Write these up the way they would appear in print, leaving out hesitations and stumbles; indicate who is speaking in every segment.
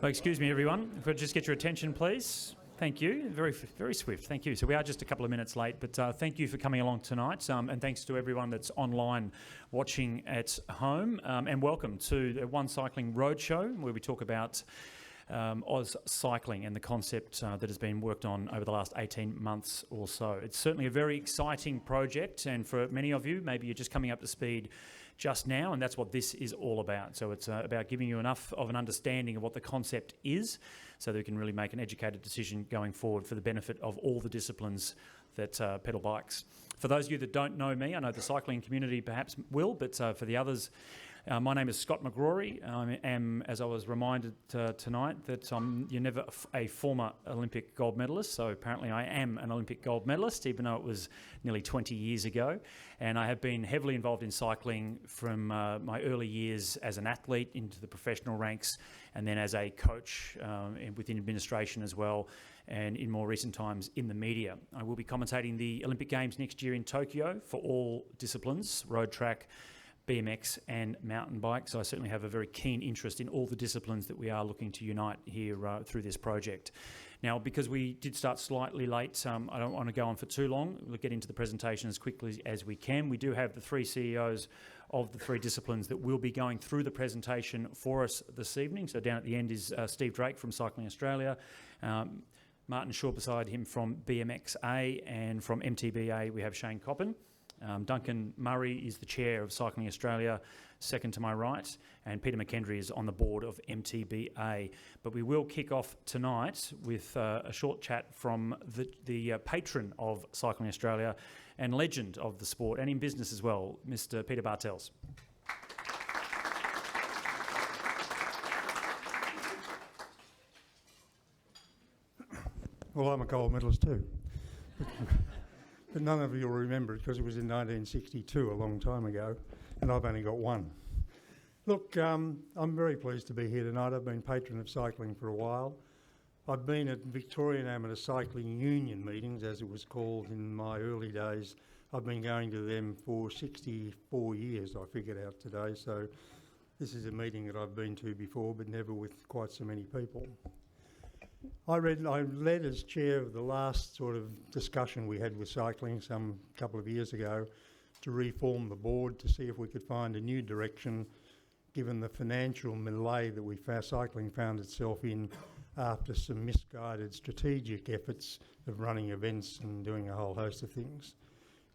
Speaker 1: Excuse me, everyone. If I just get your attention, please. Thank you. Very, very swift. Thank you. So we are just a couple of minutes late, but thank you for coming along tonight, and thanks to everyone that's online watching at home, and welcome to the AusCycling Roadshow, where we talk about AusCycling and the concept that has been worked on over the last 18 months or so. It's certainly a very exciting project, and for many of you, maybe you're just coming up to speed just now, and that's what this is all about. So it's about giving you enough of an understanding of what the concept is so that we can really make an educated decision going forward for the benefit of all the disciplines that pedal bikes. For those of you that don't know me, I know the cycling community perhaps will, but for the others, my name is Scott McGrory. I am, as I was reminded tonight, that you're never a former Olympic gold medalist, so apparently I am an Olympic gold medalist, even though it was nearly 20 years ago. And I have been heavily involved in cycling from my early years as an athlete into the professional ranks, and then as a coach within administration as well, and in more recent times in the media. I will be commentating the Olympic Games next year in Tokyo for all disciplines, road track, BMX and mountain bike. So I certainly have a very keen interest in all the disciplines that we are looking to unite here through this project. Now, because we did start slightly late, I don't want to go on for too long. We'll get into the presentation as quickly as we can. We do have the three CEOs of the three disciplines that will be going through the presentation for us this evening. So down at the end is Steve Drake from Cycling Australia, Martin Shaw beside him from BMXA, and from MTBA we have Shane Coppin. Duncan Murray is the chair of Cycling Australia, second to my right, and Peter McKendry is on the board of MTBA. But we will kick off tonight with a short chat from the patron of Cycling Australia and legend of the sport and in business as well, Mr. Peter Bartels.
Speaker 2: Well, I'm a gold medalist too. But none of you will remember it because it was in 1962, a long time ago, and I've only got one. Look, I'm very pleased to be here tonight. I've been patron of cycling for a while. I've been at Victorian Amateur Cycling Union meetings, as it was called in my early days. I've been going to them for 64 years, I figured out today, so this is a meeting that I've been to before, but never with quite so many people. I led as chair of the last sort of discussion we had with cycling some couple of years ago to reform the board to see if we could find a new direction given the financial melee that cycling found itself in after some misguided strategic efforts of running events and doing a whole host of things.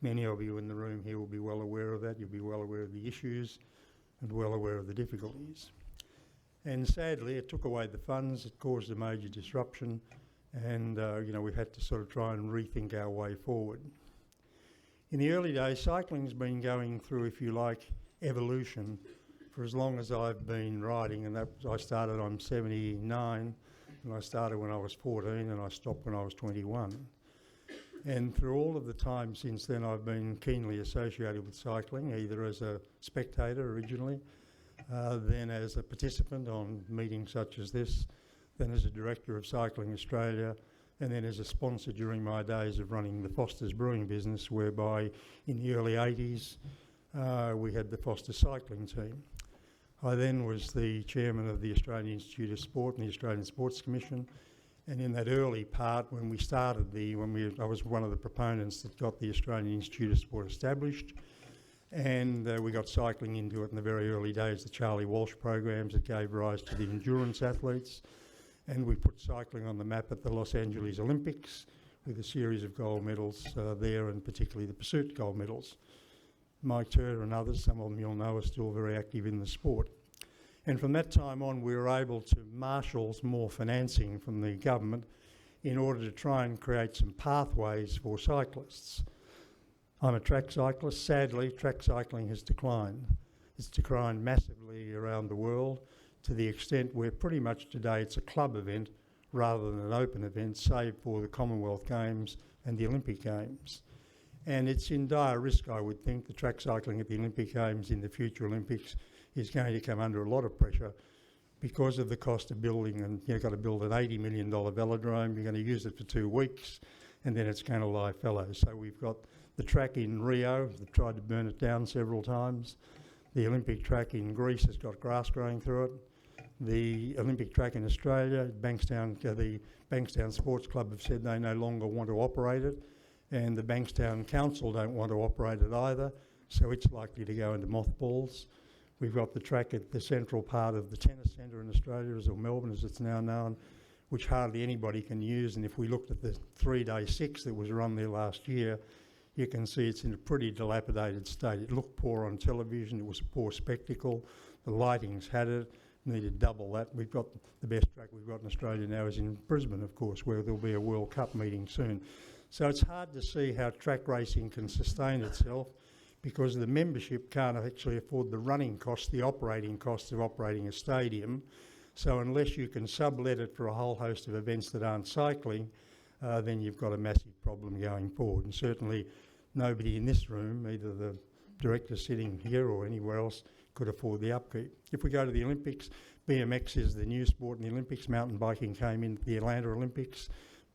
Speaker 2: Many of you in the room here will be well aware of that. You'll be well aware of the issues and well aware of the difficulties. And sadly, it took away the funds, it caused a major disruption, and we've had to sort of try and rethink our way forward. In the early days, cycling's been going through, if you like, evolution for as long as I've been riding, and I started, I'm 79, and I started when I was 14, and I stopped when I was 21. And through all of the time since then, I've been keenly associated with cycling, either as a spectator originally, then as a participant on meetings such as this, then as a director of Cycling Australia, and then as a sponsor during my days of running the Foster's Brewing business, whereby in the early 80s we had the Foster cycling team. I then was the chairman of the Australian Institute of Sport and the Australian Sports Commission, and in that early part when we started I was one of the proponents that got the Australian Institute of Sport established. And we got cycling into it in the very early days, the Charlie Walsh programs that gave rise to the endurance athletes. And we put cycling on the map at the Los Angeles Olympics with a series of gold medals there, and particularly the pursuit gold medals. Mike Turner and others, some of them you'll know, are still very active in the sport. And from that time on, we were able to marshal more financing from the government in order to try and create some pathways for cyclists. I'm a track cyclist. Sadly, track cycling has declined. It's declined massively around the world to the extent where pretty much today it's a club event rather than an open event, save for the Commonwealth Games and the Olympic Games. And it's in dire risk, I would think. The track cycling at the Olympic Games in the future Olympics is going to come under a lot of pressure because of the cost of building, and you've got to build an $80 million velodrome. You're going to use it for 2 weeks, and then it's going to lie fallow. So we've got the track in Rio, they've tried to burn it down several times. The Olympic track in Greece has got grass growing through it. The Olympic track in Australia, the Bankstown Sports Club have said they no longer want to operate it, and the Bankstown Council don't want to operate it either, so it's likely to go into mothballs. We've got the track at the central part of the tennis centre in Australia, or Melbourne as it's now known, which hardly anybody can use, and if we looked at the 3-day 6 that was run there last year, you can see it's in a pretty dilapidated state. It looked poor on television, it was a poor spectacle, the lighting's had it, needed double that. We've got the best track we've got in Australia now is in Brisbane, of course, where there'll be a World Cup meeting soon. So it's hard to see how track racing can sustain itself because the membership can't actually afford the running costs, the operating costs of operating a stadium. So unless you can sublet it for a whole host of events that aren't cycling, then you've got a massive problem going forward. And certainly nobody in this room, either the director sitting here or anywhere else, could afford the upkeep. If we go to the Olympics, BMX is the new sport in the Olympics. Mountain biking came in the Atlanta Olympics.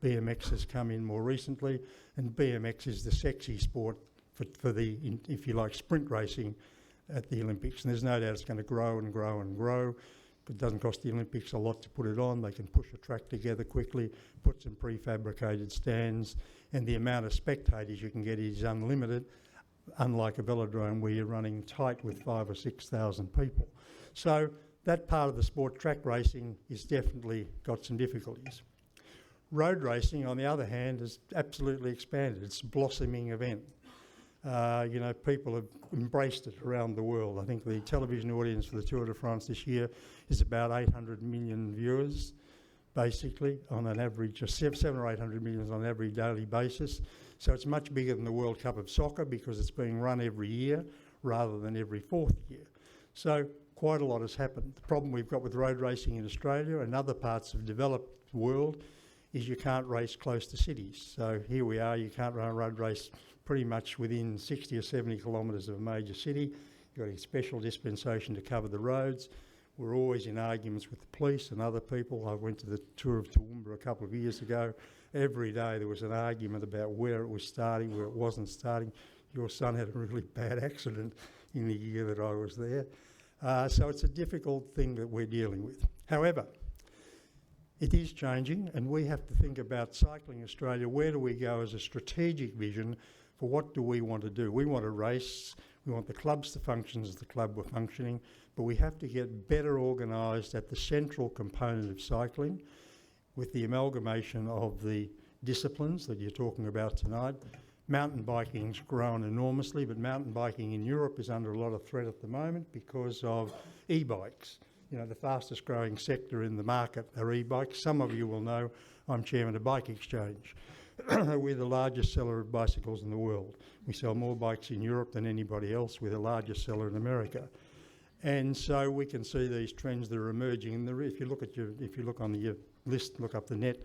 Speaker 2: BMX has come in more recently, and BMX is the sexy sport for the, if you like, sprint racing at the Olympics. And there's no doubt it's going to grow and grow and grow. It doesn't cost the Olympics a lot to put it on. They can push a track together quickly, put some prefabricated stands, and the amount of spectators you can get is unlimited, unlike a velodrome where you're running tight with 5,000 or 6,000 people. So that part of the sport, track racing, is definitely got some difficulties. Road racing, on the other hand, has absolutely expanded. It's a blossoming event. People have embraced it around the world. I think the television audience for the Tour de France this year is about 800 million viewers, basically, on an average, 700 or 800 million on an every daily basis. So it's much bigger than the World Cup of Soccer because it's being run every year rather than every fourth year. So quite a lot has happened. The problem we've got with road racing in Australia and other parts of the developed world is you can't race close to cities. So here we are, you can't run a road race pretty much within 60 or 70 kilometres of a major city. You've got a special dispensation to cover the roads. We're always in arguments with the police and other people. I went to the tour of Toowoomba a couple of years ago. Every day there was an argument about where it was starting, where it wasn't starting. Your son had a really bad accident in the year that I was there. So it's a difficult thing that we're dealing with. However, it is changing, and we have to think about Cycling Australia. Where do we go as a strategic vision for what do we want to do? We want to race, we want the clubs to function as the club were functioning, but we have to get better organised at the central component of cycling with the amalgamation of the disciplines that you're talking about tonight. Mountain biking's grown enormously, but mountain biking in Europe is under a lot of threat at the moment because of e-bikes. You know, the fastest growing sector in the market are e-bikes. Some of you will know I'm chairman of Bike Exchange. We're the largest seller of bicycles in the world. We sell more bikes in Europe than anybody else. We're the largest seller in America. And so we can see these trends that are emerging. And if you look on your list, look up the net,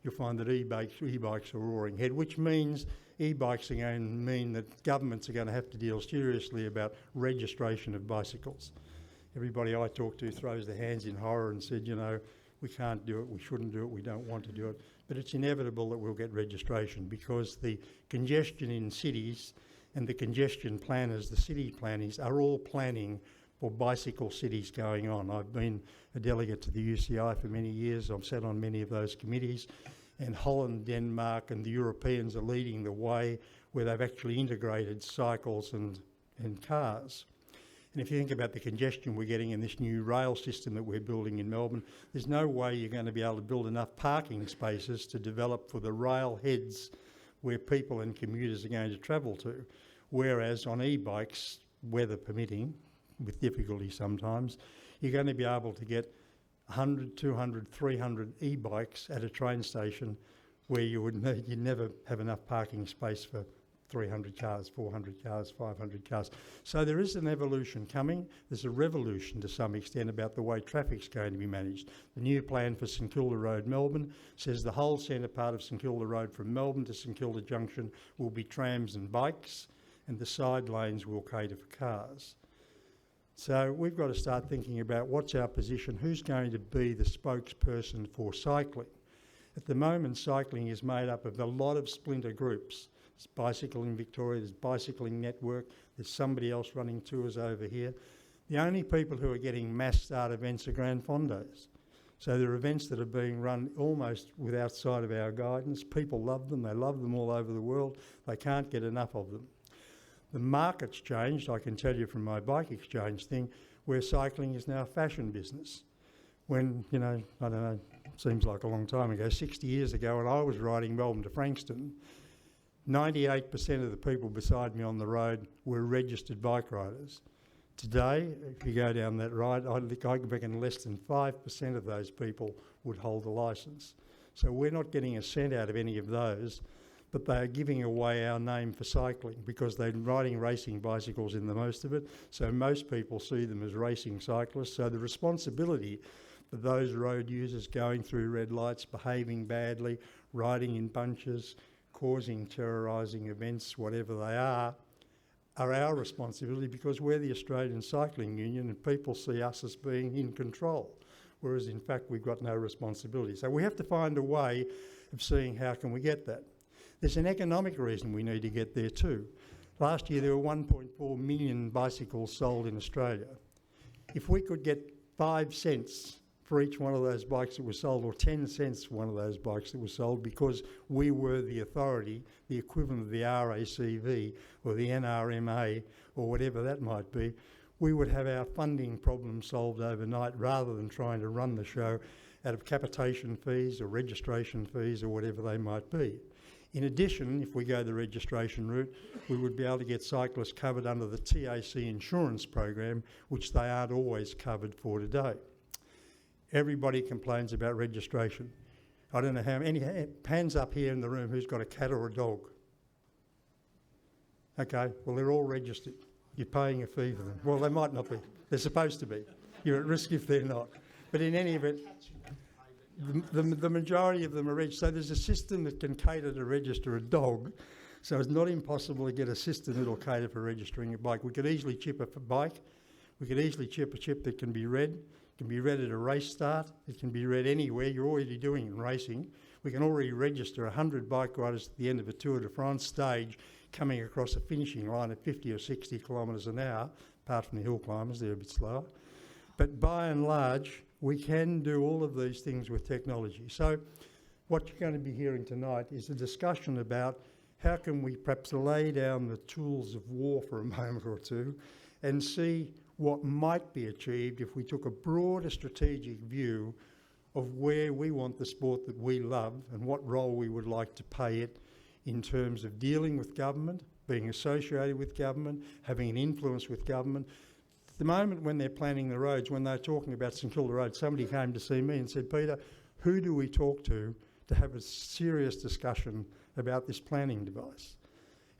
Speaker 2: you'll find that e-bikes are roaring ahead, which means e-bikes are going to mean that governments are going to have to deal seriously about registration of bicycles. Everybody I talk to throws their hands in horror and said, you know, we can't do it, we shouldn't do it, we don't want to do it. But it's inevitable that we'll get registration because the congestion in cities and the congestion planners, the city planners, are all planning for bicycle cities going on. I've been a delegate to the UCI for many years. I've sat on many of those committees, and Holland, Denmark and the Europeans are leading the way where they've actually integrated cycles and cars. And if you think about the congestion we're getting in this new rail system that we're building in Melbourne, there's no way you're going to be able to build enough parking spaces to develop for the rail heads where people and commuters are going to travel to. Whereas on e-bikes, weather permitting, with difficulty sometimes, you're going to be able to get 100, 200, 300 e-bikes at a train station where you'd never have enough parking space for 300 cars, 400 cars, 500 cars. So there is an evolution coming. There's a revolution to some extent about the way traffic's going to be managed. The new plan for St Kilda Road, Melbourne, says the whole centre part of St Kilda Road from Melbourne to St Kilda Junction will be trams and bikes, and the side lanes will cater for cars. So we've got to start thinking about what's our position, who's going to be the spokesperson for cycling. At the moment, cycling is made up of a lot of splinter groups. There's Bicycling Victoria, there's Bicycling Network, there's somebody else running tours over here. The only people who are getting mass start events are Grand Fondos. So there are events that are being run almost without sight of our guidance. People love them. They love them all over the world. They can't get enough of them. The market's changed, I can tell you from my bike exchange thing, where cycling is now a fashion business. When, I don't know, it seems like a long time ago, 60 years ago when I was riding Melbourne to Frankston, 98% of the people beside me on the road were registered bike riders. Today, if you go down that ride, I reckon less than 5% of those people would hold a licence. So we're not getting a cent out of any of those, but they are giving away our name for cycling because they're riding racing bicycles in the most of it. So most people see them as racing cyclists. So the responsibility for those road users going through red lights, behaving badly, riding in bunches, causing terrorising events, whatever they are our responsibility because we're the Australian Cycling Union and people see us as being in control, whereas in fact we've got no responsibility. So we have to find a way of seeing how can we get that. There's an economic reason we need to get there too. Last year there were 1.4 million bicycles sold in Australia. If we could get 5 cents for each one of those bikes that were sold, or 10 cents for one of those bikes that were sold, because we were the authority, the equivalent of the RACV or the NRMA or whatever that might be, we would have our funding problem solved overnight rather than trying to run the show out of capitation fees or registration fees or whatever they might be. In addition, if we go the registration route, we would be able to get cyclists covered under the TAC insurance program, which they aren't always covered for today. Everybody complains about registration. I don't know how many hands up here in the room who's got a cat or a dog. Okay, well they're all registered. You're paying a fee for them. Well, they might not be. They're supposed to be. You're at risk if they're not. But in any event, the majority of them are registered. So there's a system that can cater to register a dog. So it's not impossible to get a system that'll cater for registering a bike. We could easily chip a bike. We could easily chip a chip that can be read. It can be read at a race start. It can be read anywhere. You're already doing it in racing. We can already register 100 bike riders at the end of a Tour de France stage coming across a finishing line at 50 or 60 kilometres an hour, apart from the hill climbers, they're a bit slower. But by and large, we can do all of these things with technology. So what you're going to be hearing tonight is a discussion about how can we perhaps lay down the tools of war for a moment or two and see what might be achieved if we took a broader strategic view of where we want the sport that we love and what role we would like to play it in terms of dealing with government, being associated with government, having an influence with government. At the moment when they're planning the roads, when they're talking about St Kilda Road, somebody came to see me and said, Peter, who do we talk to have a serious discussion about this planning device?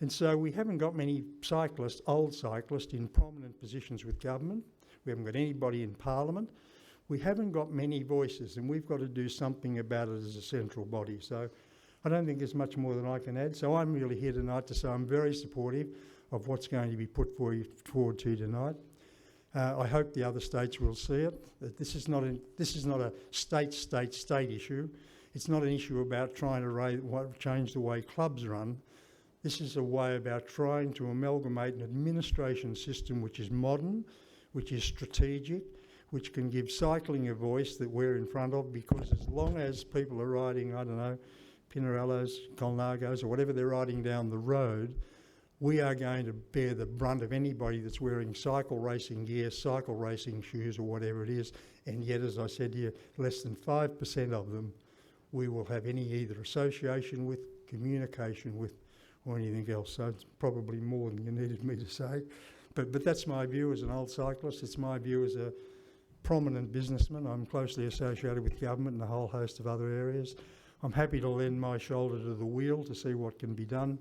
Speaker 2: And so we haven't got many cyclists, old cyclists, in prominent positions with government. We haven't got anybody in Parliament. We haven't got many voices, and we've got to do something about it as a central body. So I don't think there's much more than I can add. So I'm really here tonight to say I'm very supportive of what's going to be put forward to you tonight. I hope the other states will see it. That this is not a state issue. It's not an issue about trying to change the way clubs run. This is a way about trying to amalgamate an administration system which is modern, which is strategic, which can give cycling a voice that we're in front of, because as long as people are riding, I don't know, Pinarellos, Colnagos or whatever they're riding down the road, we are going to bear the brunt of anybody that's wearing cycle racing gear, cycle racing shoes or whatever it is. And yet, as I said here, less than 5% of them we will have any either association with, communication with, or anything else. So it's probably more than you needed me to say. But that's my view as an old cyclist. It's my view as a prominent businessman. I'm closely associated with government and a whole host of other areas. I'm happy to lend my shoulder to the wheel to see what can be done.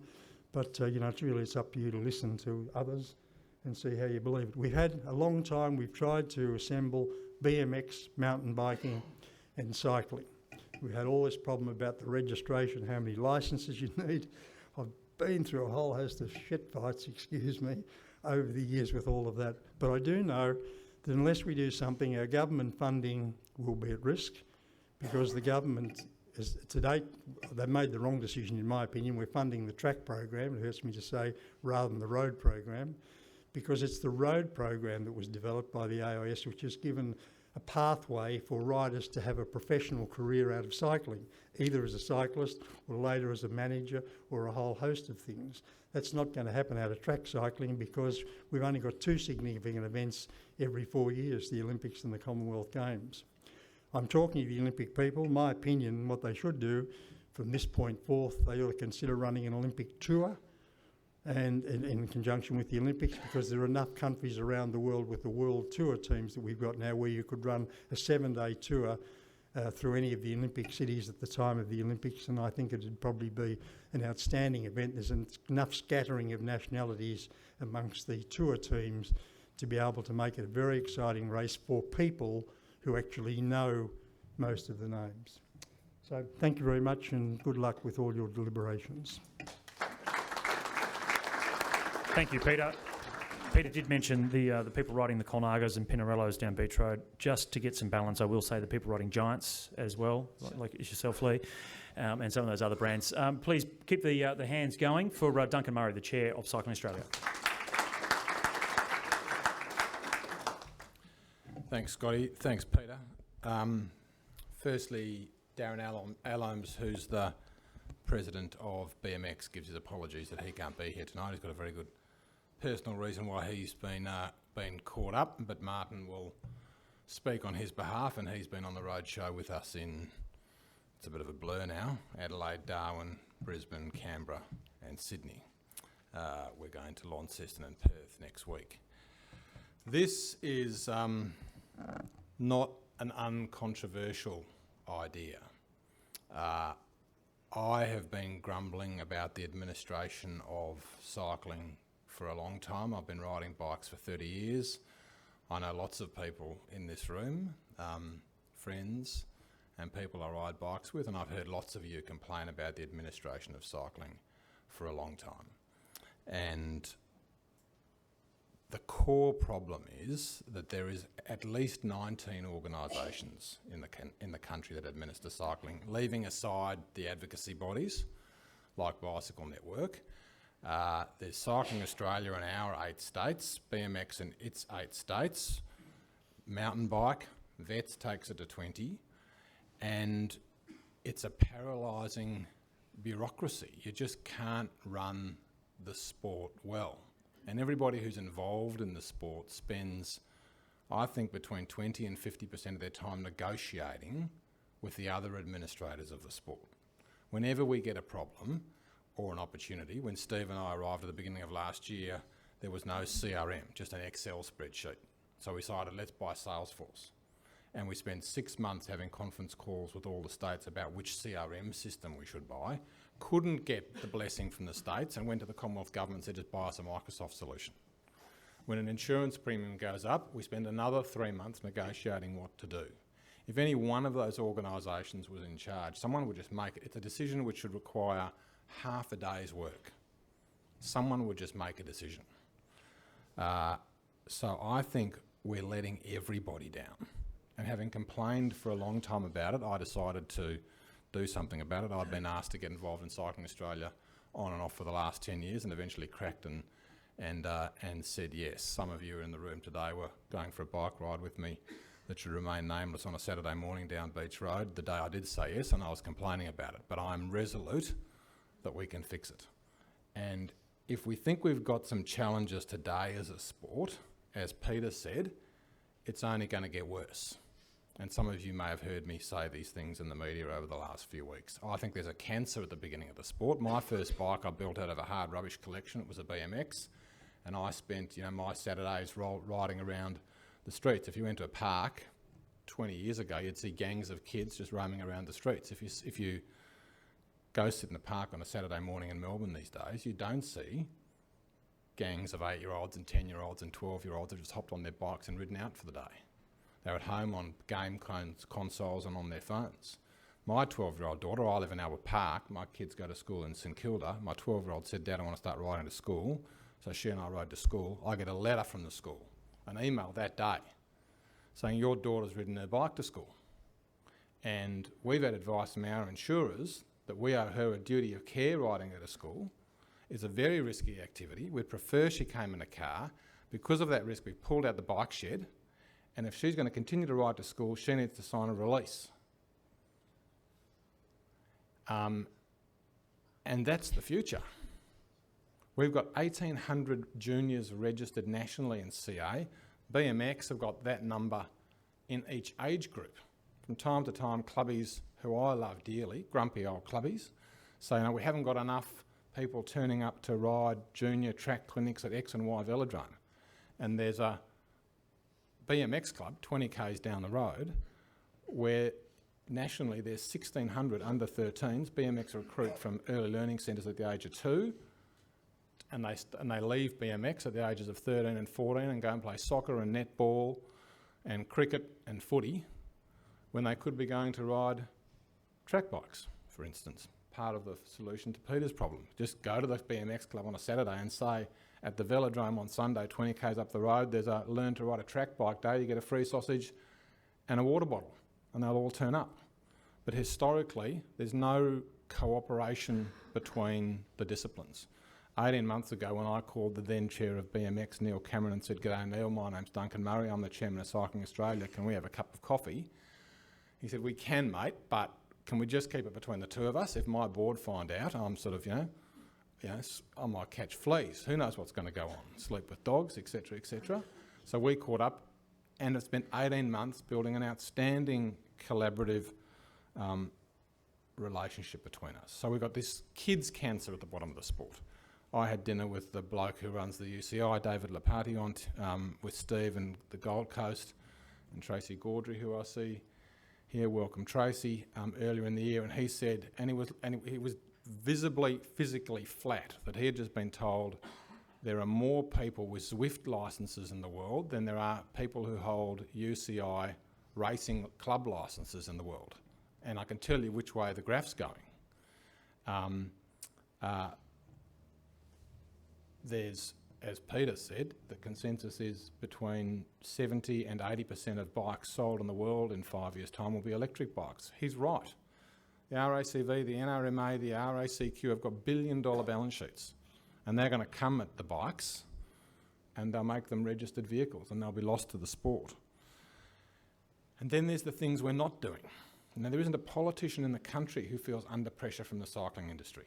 Speaker 2: But, it's up to you to listen to others and see how you believe it. We've had a long time, we've tried to assemble BMX, mountain biking and cycling. We had all this problem about the registration, how many licences you need. I've been through a whole host of shit fights, over the years with all of that. But I do know that unless we do something, our government funding will be at risk, because the government, to date, they've made the wrong decision in my opinion. We're funding the track program, it hurts me to say, rather than the road program, because it's the road program that was developed by the AIS which has given a pathway for riders to have a professional career out of cycling, either as a cyclist or later as a manager or a whole host of things. That's not going to happen out of track cycling because we've only got two significant events every 4 years, the Olympics and the Commonwealth Games. I'm talking to the Olympic people. My opinion, what they should do from this point forth, they ought to consider running an Olympic tour and in conjunction with the Olympics, because there are enough countries around the world with the world tour teams that we've got now where you could run a 7-day tour through any of the Olympic cities at the time of the Olympics, and I think it would probably be an outstanding event. There's enough scattering of nationalities amongst the tour teams to be able to make it a very exciting race for people who actually know most of the names. So thank you very much and good luck with all your deliberations.
Speaker 1: Thank you, Peter. Peter did mention the people riding the Colnagos and Pinarellos down Beach Road. Just to get some balance, I will say the people riding Giants as well, like yourself, Lee, and some of those other brands. Please keep the hands going for Duncan Murray, the Chair of Cycling Australia.
Speaker 3: Thanks, Scotty. Thanks, Peter. Firstly, Darren Alloms, who's the president of BMX, gives his apologies that he can't be here tonight. He's got a very good personal reason why he's been caught up, but Martin will speak on his behalf, and he's been on the roadshow with us in, it's a bit of a blur now, Adelaide, Darwin, Brisbane, Canberra and Sydney. We're going to Launceston and Perth next week. This is not an uncontroversial idea. I have been grumbling about the administration of cycling for a long time. I've been riding bikes for 30 years. I know lots of people in this room, friends and people I ride bikes with, and I've heard lots of you complain about the administration of cycling for a long time. And the core problem is that there is at least 19 organisations in the country that administer cycling, leaving aside the advocacy bodies like Bicycle Network. There's Cycling Australia in our 8 states, BMX in its 8 states, mountain bike, Vets takes it to 20, and it's a paralysing bureaucracy. You just can't run the sport well. And everybody who's involved in the sport spends, I think, between 20 and 50% of their time negotiating with the other administrators of the sport. Whenever we get a problem or an opportunity, when Steve and I arrived at the beginning of last year, there was no CRM, just an Excel spreadsheet. So we decided, let's buy Salesforce. And we spent 6 months having conference calls with all the states about which CRM system we should buy. Couldn't get the blessing from the states and went to the Commonwealth Government and said, just buy us a Microsoft solution. When an insurance premium goes up, we spend another 3 months negotiating what to do. If any one of those organisations was in charge, someone would just make it. It's a decision which should require half a day's work. Someone would just make a decision. So I think we're letting everybody down. And having complained for a long time about it, I decided to do something about it. I've been asked to get involved in Cycling Australia on and off for the last 10 years and eventually cracked and said yes. Some of you in the room today were going for a bike ride with me that should remain nameless on a Saturday morning down Beach Road the day I did say yes, and I was complaining about it. But I'm resolute that we can fix it. And if we think we've got some challenges today as a sport, as Peter said, it's only going to get worse. And some of you may have heard me say these things in the media over the last few weeks. I think there's a cancer at the beginning of the sport. My first bike I built out of a hard rubbish collection. It was a BMX. And I spent, my Saturdays riding around the streets. If you went to a park 20 years ago, you'd see gangs of kids just roaming around the streets. If you go sit in the park on a Saturday morning in Melbourne these days, you don't see gangs of 8-year-olds and 10-year-olds and 12-year-olds that just hopped on their bikes and ridden out for the day. They're at home on game consoles and on their phones. My 12-year-old daughter, I live in Albert Park, my kids go to school in St Kilda. My 12-year-old said, Dad, I want to start riding to school. So she and I rode to school. I get a letter from the school, an email that day, saying your daughter's ridden her bike to school. And we've had advice from our insurers that we owe her a duty of care riding her to school. It's a very risky activity. We'd prefer she came in a car, Because of that risk, we've pulled out the bike shed, and if she's going to continue to ride to school, she needs to sign a release. And that's the future. We've got 1,800 juniors registered nationally in CA. BMX have got that number in each age group. From time to time, clubbies, who I love dearly, grumpy old clubbies, say, no, we haven't got enough people turning up to ride junior track clinics at X and Y velodrome. And there's a BMX club, 20 k's down the road, where nationally there's 1,600 under 13s. BMX recruit from early learning centres at the age of 2, and they leave BMX at the ages of 13 and 14 and go and play soccer and netball and cricket and footy when they could be going to ride track bikes, for instance. Part of the solution to Peter's problem. Just go to the BMX club on a Saturday and say, at the velodrome on Sunday, 20 k's up the road, there's a learn to ride a track bike day. You get a free sausage and a water bottle, and they'll all turn up. But historically, there's no cooperation between the disciplines. 18 months ago, when I called the then chair of BMX, Neil Cameron, and said, "G'day Neil, my name's Duncan Murray, I'm the chairman of Cycling Australia, can we have a cup of coffee?" He said, "We can, mate, but can we just keep it between the two of us? If my board find out, I'm sort of, I might catch fleas. Who knows what's going to go on? Sleep with dogs, etc., etc." So we caught up, and it's been 18 months building an outstanding collaborative relationship between us. So we've got this kids' cancer at the bottom of the sport. I had dinner with the bloke who runs the UCI, David Lapatillon, with Steve and the Gold Coast, and Tracy Gaudry, who I see here. Welcome, Tracy. Earlier in the year, and he said, and he was visibly, physically flat, that he had just been told there are more people with Zwift licences in the world than there are people who hold UCI racing club licences in the world. And I can tell you which way the graph's going. There's, as Peter said, the consensus is between 70 and 80% of bikes sold in the world in 5 years' time will be electric bikes. He's right. The RACV, the NRMA, the RACQ have got billion-dollar balance sheets, and they're going to come at the bikes and they'll make them registered vehicles and they'll be lost to the sport. And then there's the things we're not doing. Now, there isn't a politician in the country who feels under pressure from the cycling industry.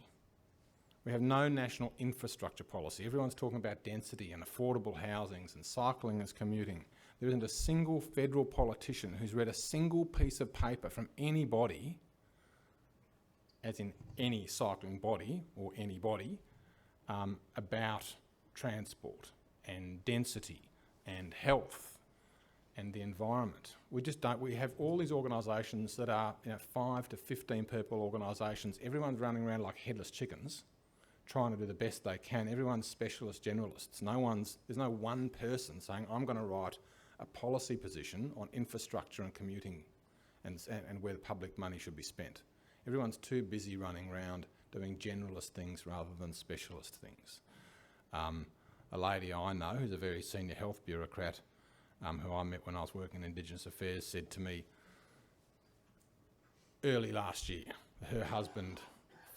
Speaker 3: We have no national infrastructure policy. Everyone's talking about density and affordable housings and cycling as commuting. There isn't a single federal politician who's read a single piece of paper from anybody, as in any cycling body or anybody, about transport and density and health and the environment. We just don't. We have all these organisations that are 5 to 15 people organisations. Everyone's running around like headless chickens, trying to do the best they can. Everyone's specialist generalists. There's no one person saying, I'm going to write a policy position on infrastructure and commuting and where the public money should be spent. Everyone's too busy running around doing generalist things rather than specialist things. A lady I know who's a very senior health bureaucrat who I met when I was working in Indigenous Affairs said to me early last year, her husband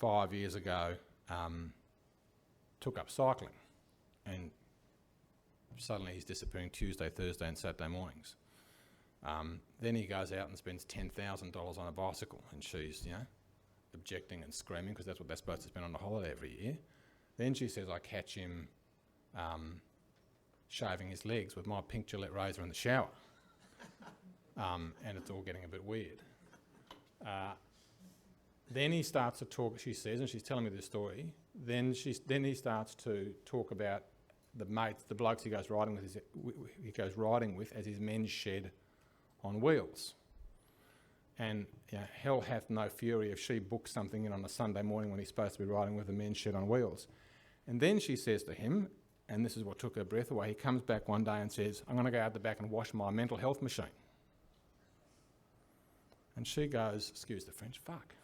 Speaker 3: 5 years ago took up cycling, and suddenly he's disappearing Tuesday, Thursday and Saturday mornings. Then he goes out and spends $10,000 on a bicycle, and she's objecting and screaming because that's what they're supposed to spend on a holiday every year. Then she says, I catch him shaving his legs with my pink Gillette razor in the shower. And it's all getting a bit weird. Then he starts to talk, she says, and she's telling me this story, then he starts to talk about the mates, the blokes he goes riding with as his men's shed on wheels. And hell hath no fury if she books something in on a Sunday morning when he's supposed to be riding with a men's shed on wheels. And then she says to him, and this is what took her breath away, he comes back one day and says, I'm going to go out the back and wash my mental health machine. And she goes, excuse the French, fuck.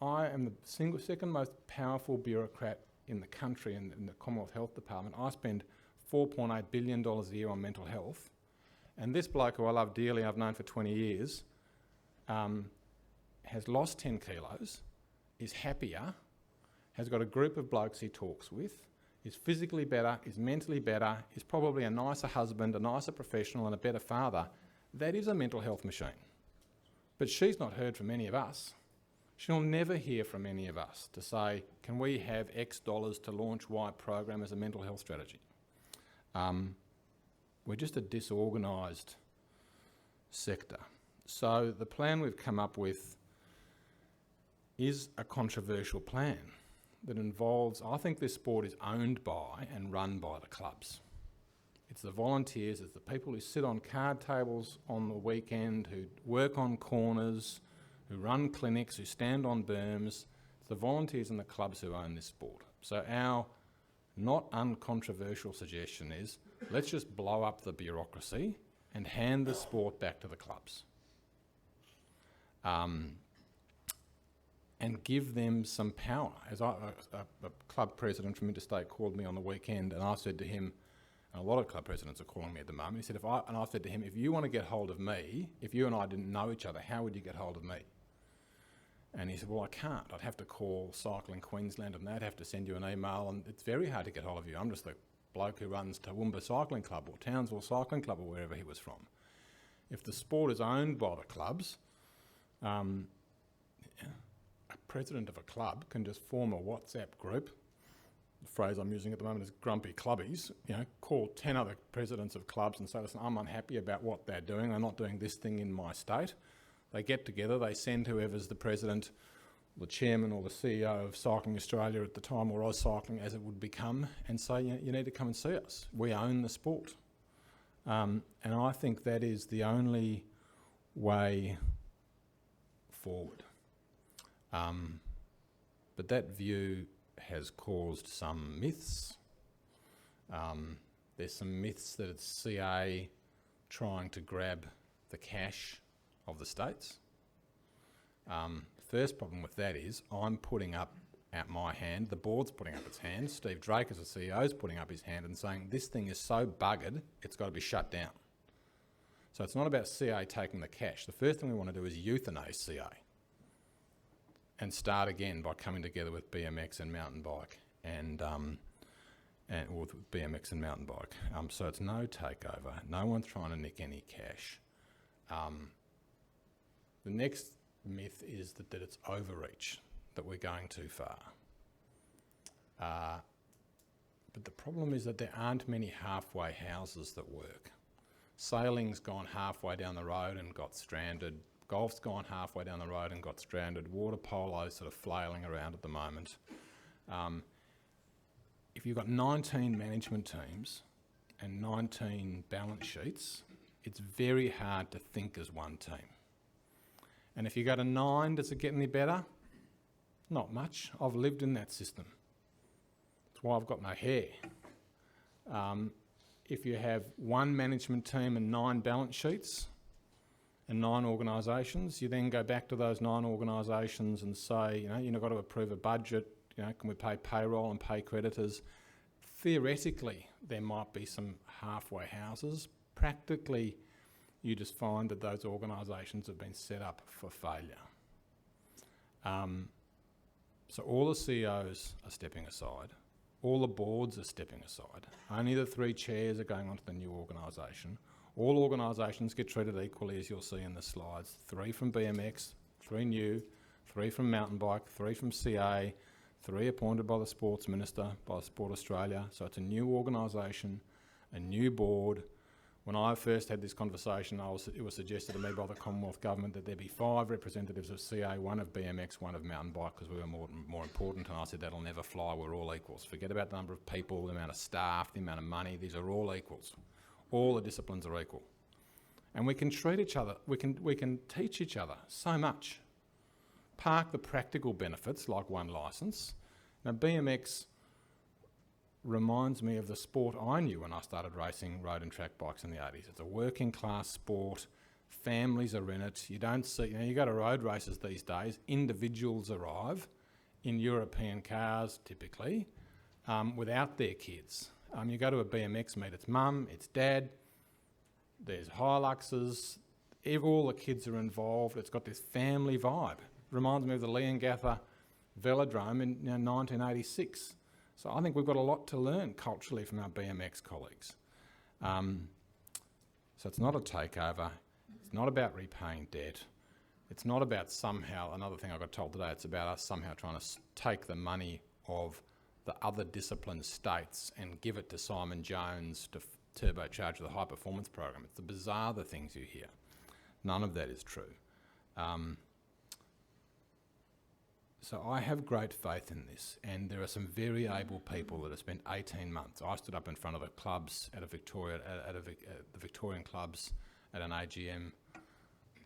Speaker 3: I am the second most powerful bureaucrat in the country in the Commonwealth Health Department. I spend $4.8 billion a year on mental health. And this bloke who I love dearly, I've known for 20 years, has lost 10 kilos, is happier, has got a group of blokes he talks with, is physically better, is mentally better, is probably a nicer husband, a nicer professional and a better father, that is a mental health machine. But she's not heard from any of us. She'll never hear from any of us to say, can we have X dollars to launch Y program as a mental health strategy? We're just a disorganised sector. So the plan we've come up with is a controversial plan that involves, I think this sport is owned by and run by the clubs. It's the volunteers, it's the people who sit on card tables on the weekend, who work on corners, who run clinics, who stand on berms. It's the volunteers and the clubs who own this sport. So our not uncontroversial suggestion is, let's just blow up the bureaucracy and hand the sport back to the clubs. And give them some power. As a club president from Interstate called me on the weekend, and I said to him, and a lot of club presidents are calling me at the moment, he said, I said to him, if you want to get hold of me, if you and I didn't know each other, how would you get hold of me? And he said, well, I can't. I'd have to call Cycling Queensland and they'd have to send you an email, and it's very hard to get hold of you. I'm just the bloke who runs Toowoomba Cycling Club or Townsville Cycling Club or wherever he was from. If the sport is owned by the clubs, a president of a club can just form a WhatsApp group. The phrase I'm using at the moment is grumpy clubbies. Call 10 other presidents of clubs and say, listen, I'm unhappy about what they're doing. They're not doing this thing in my state. They get together, they send whoever's the president, the chairman or the CEO of Cycling Australia at the time, or AusCycling as it would become, and say, you need to come and see us. We own the sport. And I think that is the only way forward. But that view has caused some myths. There's some myths that it's CA trying to grab the cash of the states. First problem with that is I'm putting up at my hand, the board's putting up its hand, Steve Drake as the CEO is putting up his hand and saying this thing is so buggered it's got to be shut down. So it's not about CA taking the cash. The first thing we want to do is euthanize CA and start again by coming together with BMX and mountain bike or with BMX and mountain bike. So it's no takeover. No one's trying to nick any cash. The next myth is that it's overreach, that we're going too far. But the problem is that there aren't many halfway houses that work. Sailing's gone halfway down the road and got stranded. Golf's gone halfway down the road and got stranded. Water polo's sort of flailing around at the moment. If you've got 19 management teams and 19 balance sheets, it's very hard to think as one team. And if you go to 9, does it get any better? Not much. I've lived in that system. That's why I've got no hair. If you have 1 management team and 9 balance sheets and 9 organisations, you then go back to those 9 organisations and say, you've got to approve a budget, can we pay payroll and pay creditors? Theoretically, there might be some halfway houses. Practically, you just find that those organisations have been set up for failure. So all the CEOs are stepping aside. All the boards are stepping aside. Only the 3 chairs are going on to the new organisation. All organisations get treated equally, as you'll see in the slides. 3 from BMX, 3 new, 3 from mountain bike, 3 from CA, 3 appointed by the Sports Minister, by Sport Australia. So it's a new organisation, a new board. When I first had this conversation, it was suggested to me by the Commonwealth Government that there be 5 representatives of CA, 1 of BMX, 1 of mountain bike, because we were more important, and I said that'll never fly, we're all equals. Forget about the number of people, the amount of staff, the amount of money, these are all equals. All the disciplines are equal. And we can treat each other, we can teach each other so much. Park the practical benefits, like 1 licence. Now BMX reminds me of the sport I knew when I started racing road and track bikes in the 80s. It's a working class sport, families are in it. You don't see, you go to road races these days, individuals arrive in European cars typically without their kids. You go to a BMX meet, it's mum, it's dad, there's Hiluxes, all the kids are involved. It's got this family vibe. Reminds me of the Leongatha Velodrome in 1986. So I think we've got a lot to learn culturally from our BMX colleagues. So it's not a takeover. It's not about repaying debt. It's not about somehow, another thing I got told today, it's about us somehow trying to take the money of the other disciplined states and give it to Simon Jones to turbocharge the high performance program. It's the bizarre the things you hear. None of that is true. So I have great faith in this, and there are some very able people that have spent 18 months. I stood up in front of the clubs at the Victorian clubs at an AGM,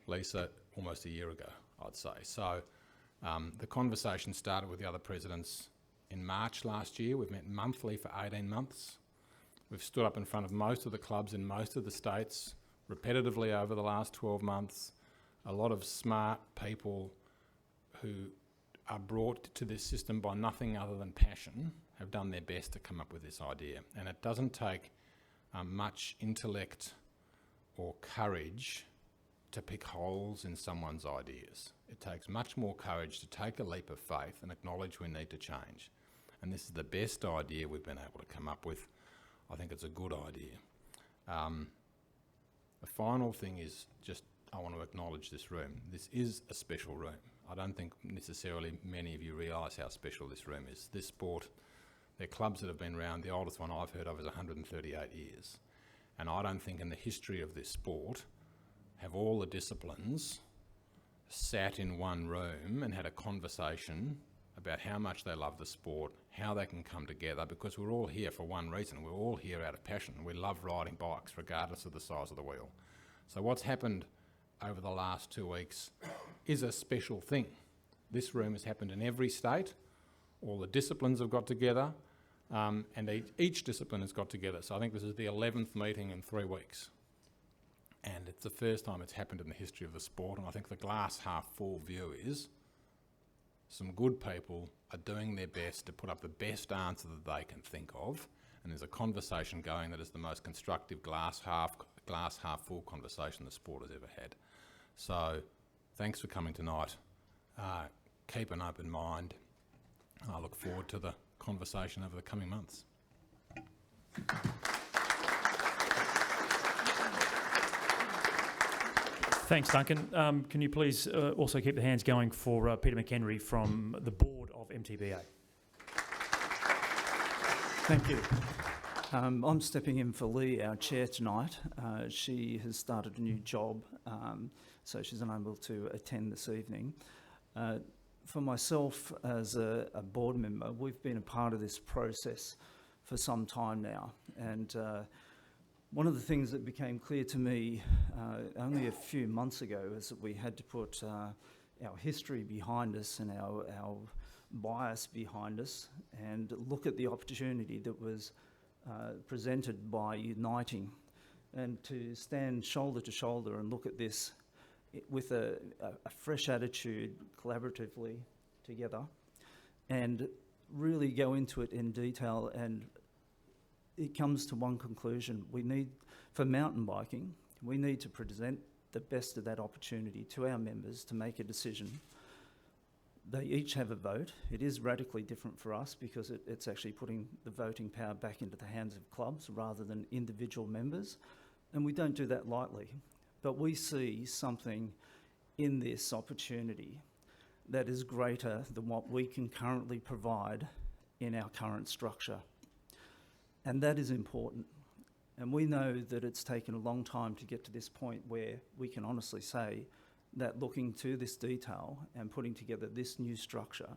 Speaker 3: Lisa, almost a year ago, I'd say. So the conversation started with the other presidents in March last year. We've met monthly for 18 months. We've stood up in front of most of the clubs in most of the states repetitively over the last 12 months. A lot of smart people who are brought to this system by nothing other than passion have done their best to come up with this idea. And it doesn't take much intellect or courage to pick holes in someone's ideas. It takes much more courage to take a leap of faith and acknowledge we need to change. And this is the best idea we've been able to come up with. I think it's a good idea. The final thing is just I want to acknowledge this room. This is a special room. I don't think necessarily many of you realise how special this room is. This sport, there are clubs that have been around. The oldest one I've heard of is 138 years. And I don't think in the history of this sport have all the disciplines sat in one room and had a conversation about how much they love the sport, how they can come together, because we're all here for one reason. We're all here out of passion. We love riding bikes regardless of the size of the wheel. So what's happened over the last 2 weeks is a special thing. This room has happened in every state. All the disciplines have got together, and each discipline has got together. So I think this is the 11th meeting in 3 weeks. And it's the first time it's happened in the history of the sport, and I think the glass half full view is some good people are doing their best to put up the best answer that they can think of, and there's a conversation going that is the most constructive glass half full conversation the sport has ever had. So thanks for coming tonight. Keep an open mind. I look forward to the conversation over the coming months.
Speaker 1: Thanks, Duncan. Can you please also keep the hands going for Peter McHenry from the board of MTBA?
Speaker 4: Thank you. I'm stepping in for Lee, our chair tonight. She has started a new job, so she's unable to attend this evening. For myself as a board member, we've been a part of this process for some time now, and one of the things that became clear to me only a few months ago is that we had to put our history behind us and our bias behind us and look at the opportunity that was presented by uniting, and to stand shoulder to shoulder and look at this with a fresh attitude, collaboratively together, and really go into it in detail. And it comes to one conclusion. We need, for mountain biking, we need to present the best of that opportunity to our members to make a decision. They each have a vote. It is radically different for us because it's actually putting the voting power back into the hands of clubs rather than individual members. And we don't do that lightly. But we see something in this opportunity that is greater than what we can currently provide in our current structure. And that is important. And we know that it's taken a long time to get to this point where we can honestly say that looking to this detail and putting together this new structure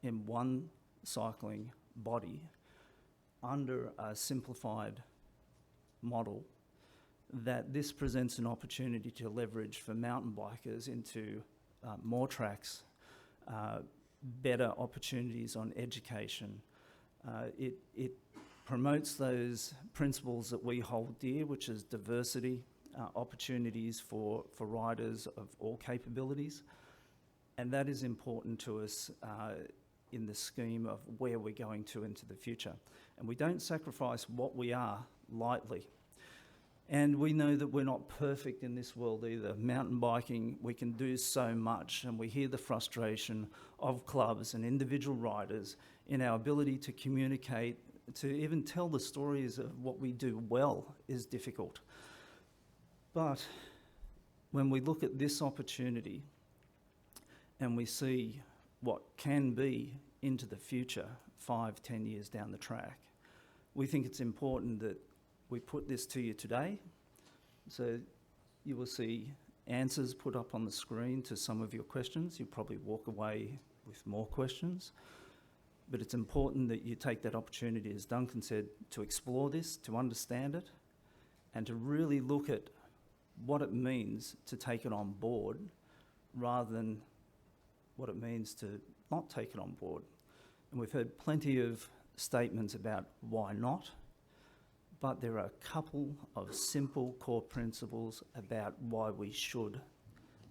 Speaker 4: in one cycling body under a simplified model, that this presents an opportunity to leverage for mountain bikers into more tracks, better opportunities on education. It promotes those principles that we hold dear, which is diversity, opportunities for riders of all capabilities. And that is important to us in the scheme of where we're going to into the future. And we don't sacrifice what we are lightly. And we know that we're not perfect in this world either. Mountain biking, we can do so much, and we hear the frustration of clubs and individual riders in our ability to communicate, to even tell the stories of what we do well is difficult. But when we look at this opportunity and we see what can be into the future, 5-10 years down the track, we think it's important that we put this to you today. So you will see answers put up on the screen to some of your questions. You'll probably walk away with more questions. But it's important that you take that opportunity, as Duncan said, to explore this, to understand it, and to really look at what it means to take it on board rather than what it means to not take it on board. And we've heard plenty of statements about why not, but there are a couple of simple core principles about why we should.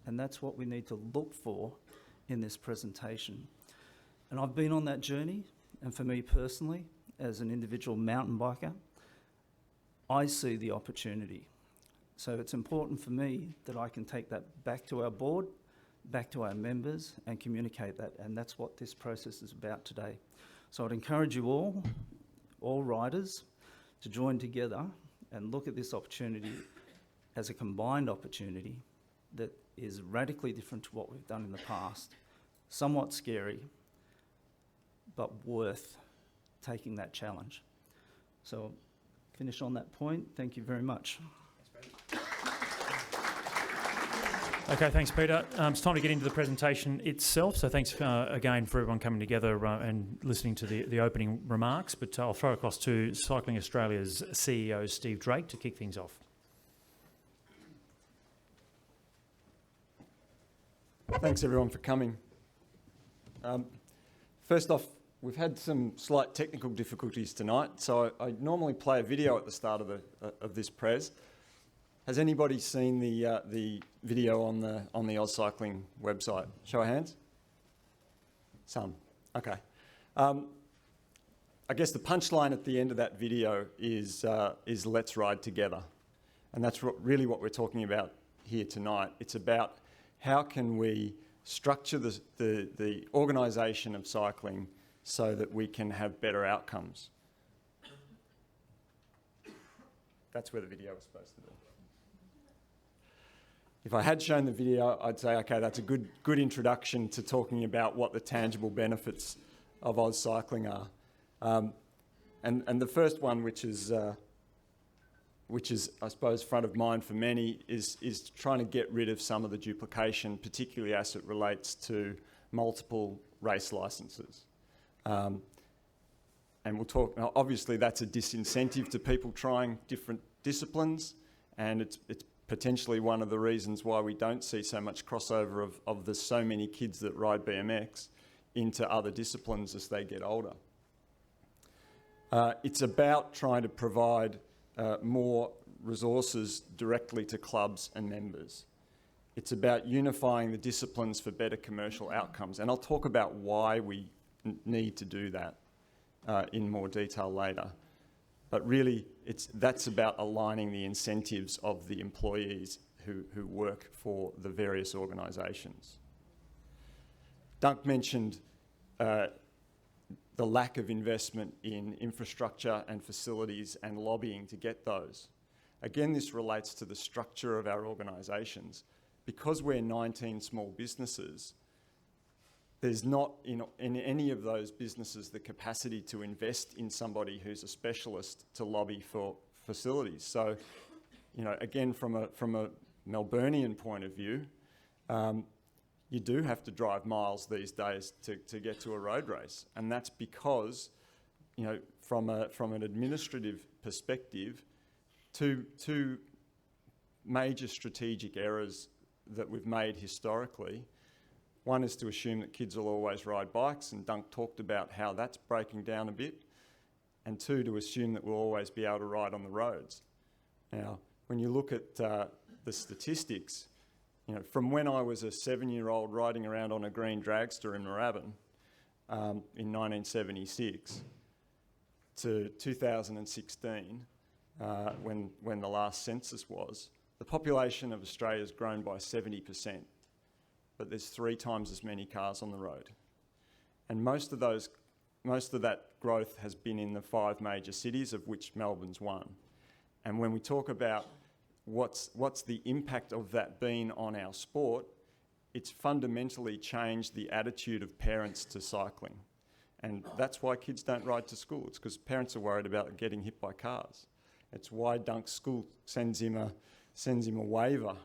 Speaker 4: And that's what we need to look for in this presentation. And I've been on that journey, and for me personally, as an individual mountain biker, I see the opportunity. So it's important for me that I can take that back to our board, back to our members, and communicate that, and that's what this process is about today. So I'd encourage you all riders, to join together and look at this opportunity as a combined opportunity that is radically different to what we've done in the past. Somewhat scary, but worth taking that challenge. So finish on that point. Thank you very much.
Speaker 1: Okay, thanks, Peter. It's time to get into the presentation itself. So thanks again for everyone coming together and listening to the opening remarks. But I'll throw across to Cycling Australia's CEO, Steve Drake, to kick things off.
Speaker 5: Thanks, everyone, for coming. First off, we've had some slight technical difficulties tonight. So I normally play a video at the start of this pres. Has anybody seen the video on the AusCycling website? Show of hands. Some. Okay. I guess the punchline at the end of that video is let's ride together, and that's really what we're talking about here tonight. It's about how can we structure the organisation of cycling so that we can have better outcomes. That's where the video was supposed to be. If I had shown the video, I'd say, okay, that's a good introduction to talking about what the tangible benefits of AusCycling are. And the first one, which is I suppose front of mind for many, is trying to get rid of some of the duplication, particularly as it relates to multiple race licenses. And we'll talk. Now, obviously, that's a disincentive to people trying different disciplines, and it's potentially one of the reasons why we don't see so much crossover of the so many kids that ride BMX into other disciplines as they get older. It's about trying to provide more resources directly to clubs and members. It's about unifying the disciplines for better commercial outcomes, and I'll talk about why we need to do that in more detail later. But really, that's about aligning the incentives of the employees who work for the various organisations. Dunk mentioned the lack of investment in infrastructure and facilities and lobbying to get those. Again, this relates to the structure of our organisations. Because we're 19 small businesses, there's not in any of those businesses the capacity to invest in somebody who's a specialist to lobby for facilities. So, again, from a Melburnian point of view, you do have to drive miles these days to get to a road race, and that's because, from an administrative perspective, two major strategic errors that we've made historically. One is to assume that kids will always ride bikes, and Dunk talked about how that's breaking down a bit. And two, to assume that we'll always be able to ride on the roads. Now, when you look at the statistics, from when I was a 7-year-old riding around on a green dragster in Moorabbin in 1976 to 2016, when the last census was. The population of Australia has grown by 70%, but there's 3 times as many cars on the road. And most of that growth has been in the 5 major cities, of which Melbourne's one. And when we talk about what's the impact of that been on our sport, it's fundamentally changed the attitude of parents to cycling. And that's why kids don't ride to school. It's because parents are worried about getting hit by cars. It's why Dunk's school sends him a waiver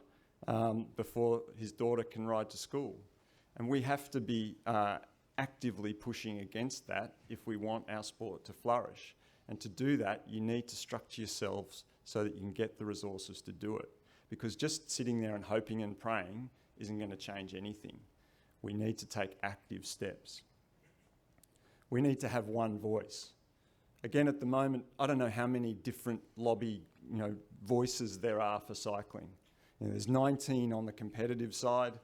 Speaker 5: before his daughter can ride to school. And we have to be actively pushing against that if we want our sport to flourish. And to do that, you need to structure yourselves so that you can get the resources to do it. Because just sitting there and hoping and praying isn't going to change anything. We need to take active steps. We need to have one voice. Again, at the moment, I don't know how many different lobby, voices there are for cycling. There's 19 on the competitive side.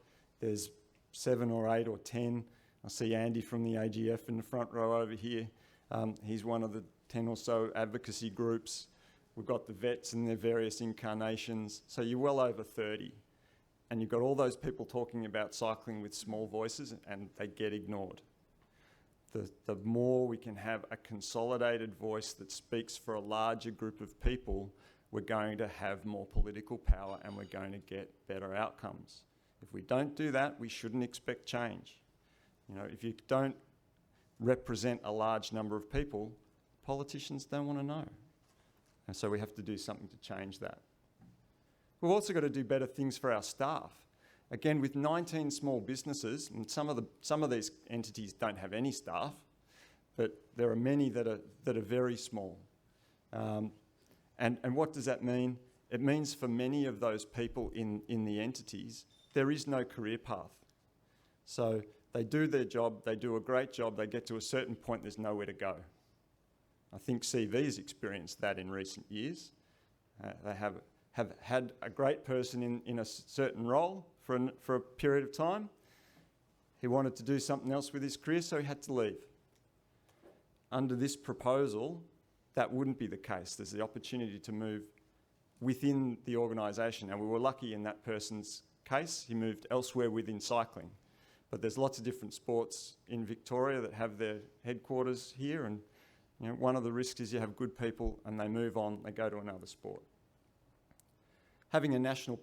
Speaker 5: There's 7 or 8 or 10. I see Andy from the AGF in the front row over here. He's one of the 10 or so advocacy groups. We've got the vets in their various incarnations. So you're well over 30. And you've got all those people talking about cycling with small voices, and they get ignored. The more we can have a consolidated voice that speaks for a larger group of people, we're going to have more political power and we're going to get better outcomes. If we don't do that, we shouldn't expect change. If you don't represent a large number of people, politicians don't want to know. And so we have to do something to change that. We've also got to do better things for our staff. Again, with 19 small businesses, and some of these entities don't have any staff, but there are many that are very small. And what does that mean? It means for many of those people in the entities, there is no career path. So they do their job, they do a great job, they get to a certain point, there's nowhere to go. I think CV's experienced that in recent years. They have had a great person in a certain role for a period of time. He wanted to do something else with his career, so he had to leave. Under this proposal, that wouldn't be the case. There's the opportunity to move within the organisation. And we were lucky in that person's case. He moved elsewhere within cycling. But there's lots of different sports in Victoria that have their headquarters here. And one of the risks is you have good people and they move on, they go to another sport. Having a national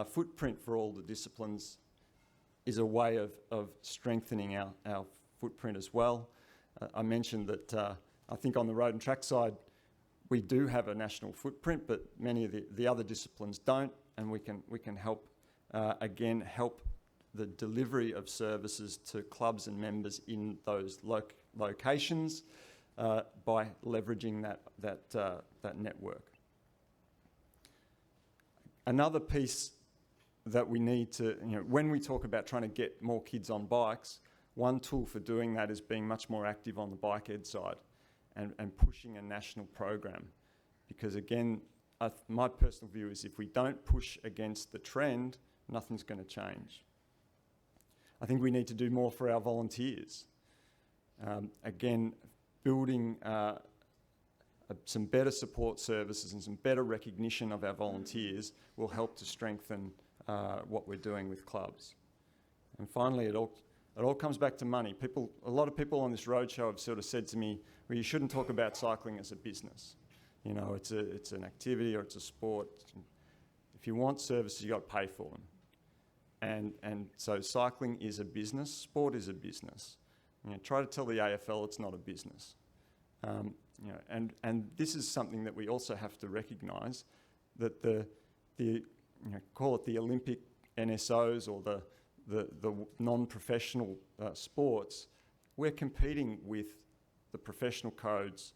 Speaker 5: footprint for all the disciplines is a way of strengthening our footprint as well. I mentioned that I think on the road and track side, we do have a national footprint, but many of the other disciplines don't, and we can help, help the delivery of services to clubs and members in those locations by leveraging that network. Another piece that we need to, when we talk about trying to get more kids on bikes, one tool for doing that is being much more active on the bike ed side and pushing a national program. Because again, my personal view is if we don't push against the trend, nothing's going to change. I think we need to do more for our volunteers. Again, building some better support services and some better recognition of our volunteers will help to strengthen what we're doing with clubs. And finally, it all comes back to money. A lot of people on this roadshow have sort of said to me, well, you shouldn't talk about cycling as a business. It's an activity or it's a sport. If you want services, you've got to pay for them. And so cycling is a business, sport is a business. Try to tell the AFL it's not a business. And this is something that we also have to recognise, that the call it the Olympic NSOs or the non-professional sports, we're competing with the professional codes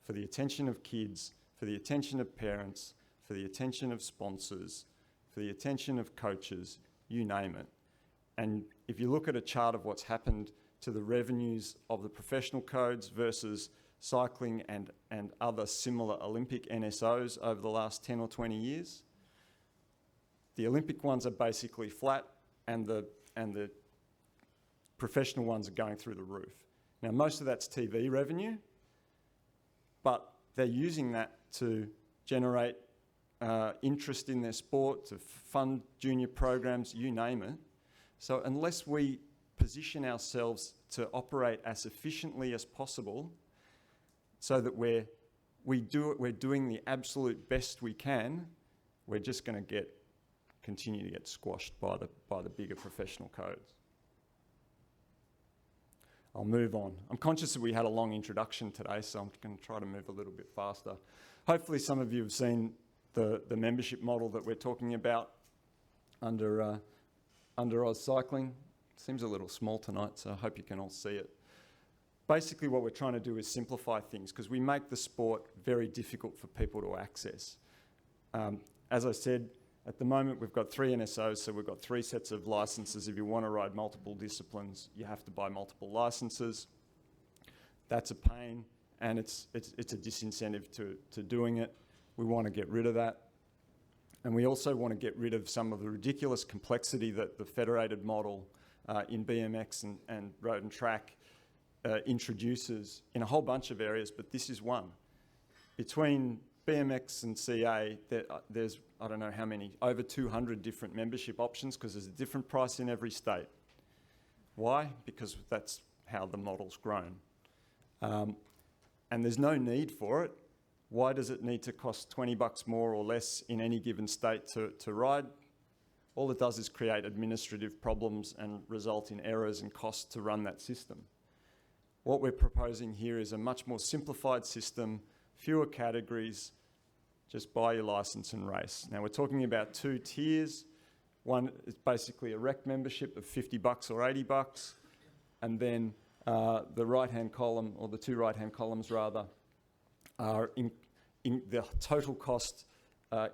Speaker 5: for the attention of kids, for the attention of parents, for the attention of sponsors, for the attention of coaches, you name it. And if you look at a chart of what's happened to the revenues of the professional codes versus cycling and other similar Olympic NSOs over the last 10 or 20 years, the Olympic ones are basically flat and the professional ones are going through the roof. Now, most of that's TV revenue, but they're using that to generate interest in their sport, to fund junior programs, you name it. So unless we position ourselves to operate as efficiently as possible so that we're doing the absolute best we can, we're just going to continue to get squashed by the bigger professional codes. I'll move on. I'm conscious that we had a long introduction today, so I'm going to try to move a little bit faster. Hopefully some of you have seen the membership model that we're talking about under AusCycling. Seems a little small tonight, so I hope you can all see it. Basically what we're trying to do is simplify things because we make the sport very difficult for people to access. As I said, at the moment we've got 3 NSOs, so we've got 3 sets of licenses. If you want to ride multiple disciplines, you have to buy multiple licenses. That's a pain, and it's a disincentive to doing it. We want to get rid of that. And we also want to get rid of some of the ridiculous complexity that the federated model in BMX and road and track introduces in a whole bunch of areas, but this is one. Between BMX and CA, there's, I don't know how many, over 200 different membership options because there's a different price in every state. Why? Because that's how the model's grown. And there's no need for it. Why does it need to cost $20 more or less in any given state to ride? All it does is create administrative problems and result in errors and costs to run that system. What we're proposing here is a much more simplified system, fewer categories, just buy your license and race. Now we're talking about 2 tiers. One is basically a rec membership of $50 or $80, and then the right-hand column, or the 2 right-hand columns rather, are in the total cost,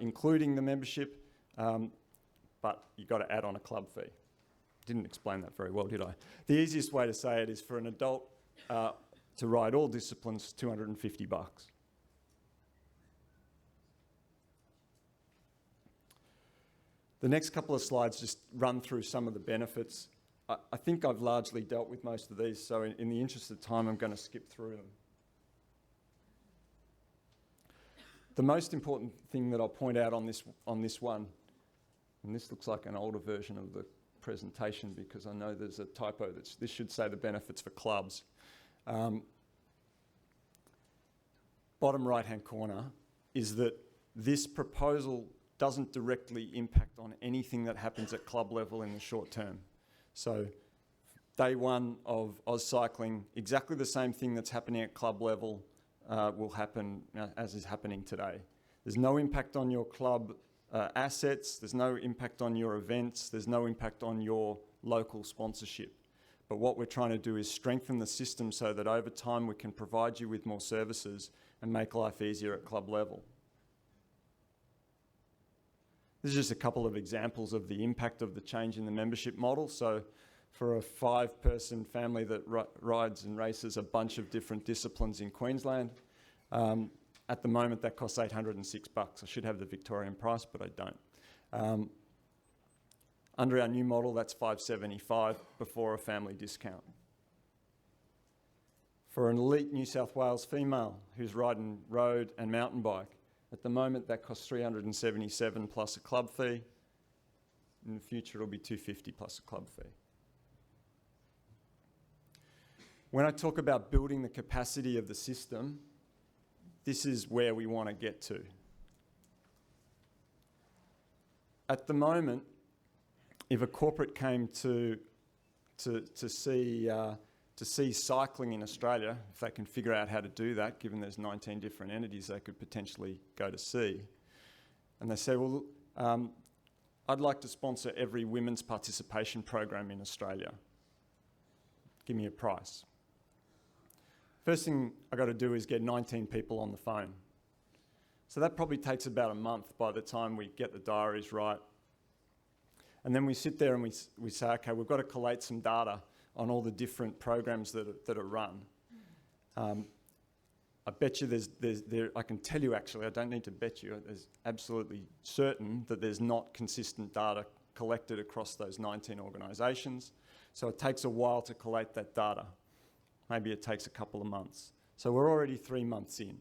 Speaker 5: including the membership, but you've got to add on a club fee. Didn't explain that very well, did I? The easiest way to say it is for an adult to ride all disciplines, $250. The next couple of slides just run through some of the benefits. I think I've largely dealt with most of these, so in the interest of time, I'm going to skip through them. The most important thing that I'll point out on this one, and this looks like an older version of the presentation because I know there's a typo. This should say the benefits for clubs. Bottom right-hand corner is that this proposal doesn't directly impact on anything that happens at club level in the short term. So day one of AusCycling, exactly the same thing that's happening at club level will happen as is happening today. There's no impact on your club assets, there's no impact on your events, there's no impact on your local sponsorship. But what we're trying to do is strengthen the system so that over time we can provide you with more services and make life easier at club level. This is just a couple of examples of the impact of the change in the membership model. So for a 5-person family that rides and races a bunch of different disciplines in Queensland, at the moment that costs $806. I should have the Victorian price, but I don't. Under our new model, that's $575 before a family discount. For an elite New South Wales female who's riding road and mountain bike, at the moment that costs $377 plus a club fee. In the future it'll be $250 plus a club fee. When I talk about building the capacity of the system, this is where we want to get to. At the moment, if a corporate came to see cycling in Australia, if they can figure out how to do that, given there's 19 different entities they could potentially go to see, and they say, well, I'd like to sponsor every women's participation program in Australia. Give me a price. First thing I've got to do is get 19 people on the phone. So that probably takes about a month by the time we get the diaries right. And then we sit there and we say, okay, we've got to collate some data on all the different programs that are run. I bet you I can tell you actually, I don't need to bet you, there's absolutely certain that there's not consistent data collected across those 19 organisations. So it takes a while to collate that data. Maybe it takes a couple of months. So we're already 3 months in.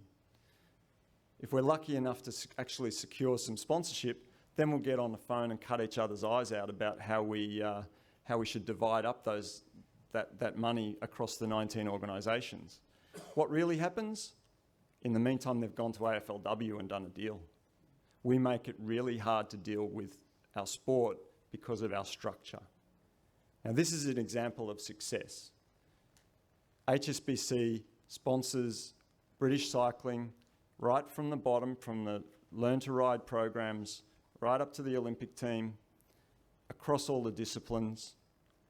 Speaker 5: If we're lucky enough to actually secure some sponsorship, then we'll get on the phone and cut each other's eyes out about how we should divide up that money across the 19 organisations. What really happens? In the meantime, they've gone to AFLW and done a deal. We make it really hard to deal with our sport because of our structure. Now, this is an example of success. HSBC sponsors British cycling right from the bottom, from the Learn to Ride programs, right up to the Olympic team, across all the disciplines,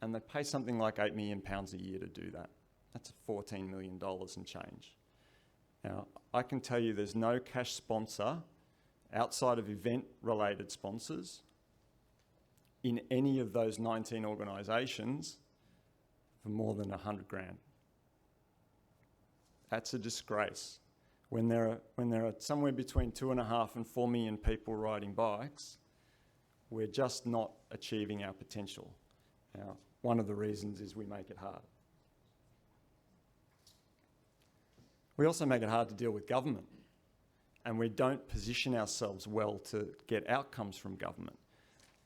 Speaker 5: and they pay something like £8 million a year to do that. That's $14 million and change. Now, I can tell you there's no cash sponsor outside of event-related sponsors in any of those 19 organisations for more than 100 grand. That's a disgrace. When there are somewhere between 2.5 and 4 million people riding bikes, we're just not achieving our potential. Now, one of the reasons is we make it hard. We also make it hard to deal with government, and we don't position ourselves well to get outcomes from government.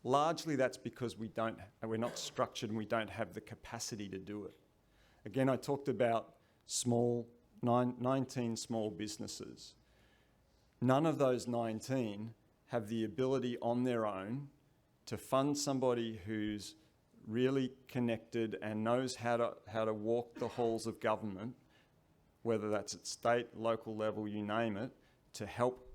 Speaker 5: Largely that's because we're not structured and we don't have the capacity to do it. Again, I talked about 19 small businesses. None of those 19 have the ability on their own to fund somebody who's really connected and knows how to walk the halls of government, whether that's at state, local level, you name it, to help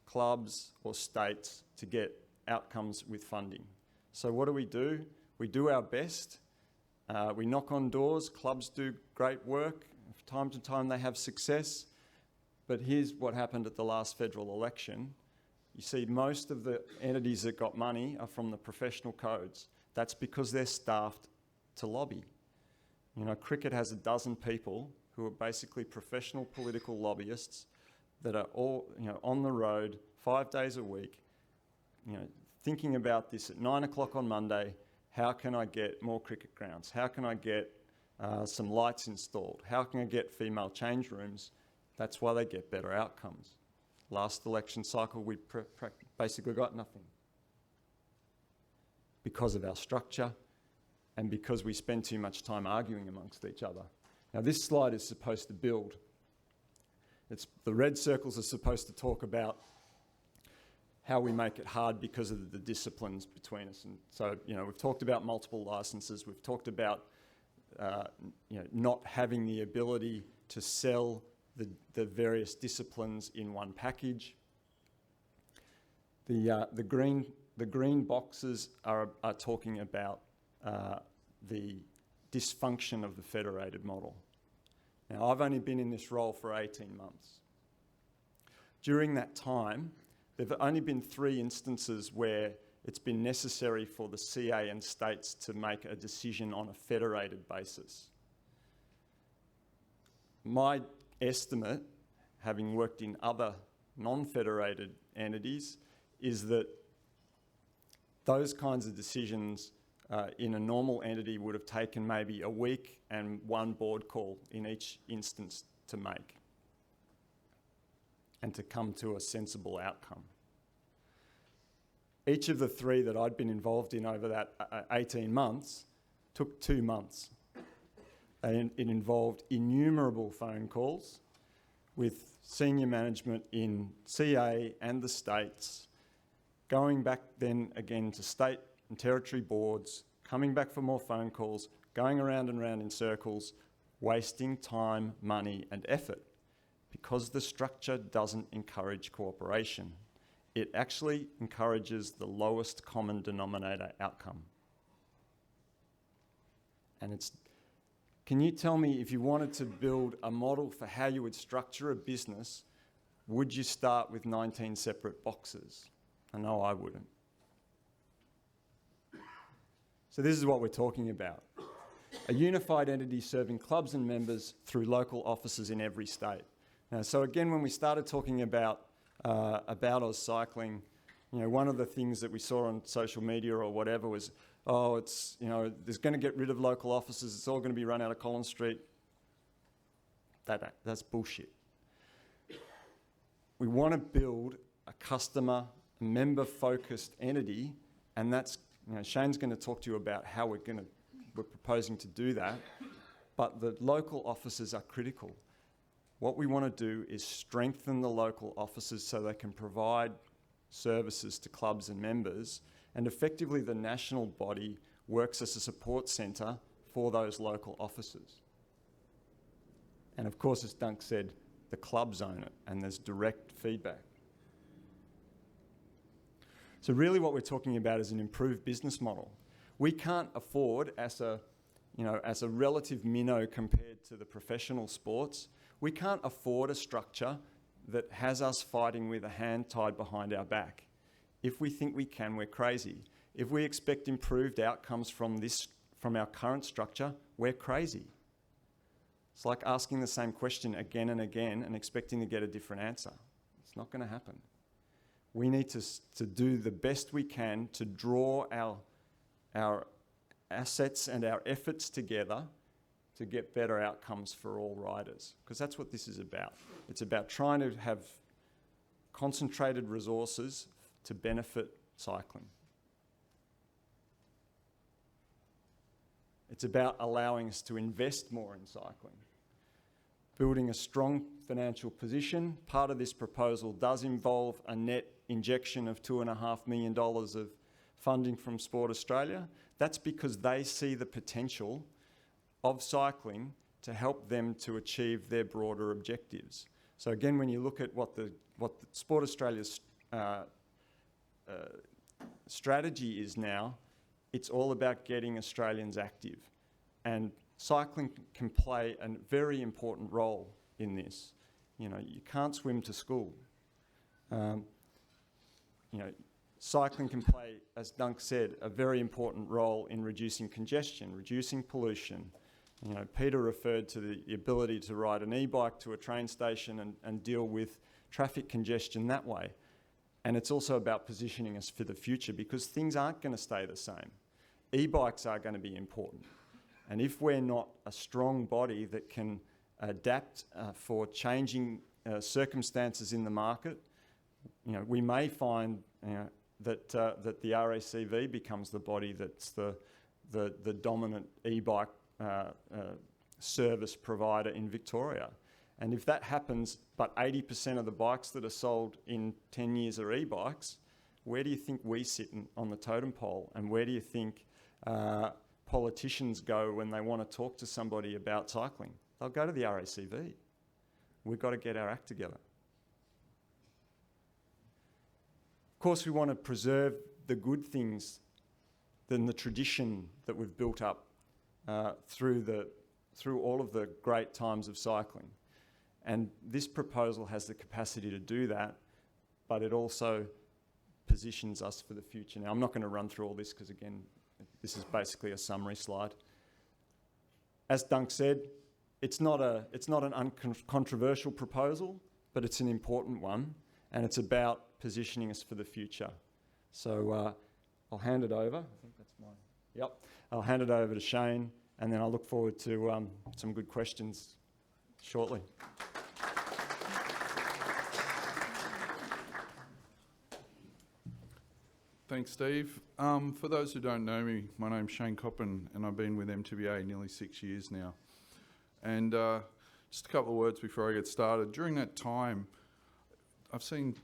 Speaker 5: clubs or states to get outcomes with funding. So what do? We do our best. We knock on doors. Clubs do great work. From time to time they have success. But here's what happened at the last federal election. You see, most of the entities that got money are from the professional codes. That's because they're staffed to lobby. You know, cricket has 12 people who are basically professional political lobbyists that are all, on the road 5 days a week, thinking about this at 9 o'clock on Monday. How can I get more cricket grounds? How can I get some lights installed? How can I get female change rooms? That's why they get better outcomes. Last election cycle, we basically got nothing because of our structure and because we spend too much time arguing amongst each other. Now, this slide is supposed to build. The red circles are supposed to talk about how we make it hard because of the disciplines between us. And so, we've talked about multiple licenses. We've talked about, not having the ability to sell the various disciplines in one package. The green boxes are talking about the dysfunction of the federated model. Now, I've only been in this role for 18 months. During that time, there have only been 3 instances where it's been necessary for the CA and states to make a decision on a federated basis. My estimate, having worked in other non-federated entities, is that those kinds of decisions in a normal entity would have taken maybe a week and 1 board call in each instance to make and to come to a sensible outcome. Each of the 3 that I'd been involved in over that 18 months took 2 months. It involved innumerable phone calls with senior management in CA and the states, going back then again to state and territory boards, coming back for more phone calls, going around and round in circles, wasting time, money and effort because the structure doesn't encourage cooperation. It actually encourages the lowest common denominator outcome. And can you tell me, if you wanted to build a model for how you would structure a business, would you start with 19 separate boxes? I know I wouldn't. So this is what we're talking about. A unified entity serving clubs and members through local offices in every state. Now, so again, when we started talking about AusCycling, one of the things that we saw on social media or whatever was, there's going to get rid of local offices, it's all going to be run out of Collins Street. That's bullshit. we want to build a customer, member-focused entity, and that's, Shane's going to talk to you about how we're proposing to do that, but the local offices are critical. What we want to do is strengthen the local offices so they can provide services to clubs and members, and effectively the national body works as a support centre for those local offices. And of course, as Dunk said, the clubs own it, and there's direct feedback. So really what we're talking about is an improved business model. We can't afford, as a relative minnow compared to the professional sports, we can't afford a structure that has us fighting with a hand tied behind our back. If we think we can, we're crazy. If we expect improved outcomes from our current structure, we're crazy. It's like asking the same question again and again and expecting to get a different answer. It's not going to happen. We need to do the best we can to draw our assets and our efforts together to get better outcomes for all riders, because that's what this is about. It's about trying to have concentrated resources to benefit cycling. It's about allowing us to invest more in cycling. Building a strong financial position. Part of this proposal does involve a net injection of $2.5 million of funding from Sport Australia. That's because they see the potential of cycling to help them to achieve their broader objectives. So again, when you look at what the Sport Australia's strategy is now, it's all about getting Australians active. And cycling can play a very important role in this. You can't swim to school. Cycling can play, as Dunk said, a very important role in reducing congestion, reducing pollution. Peter referred to the ability to ride an e-bike to a train station and deal with traffic congestion that way. And it's also about positioning us for the future, because things aren't going to stay the same. E-bikes are going to be important. And if we're not a strong body that can adapt for changing circumstances in the market, we may find that the RACV becomes the body that's the dominant e-bike service provider in Victoria. And if that happens, but 80% of the bikes that are sold in 10 years are e-bikes, where do you think we sit on the totem pole? And where do you think politicians go when they want to talk to somebody about cycling? They'll go to the RACV. We've got to get our act together. Of course, we want to preserve the good things, the tradition that we've built up through all of the great times of cycling. And this proposal has the capacity to do that, but it also positions us for the future. Now, I'm not going to run through all this because, again, this is basically a summary slide. As Dunk said, it's not an uncontroversial proposal, but it's an important one, and it's about positioning us for the future. So I'll hand it over. I think that's mine. Yep. I'll hand it over to Shane, and then I'll look forward to some good questions shortly.
Speaker 6: Thanks, Steve. For those who don't know me, my name's Shane Coppin, and I've been with MTBA nearly 6 years now. And just a couple of words before I get started. During that time, I've seen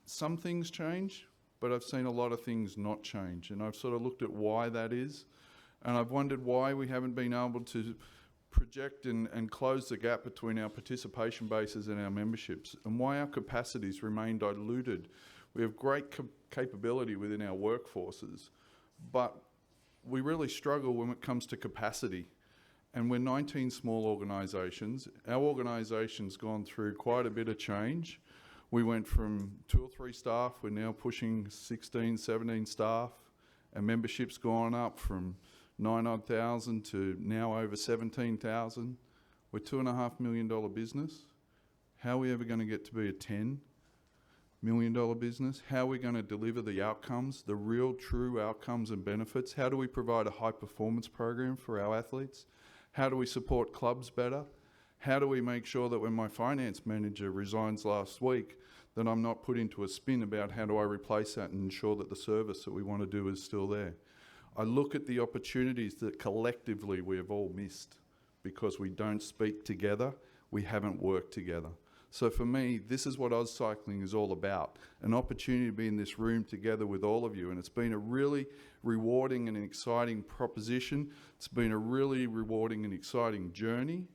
Speaker 6: some things change, but I've seen a lot of things not change. And I've sort of looked at why that is. And I've wondered why we haven't been able to project and close the gap between our participation bases and our memberships, and why our capacities remain diluted. We have great capability within our workforces, but we really struggle when it comes to capacity. And we're 19 small organisations. Our organisation's gone through quite a bit of change. We went from 2 or 3 staff, we're now pushing 16, 17 staff. Our membership's gone up from 9,000 to now over 17,000. We're $2.5 million business. How are we ever going to get to be a $10 million business? How are we going to deliver the outcomes, the real true outcomes and benefits? How do we provide a high performance program for our athletes? How do we support clubs better? How do we make sure that when my finance manager resigns last week, that I'm not put into a spin about how do I replace that and ensure that the service that we want to do is still there. I look at the opportunities that collectively we have all missed because we don't speak together, we haven't worked together. So for me, this is what AusCycling is all about, an opportunity to be in this room together with all of you. And it's been a really rewarding and an exciting proposition. It's been a really rewarding and exciting journey.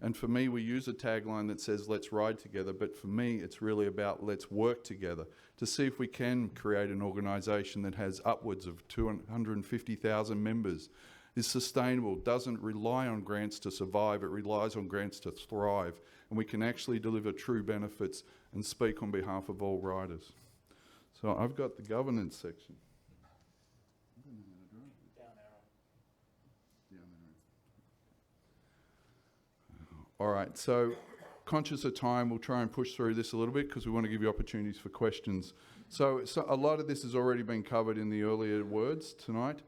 Speaker 6: And for me, we use a tagline that says, let's ride together. But for me, it's really about let's work together to see if we can create an organisation that has upwards of 250,000 members, is sustainable, doesn't rely on grants to survive, it relies on grants to thrive. And we can actually deliver true benefits and speak on behalf of all riders. So I've got the governance section. All right, so conscious of time, we'll try and push through this a little bit because we want to give you opportunities for questions. So a lot of this has already been covered in the earlier words tonight.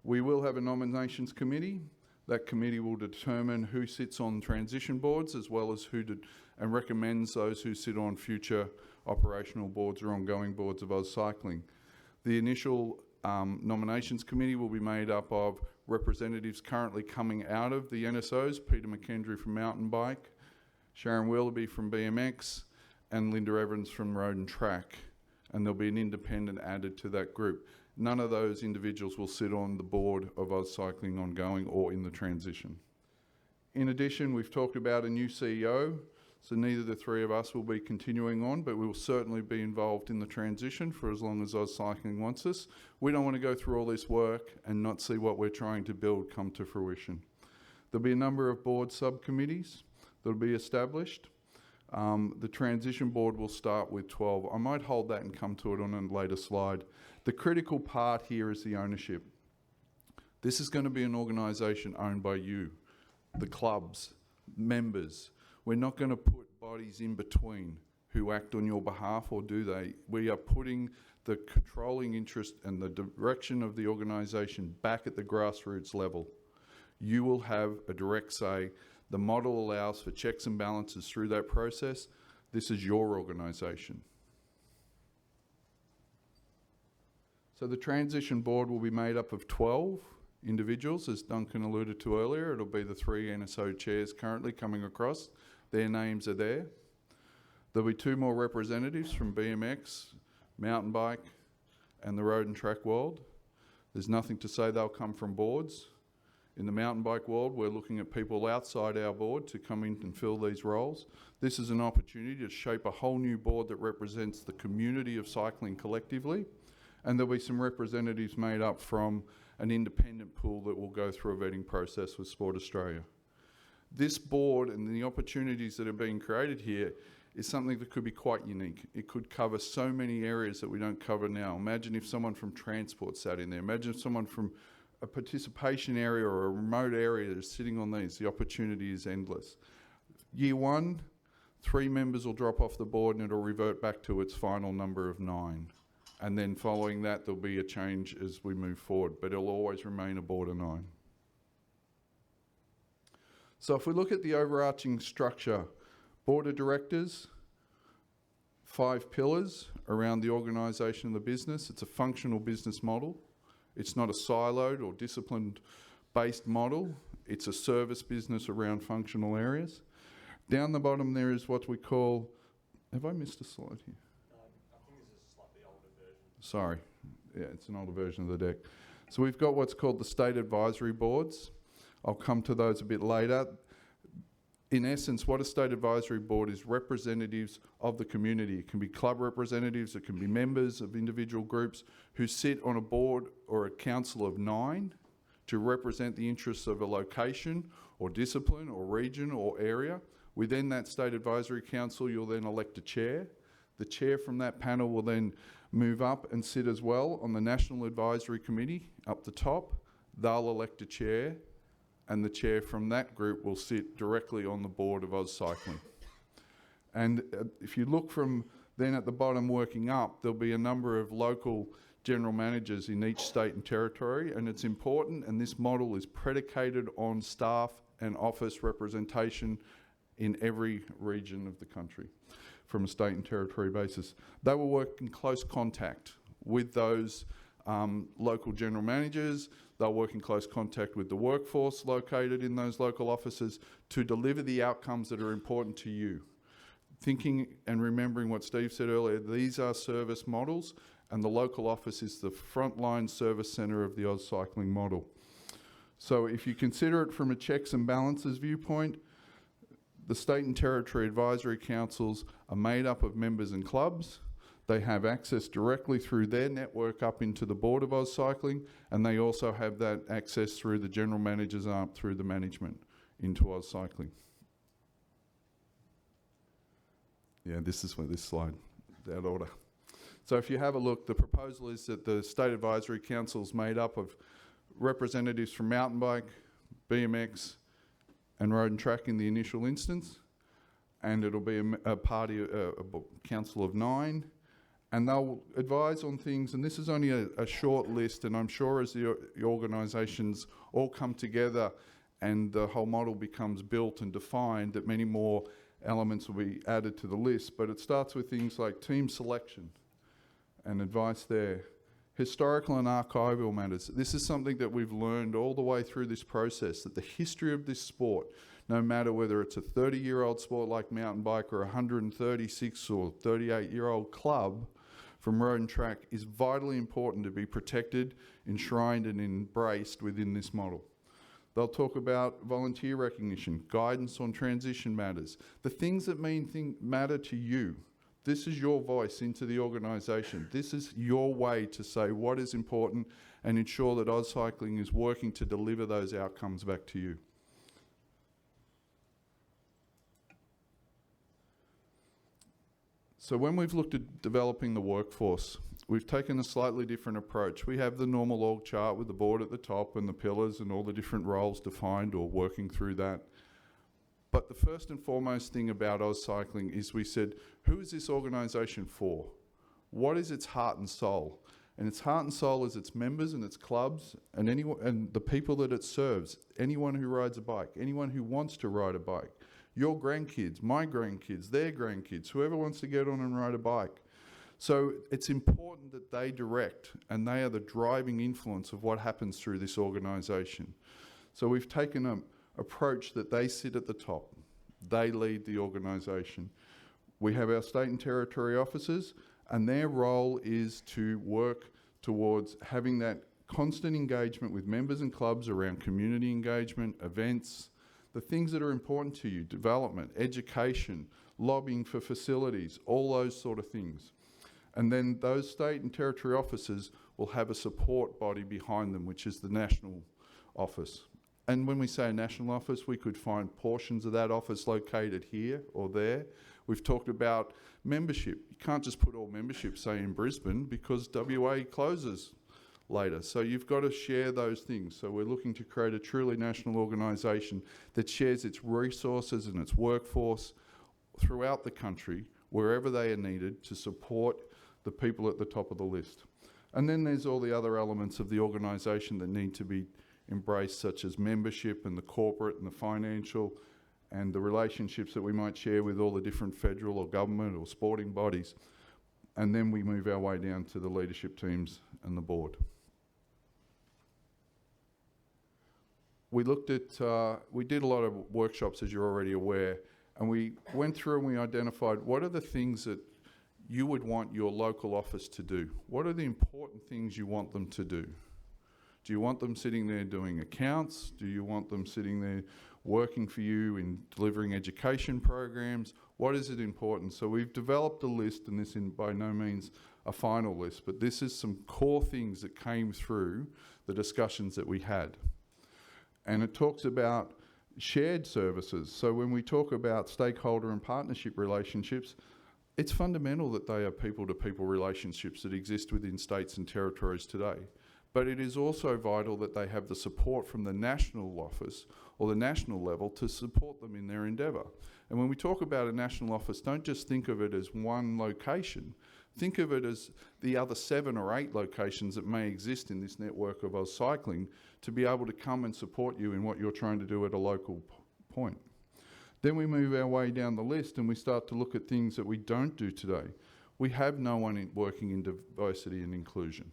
Speaker 6: We will have a nominations committee. That committee will determine who sits on transition boards as well as and recommends those who sit on future operational boards or ongoing boards of AusCycling. The initial nominations committee will be made up of representatives currently coming out of the NSOs, Peter McKendry from Mountain Bike, Sharon Willoughby from BMX, and Linda Evans from Road and Track. And there'll be an independent added to that group. None of those individuals will sit on the board of AusCycling ongoing or in the transition. In addition, we've talked about a new CEO, so neither the three of us will be continuing on, but we will certainly be involved in the transition for as long as AusCycling wants us. We don't want to go through all this work and not see what we're trying to build come to fruition. There'll be a number of board subcommittees that'll be established. The transition board will start with 12. I might hold that and come to it on a later slide. The critical part here is the ownership. This is going to be an organisation owned by you, the clubs, members. We're not going to put bodies in between who act on your behalf, or do they? We are putting the controlling interest and the direction of the organisation back at the grassroots level. You will have a direct say. The model allows for checks and balances through that process. This is your organisation. So the transition board will be made up of 12 individuals, as Duncan alluded to earlier. It'll be the 3 NSO chairs currently coming across. Their names are there. There'll be 2 more representatives from BMX, mountain bike, and the road and track world. There's nothing to say they'll come from boards. In the mountain bike world, we're looking at people outside our board to come in and fill these roles. This is an opportunity to shape a whole new board that represents the community of cycling collectively. And there'll be some representatives made up from an independent pool that will go through a vetting process with Sport Australia. This board and the opportunities that are being created here is something that could be quite unique. It could cover so many areas that we don't cover now. Imagine if someone from transport sat in there. Imagine if someone from a participation area or a remote area is sitting on these. The opportunity is endless. Year 1, 3 members will drop off the board and it'll revert back to its final number of 9. And then following that, there'll be a change as we move forward, but it'll always remain a board of 9. So if we look at the overarching structure, board of directors, 5 pillars around the organisation of the business. It's a functional business model. It's not a siloed or disciplined-based model. It's a service business around functional areas. Down the bottom there is what we call... Have I missed a slide here? Sorry, yeah, it's an older version of the deck. So we've got what's called the state advisory boards. I'll come to those a bit later. In essence, what a state advisory board is representatives of the community. It can be club representatives, it can be members of individual groups who sit on a board or a council of 9 to represent the interests of a location or discipline or region or area. Within that state advisory council, you'll then elect a chair. The chair from that panel will then move up and sit as well on the National Advisory Committee up the top. They'll elect a chair, and the chair from that group will sit directly on the board of AusCycling. And if you look from then at the bottom working up, there'll be a number of local general managers in each state and territory, and it's important, and this model is predicated on staff and office representation in every region of the country. from a state and territory basis. They will work in close contact with those local general managers. They'll work in close contact with the workforce located in those local offices to deliver the outcomes that are important to you. Thinking and remembering what Steve said earlier, these are service models, and the local office is the frontline service centre of the AusCycling model. So if you consider it from a checks and balances viewpoint, the state and territory advisory councils are made up of members and clubs. They have access directly through their network up into the board of AusCycling, and they also have that access through the general managers up through the management into AusCycling. Yeah, this is where this slide is out of order. So if you have a look, the proposal is that the State Advisory Council is made up of representatives from mountain bike, BMX and road and track in the initial instance, and it'll be a council of 9, and they'll advise on things, and this is only a short list, and I'm sure as the organisations all come together and the whole model becomes built and defined, that many more elements will be added to the list. But it starts with things like team selection and advice there. Historical and archival matters. This is something that we've learned all the way through this process, that the history of this sport, no matter whether it's a 30-year-old sport like mountain bike or a 136 or 38-year-old club from road and track, is vitally important to be protected, enshrined and embraced within this model. They'll talk about volunteer recognition, guidance on transition matters, the things that matter to you. This is your voice into the organisation. This is your way to say what is important and ensure that AusCycling is working to deliver those outcomes back to you. So when we've looked at developing the workforce, we've taken a slightly different approach. We have the normal org chart with the board at the top and the pillars and all the different roles defined or working through that. But the first and foremost thing about AusCycling is we said, who is this organisation for? What is its heart and soul? And its heart and soul is its members and its clubs and the people that it serves. Anyone who rides a bike, anyone who wants to ride a bike. Your grandkids, my grandkids, their grandkids, whoever wants to get on and ride a bike. So it's important that they direct, and they are the driving influence of what happens through this organisation. So we've taken an approach that they sit at the top. They lead the organisation. We have our state and territory officers, and their role is to work towards having that constant engagement with members and clubs around community engagement, events, the things that are important to you, development, education, lobbying for facilities, all those sort of things. And then those state and territory officers will have a support body behind them, which is the national office. And when we say national office, we could find portions of that office located here or there. We've talked about membership. You can't just put all membership, say, in Brisbane, because WA closes later. So you've got to share those things. So we're looking to create a truly national organisation that shares its resources and its workforce throughout the country, wherever they are needed, to support the people at the top of the list. And then there's all the other elements of the organisation that need to be embraced, such as membership and the corporate and the financial and the relationships that we might share with all the different federal or government or sporting bodies. And then we move our way down to the leadership teams and the board. We looked at, we did a lot of workshops, as you're already aware, and we went through and we identified what are the things that you would want your local office to do? What are the important things you want them to do? Do you want them sitting there doing accounts? Do you want them sitting there working for you in delivering education programs? What is it important? So we've developed a list, and this is by no means a final list, but this is some core things that came through the discussions that we had. And it talks about shared services. So when we talk about stakeholder and partnership relationships, it's fundamental that they are people-to-people relationships that exist within states and territories today. But it is also vital that they have the support from the national office or the national level to support them in their endeavour. And when we talk about a national office, don't just think of it as one location. Think of it as the other 7 or 8 locations that may exist in this network of AusCycling to be able to come and support you in what you're trying to do at a local point. Then we move our way down the list and we start to look at things that we don't do today. We have no one working in diversity and inclusion.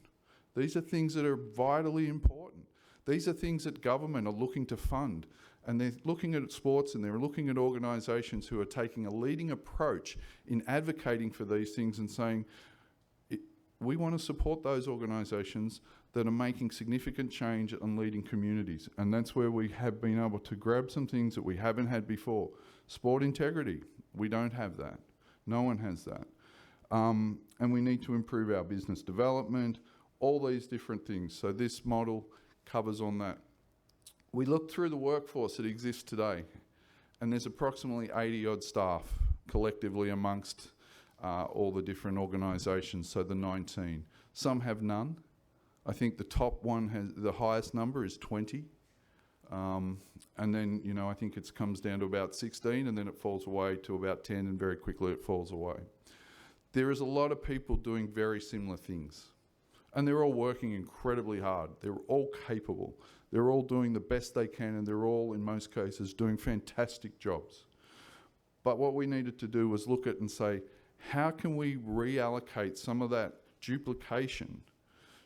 Speaker 6: These are things that are vitally important. These are things that government are looking to fund, and they're looking at sports and they're looking at organisations who are taking a leading approach in advocating for these things and saying, we want to support those organisations that are making significant change and leading communities. And that's where we have been able to grab some things that we haven't had before. Sport integrity, we don't have that. No one has that. And we need to improve our business development, all these different things. So this model covers on that. We look through the workforce that exists today, and there's approximately 80 odd staff collectively amongst all the different organisations, so the 19. Some have none. I think the top one has, the highest number is 20. And then, you know, I think it comes down to about 16, and then it falls away to about 10, and very quickly it falls away. There is a lot of people doing very similar things, and they're all working incredibly hard. They're all capable. They're all doing the best they can, and they're all, in most cases, doing fantastic jobs. But what we needed to do was look at and say, how can we reallocate some of that duplication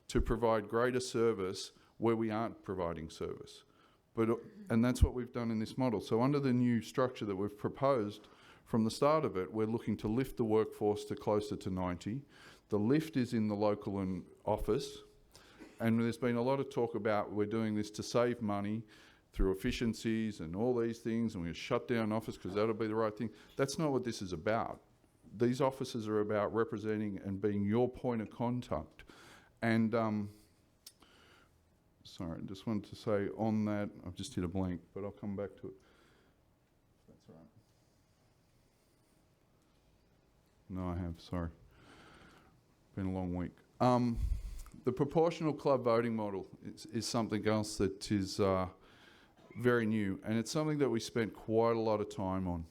Speaker 6: to provide greater service where we aren't providing service? And that's what we've done in this model. So under the new structure that we've proposed, from the start of it, we're looking to lift the workforce to closer to 90. The lift is in the local and office. And there's been a lot of talk about we're doing this to save money through efficiencies and all these things, and we're going to shut down office because that'll be the right thing. That's not what this is about. These offices are about representing and being your point of contact. And sorry, I just wanted to say on that, I've just hit a blank, but I'll come back to it. That's all right. No, I have, sorry. Been a long week. The proportional club voting model is something else that is very new, and it's something that we spent quite a lot of time on.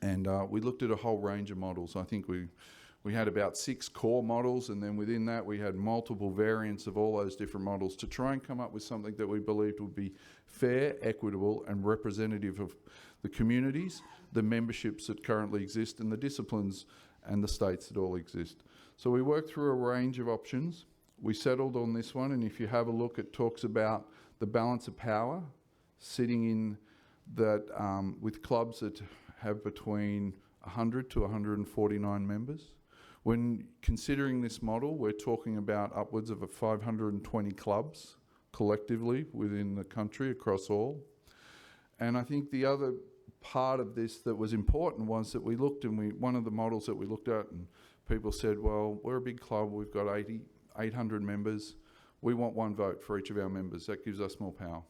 Speaker 6: And we looked at a whole range of models. I think we had about 6 core models, and then within that we had multiple variants of all those different models to try and come up with something that we believed would be fair, equitable and representative of the communities, the memberships that currently exist, and the disciplines and the states that all exist. So we worked through a range of options. We settled on this one, and if you have a look, it talks about the balance of power sitting in that with clubs that have between 100 to 149 members. When considering this model, we're talking about upwards of 520 clubs collectively within the country across all. And I think the other part of this that was important was that we looked, and one of the models that we looked at, and people said, well, we're a big club, we've got 800 members, we want 1 vote for each of our members, that gives us more power.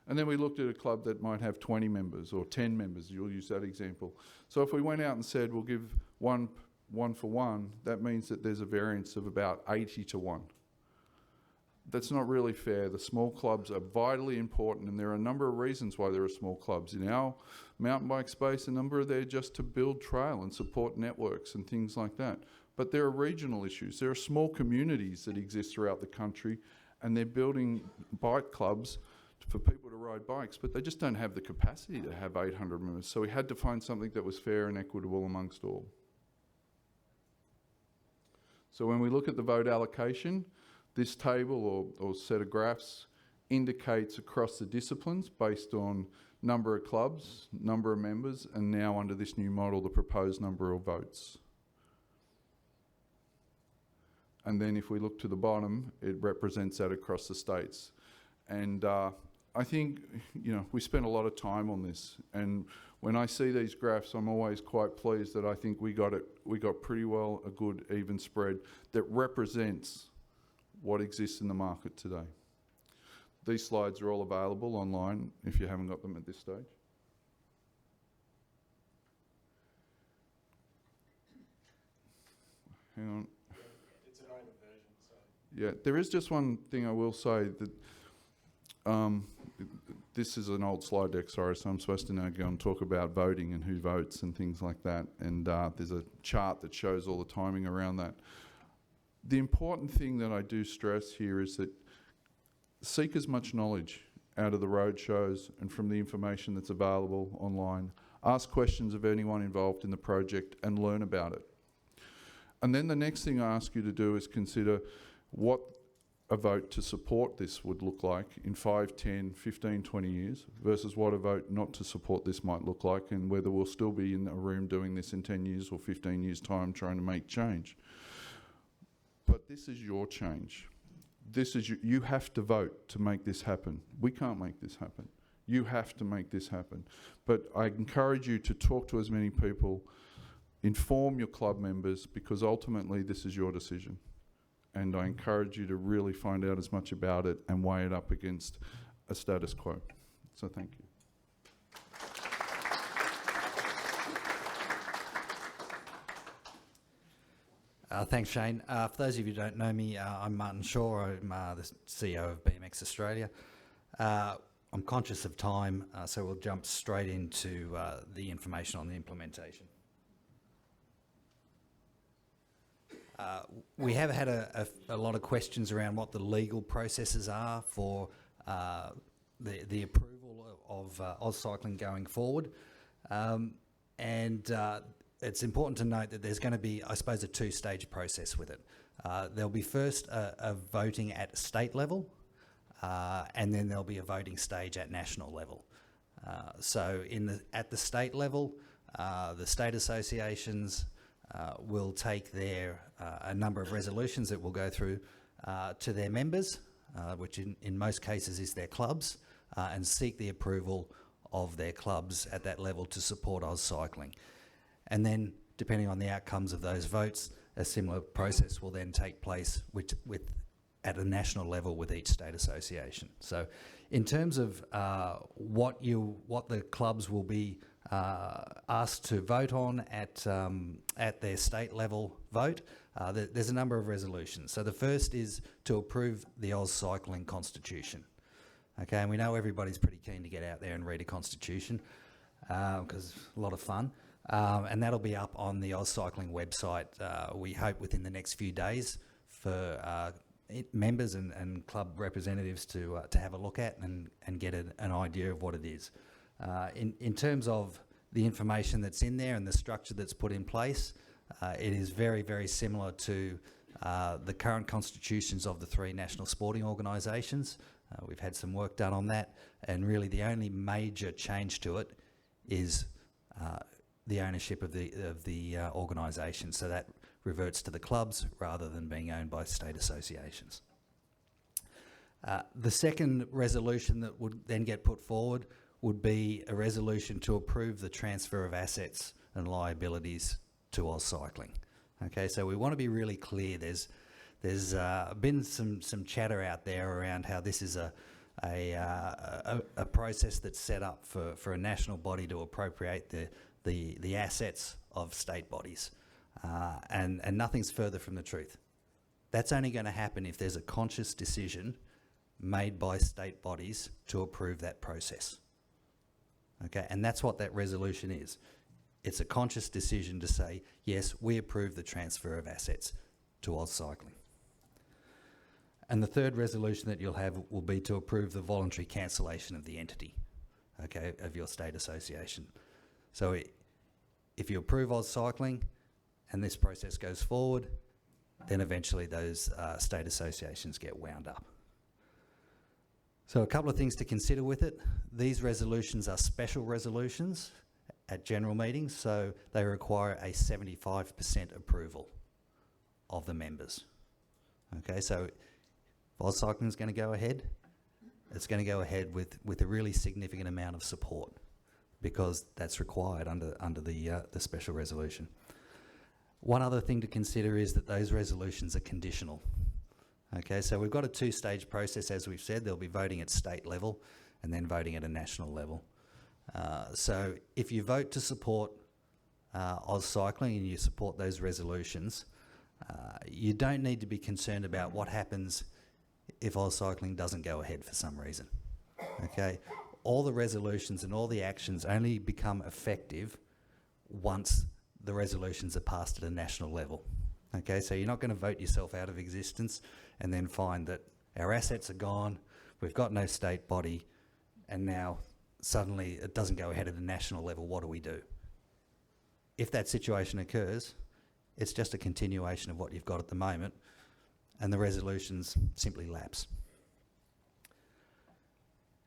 Speaker 6: And then we looked at a club that might have 20 members or 10 members, you'll use that example. So if we went out and said we'll give one for one, that means that there's a variance of about 80 to 1. That's not really fair. The small clubs are vitally important, and there are a number of reasons why there are small clubs. In our mountain bike space, a number are there just to build trail and support networks and things like that. But there are regional issues. There are small communities that exist throughout the country, and they're building bike clubs for people to ride bikes, but they just don't have the capacity to have 800 members. So we had to find something that was fair and equitable amongst all. So when we look at the vote allocation, this table or set of graphs indicates across the disciplines based on number of clubs, number of members, and now under this new model, the proposed number of votes. And then if we look to the bottom, it represents that across the states. And I think, you know, we spent a lot of time on this, and when I see these graphs, I'm always quite pleased that I think we got pretty well a good even spread that represents what exists in the market today. These slides are all available online if you haven't got them at this stage. Hang on.
Speaker 7: It's an older version, so.
Speaker 6: Yeah, there is just one thing I will say that this is an old slide deck, sorry, so I'm supposed to now go and talk about voting and who votes and things like that, and there's a chart that shows all the timing around that. The important thing that I do stress here is that seek as much knowledge out of the road shows and from the information that's available online. ask questions of anyone involved in the project and learn about it. And then the next thing I ask you to do is consider what a vote to support this would look like in 5, 10, 15, 20 years versus what a vote not to support this might look like, and whether we'll still be in a room doing this in 10 years or 15 years' time trying to make change. But this is your change. This is you have to vote to make this happen. We can't make this happen. You have to make this happen. But I encourage you to talk to as many people, inform your club members, because ultimately this is your decision. And I encourage you to really find out as much about it and weigh it up against a status quo. So thank you.
Speaker 8: Thanks, Shane. For those of you who don't know me, I'm Martin Shaw. I'm the CEO of BMX Australia. I'm conscious of time, so we'll jump straight into the information on the implementation. We have had a lot of questions around what the legal processes are for the approval of AusCycling going forward. It's important to note that there's going to be, I suppose, a two-stage process with it. There'll be first a voting at state level, and then there'll be a voting stage at national level. So at the state level, the state associations will take a number of resolutions that will go through to their members, which in most cases is their clubs, and seek the approval of their clubs at that level to support AusCycling. And then, depending on the outcomes of those votes, a similar process will then take place at a national level with each state association. So in terms of what the clubs will be asked to vote on at their state level vote, there's a number of resolutions. So the first is to approve the AusCycling Constitution. Okay, and we know everybody's pretty keen to get out there and read a constitution because a lot of fun. And that'll be up on the AusCycling website, we hope within the next few days, for members and club representatives to have a look at and get an idea of what it is. In terms of the information that's in there and the structure that's put in place, it is very, very similar to the current constitutions of the three national sporting organisations. We've had some work done on that, and really the only major change to it is the ownership of the organisation. So that reverts to the clubs rather than being owned by state associations. The second resolution that would then get put forward would be a resolution to approve the transfer of assets and liabilities to AusCycling. Okay, so we want to be really clear. There's been some chatter out there around how this is a process that's set up for a national body to appropriate the assets of state bodies, and nothing's further from the truth. That's only going to happen if there's a conscious decision made by state bodies to approve that process. Okay, and that's what that resolution is. It's a conscious decision to say, yes, we approve the transfer of assets to AusCycling. And the third resolution that you'll have will be to approve the voluntary cancellation of the entity, okay, of your state association. So if you approve AusCycling and this process goes forward, then eventually those state associations get wound up. So a couple of things to consider with it. These resolutions are special resolutions at general meetings, so they require a 75% approval of the members. Okay, so if AusCycling is going to go ahead, it's going to go ahead with a really significant amount of support, because that's required under the special resolution. One other thing to consider is that those resolutions are conditional. Okay, so we've got a two-stage process, as we've said. There'll be voting at state level and then voting at a national level. So if you vote to support AusCycling and you support those resolutions, you don't need to be concerned about what happens if AusCycling doesn't go ahead for some reason. Okay, all the resolutions and all the actions only become effective once the resolutions are passed at a national level. Okay, so you're not going to vote yourself out of existence and then find that our assets are gone, we've got no state body, and now suddenly it doesn't go ahead at the national level, what do we do? If that situation occurs, it's just a continuation of what you've got at the moment, and the resolutions simply lapse.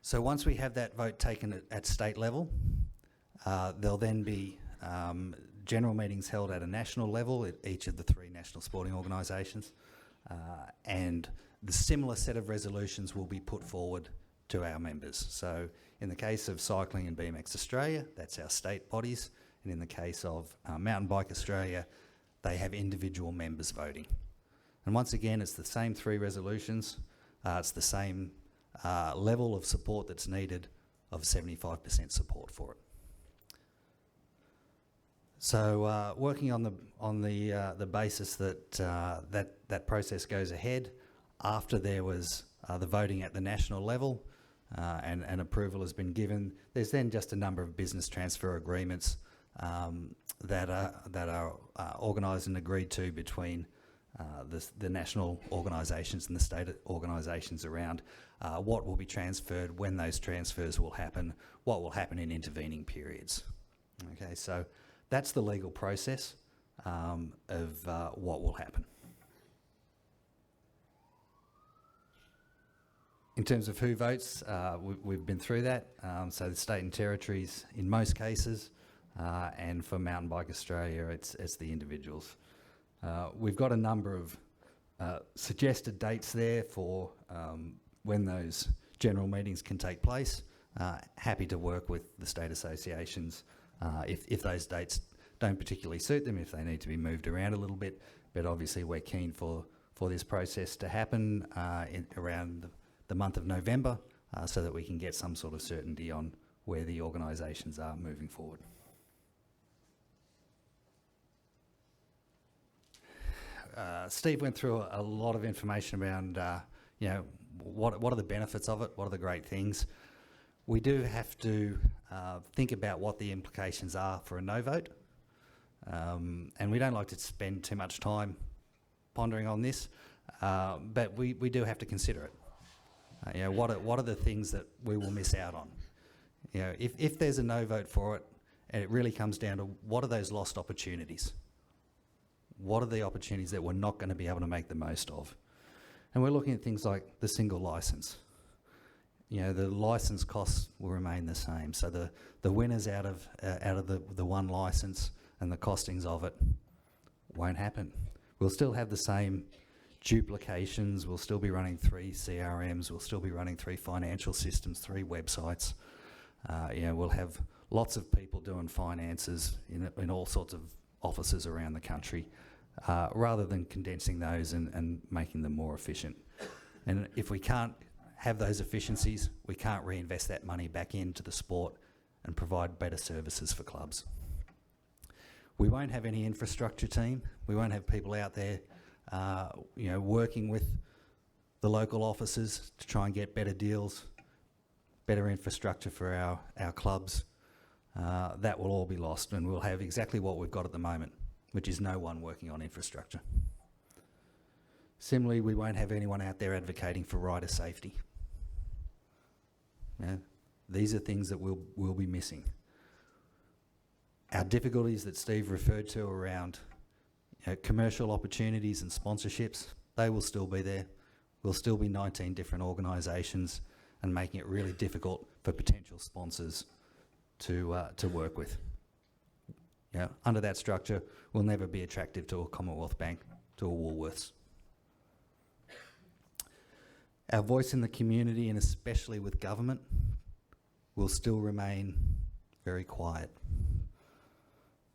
Speaker 8: So once we have that vote taken at state level, there'll then be general meetings held at a national level at each of the 3 national sporting organisations, and the similar set of resolutions will be put forward to our members. So in the case of Cycling and BMX Australia, that's our state bodies, and in the case of Mountain Bike Australia, they have individual members voting. And once again, it's the same 3 resolutions, it's the same level of support that's needed, of 75% support for it. So working on the basis that that process goes ahead after there was the voting at the national level and approval has been given, there's then just a number of business transfer agreements that are organised and agreed to between the national organisations and the state organisations around what will be transferred, when those transfers will happen, what will happen in intervening periods. Okay, so that's the legal process of what will happen. In terms of who votes, we've been through that. So the state and territories in most cases, and for Mountain Bike Australia, it's the individuals. We've got a number of suggested dates there for when those general meetings can take place. Happy to work with the state associations if those dates don't particularly suit them, if they need to be moved around a little bit. But obviously we're keen for this process to happen around the month of November so that we can get some sort of certainty on where the organisations are moving forward. Steve went through a lot of information around, what are the benefits of it, what are the great things. We do have to think about what the implications are for a no vote, and we don't like to spend too much time pondering on this, but we do have to consider it. What are the things that we will miss out on? If there's a no vote for it, and it really comes down to what are those lost opportunities? What are the opportunities that we're not going to be able to make the most of? And we're looking at things like the single licence. The licence costs will remain the same. So the winners out of the one licence and the costings of it won't happen. We'll still have the same duplications. We'll still be running 3 CRMs. We'll still be running 3 financial systems, 3 websites. We'll have lots of people doing finances in all sorts of offices around the country, rather than condensing those and making them more efficient. And if we can't have those efficiencies, we can't reinvest that money back into the sport and provide better services for clubs. We won't have any infrastructure team. We won't have people out there working with the local offices to try and get better deals, better infrastructure for our clubs. That will all be lost, and we'll have exactly what we've got at the moment, which is no one working on infrastructure. Similarly, we won't have anyone out there advocating for rider safety. These are things that we'll be missing. Our difficulties that Steve referred to around commercial opportunities and sponsorships, they will still be there. We'll still be 19 different organisations and making it really difficult for potential sponsors to work with. Under that structure, we'll never be attractive to a Commonwealth Bank, to a Woolworths. Our voice in the community, and especially with government, will still remain very quiet.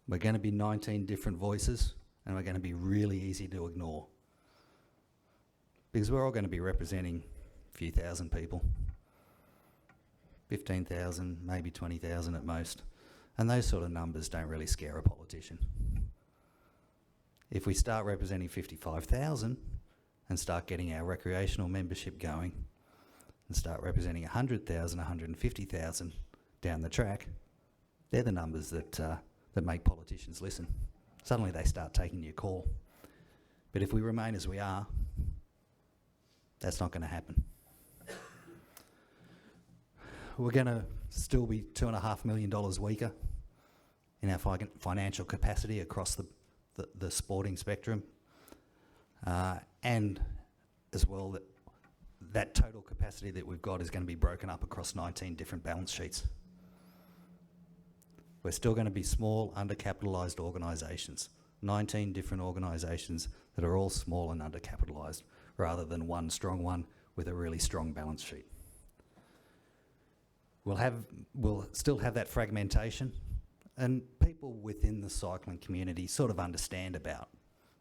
Speaker 8: We're going to be 19 different voices, and we're going to be really easy to ignore, because we're all going to be representing a few thousand people. 15,000, maybe 20,000 at most. And those sort of numbers don't really scare a politician. If we start representing 55,000 and start getting our recreational membership going and start representing 100,000, 150,000 down the track, they're the numbers that make politicians listen. Suddenly they start taking your call. But if we remain as we are, that's not going to happen. We're going to still be $2.5 million weaker in our financial capacity across the sporting spectrum, and as well that total capacity that we've got is going to be broken up across 19 different balance sheets. We're still going to be small, undercapitalised organisations, 19 different organisations that are all small and undercapitalised, rather than one strong one with a really strong balance sheet. We'll still have that fragmentation, and people within the cycling community sort of understand about,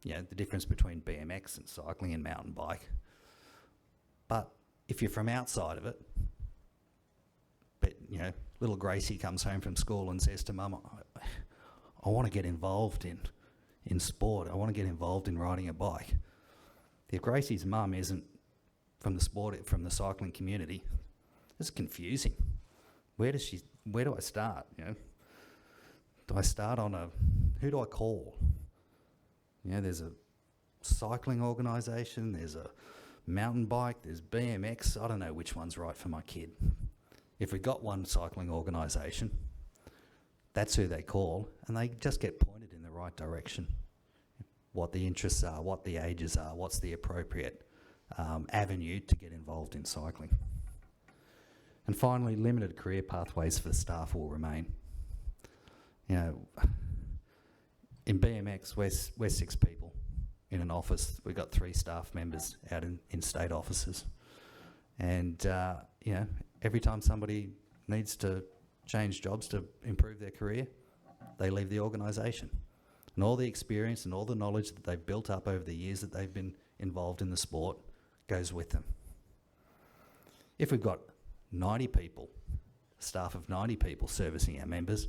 Speaker 8: you know, the difference between BMX and cycling and mountain bike. But if you're from outside of it, but, you know, little Gracie comes home from school and says to Mum, I want to get involved in sport. I want to get involved in riding a bike. If Gracie's mum isn't from the cycling community, it's confusing. Where do I start? You know, do I start who do I call? You know, there's a cycling organisation, there's a mountain bike, there's BMX. I don't know which one's right for my kid. If we've got one cycling organisation, that's who they call, and they just get pointed in the right direction. What the interests are, what the ages are, what's the appropriate avenue to get involved in cycling. And finally, limited career pathways for staff will remain. You know, in BMX, we're 6 people in an office. We've got 3 staff members out in state offices. And, you know, every time somebody needs to change jobs to improve their career, they leave the organisation. And all the experience and all the knowledge that they've built up over the years that they've been involved in the sport goes with them. If we've got 90 people, staff of 90 people servicing our members,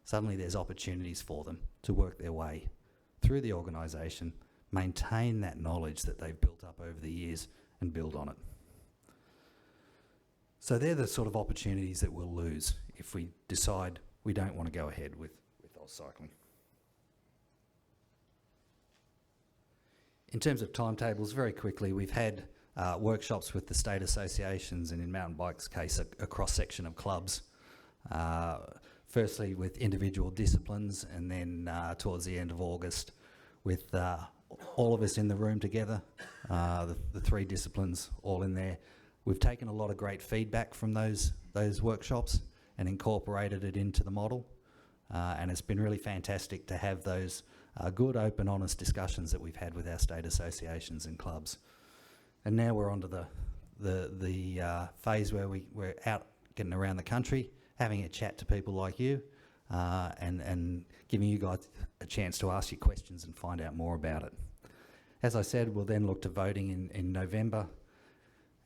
Speaker 8: suddenly there's opportunities for them to work their way through the organisation, maintain that knowledge that they've built up over the years and build on it. So they're the sort of opportunities that we'll lose if we decide we don't want to go ahead with AusCycling. In terms of timetables, very quickly, we've had workshops with the state associations and in mountain bikes case a cross-section of clubs. Firstly with individual disciplines, and then towards the end of August with all of us in the room together, the 3 disciplines all in there. We've taken a lot of great feedback from those workshops and incorporated it into the model, and it's been really fantastic to have those good, open, honest discussions that we've had with our state associations and clubs. And now we're on to the phase where we're out getting around the country, having a chat to people like you, and giving you guys a chance to ask your questions and find out more about it. As I said, we'll then look to voting in November,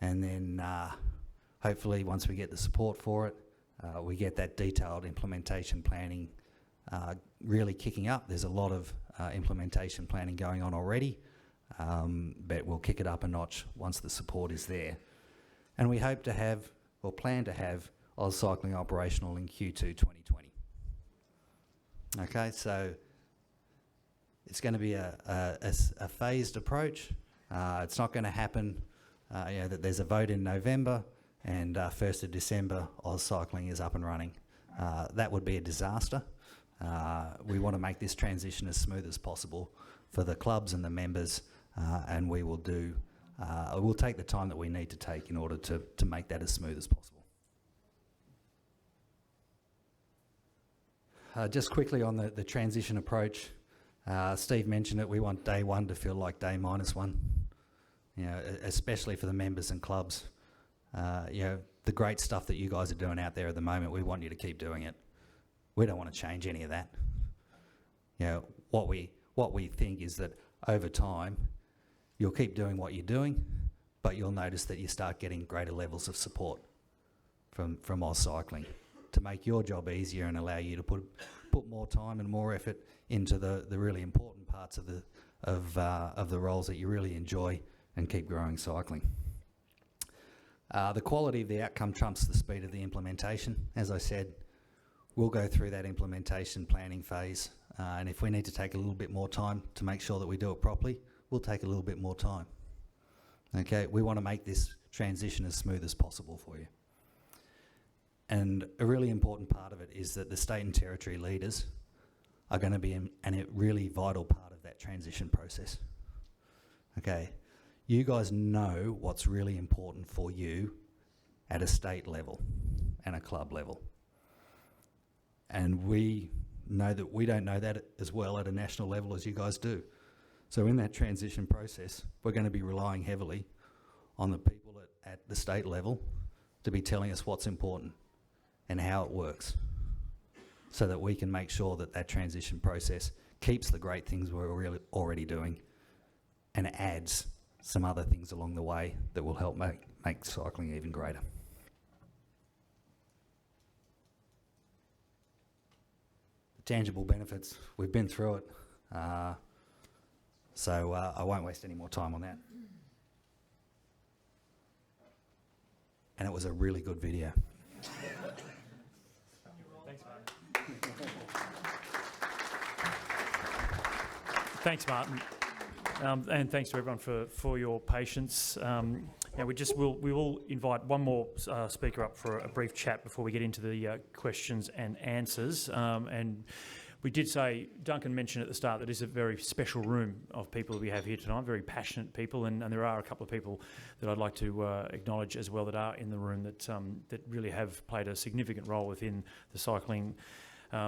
Speaker 8: and then hopefully once we get the support for it, we get that detailed implementation planning really kicking up. There's a lot of implementation planning going on already, but we'll kick it up a notch once the support is there. And we hope to have, or plan to have, AusCycling operational in Q2 2020. Okay, so it's going to be a phased approach. It's not going to happen, you know, that there's a vote in November and 1st of December AusCycling is up and running. That would be a disaster. We want to make this transition as smooth as possible for the clubs and the members, and we will do. We'll take the time that we need to take in order to make that as smooth as possible. Just quickly on the transition approach, Steve mentioned it. We want day 1 to feel like day -1. You know, especially for the members and clubs. You know, the great stuff that you guys are doing out there at the moment, we want you to keep doing it. We don't want to change any of that. You know, what we think is that over time, you'll keep doing what you're doing, but you'll notice that you start getting greater levels of support from AusCycling to make your job easier and allow you to put more time and more effort into the really important parts of the roles that you really enjoy and keep growing cycling. The quality of the outcome trumps the speed of the implementation. As I said, we'll go through that implementation planning phase, and if we need to take a little bit more time to make sure that we do it properly, we'll take a little bit more time. Okay, we want to make this transition as smooth as possible for you. And a really important part of it is that the state and territory leaders are going to be a really vital part of that transition process. Okay, you guys know what's really important for you at a state level and a club level. And we know that we don't know that as well at a national level as you guys do. So in that transition process, we're going to be relying heavily on the people at the state level to be telling us what's important and how it works, so that we can make sure that that transition process keeps the great things we're really already doing and adds some other things along the way that will help make cycling even greater. The tangible benefits, we've been through it, so I won't waste any more time on that. And it was a really good video.
Speaker 1: Thanks, Martin. And thanks to everyone for your patience. We will invite one more speaker up for a brief chat before we get into the questions and answers. And we did say, Duncan mentioned at the start, that it's a very special room of people that we have here tonight, very passionate people, and there are a couple of people that I'd like to acknowledge as well that are in the room that really have played a significant role within the cycling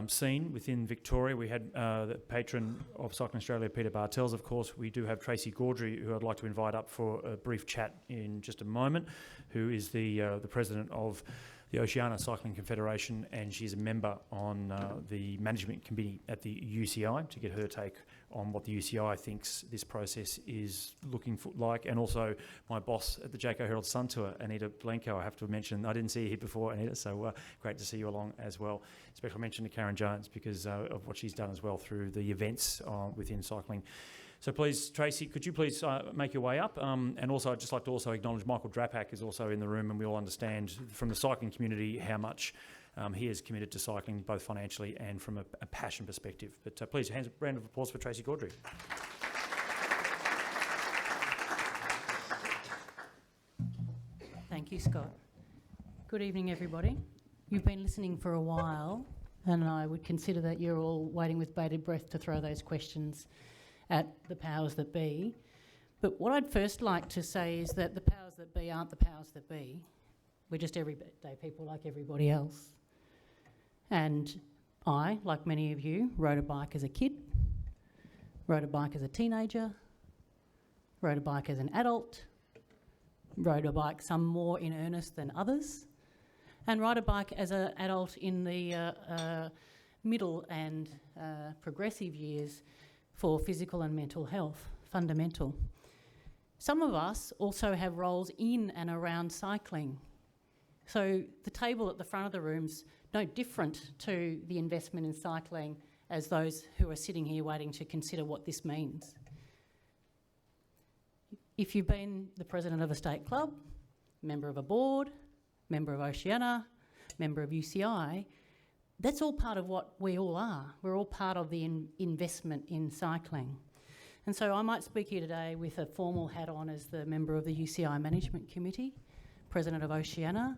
Speaker 1: scene within Victoria. We had the patron of Cycling Australia, Peter Bartels, of course. We do have Tracy Gaudry, who I'd like to invite up for a brief chat in just a moment, who is the president of the Oceania Cycling Confederation, and she's a member on the management committee at the UCI, to get her take on what the UCI thinks this process is looking like. And also my boss at the Jayco Herald Sun Tour, Anita Blenko, I have to mention. I didn't see you here before, Anita, so great to see you along as well. Special mention to Karen Jones because of what she's done as well through the events within cycling. So please, Tracy, could you please make your way up? And also, I'd just like to also acknowledge Michael Drapak is also in the room, and we all understand from the cycling community how much he is committed to cycling, both financially and from a passion perspective. But please, a round of applause for Tracy Gaudry.
Speaker 9: Thank you, Scott. Good evening, everybody. You've been listening for a while, and I would consider that you're all waiting with bated breath to throw those questions at the powers that be. But what I'd first like to say is that the powers that be aren't the powers that be. We're just everyday people like everybody else. And I, like many of you, rode a bike as a kid, rode a bike as a teenager, rode a bike as an adult, rode a bike some more in earnest than others, and ride a bike as an adult in the middle and progressive years for physical and mental health, fundamental. Some of us also have roles in and around cycling. So the table at the front of the room's no different to the investment in cycling as those who are sitting here waiting to consider what this means. If you've been the president of a state club, member of a board, member of Oceania, member of UCI, that's all part of what we all are. We're all part of the investment in cycling. And so I might speak here today with a formal hat on as the member of the UCI Management Committee, president of Oceania,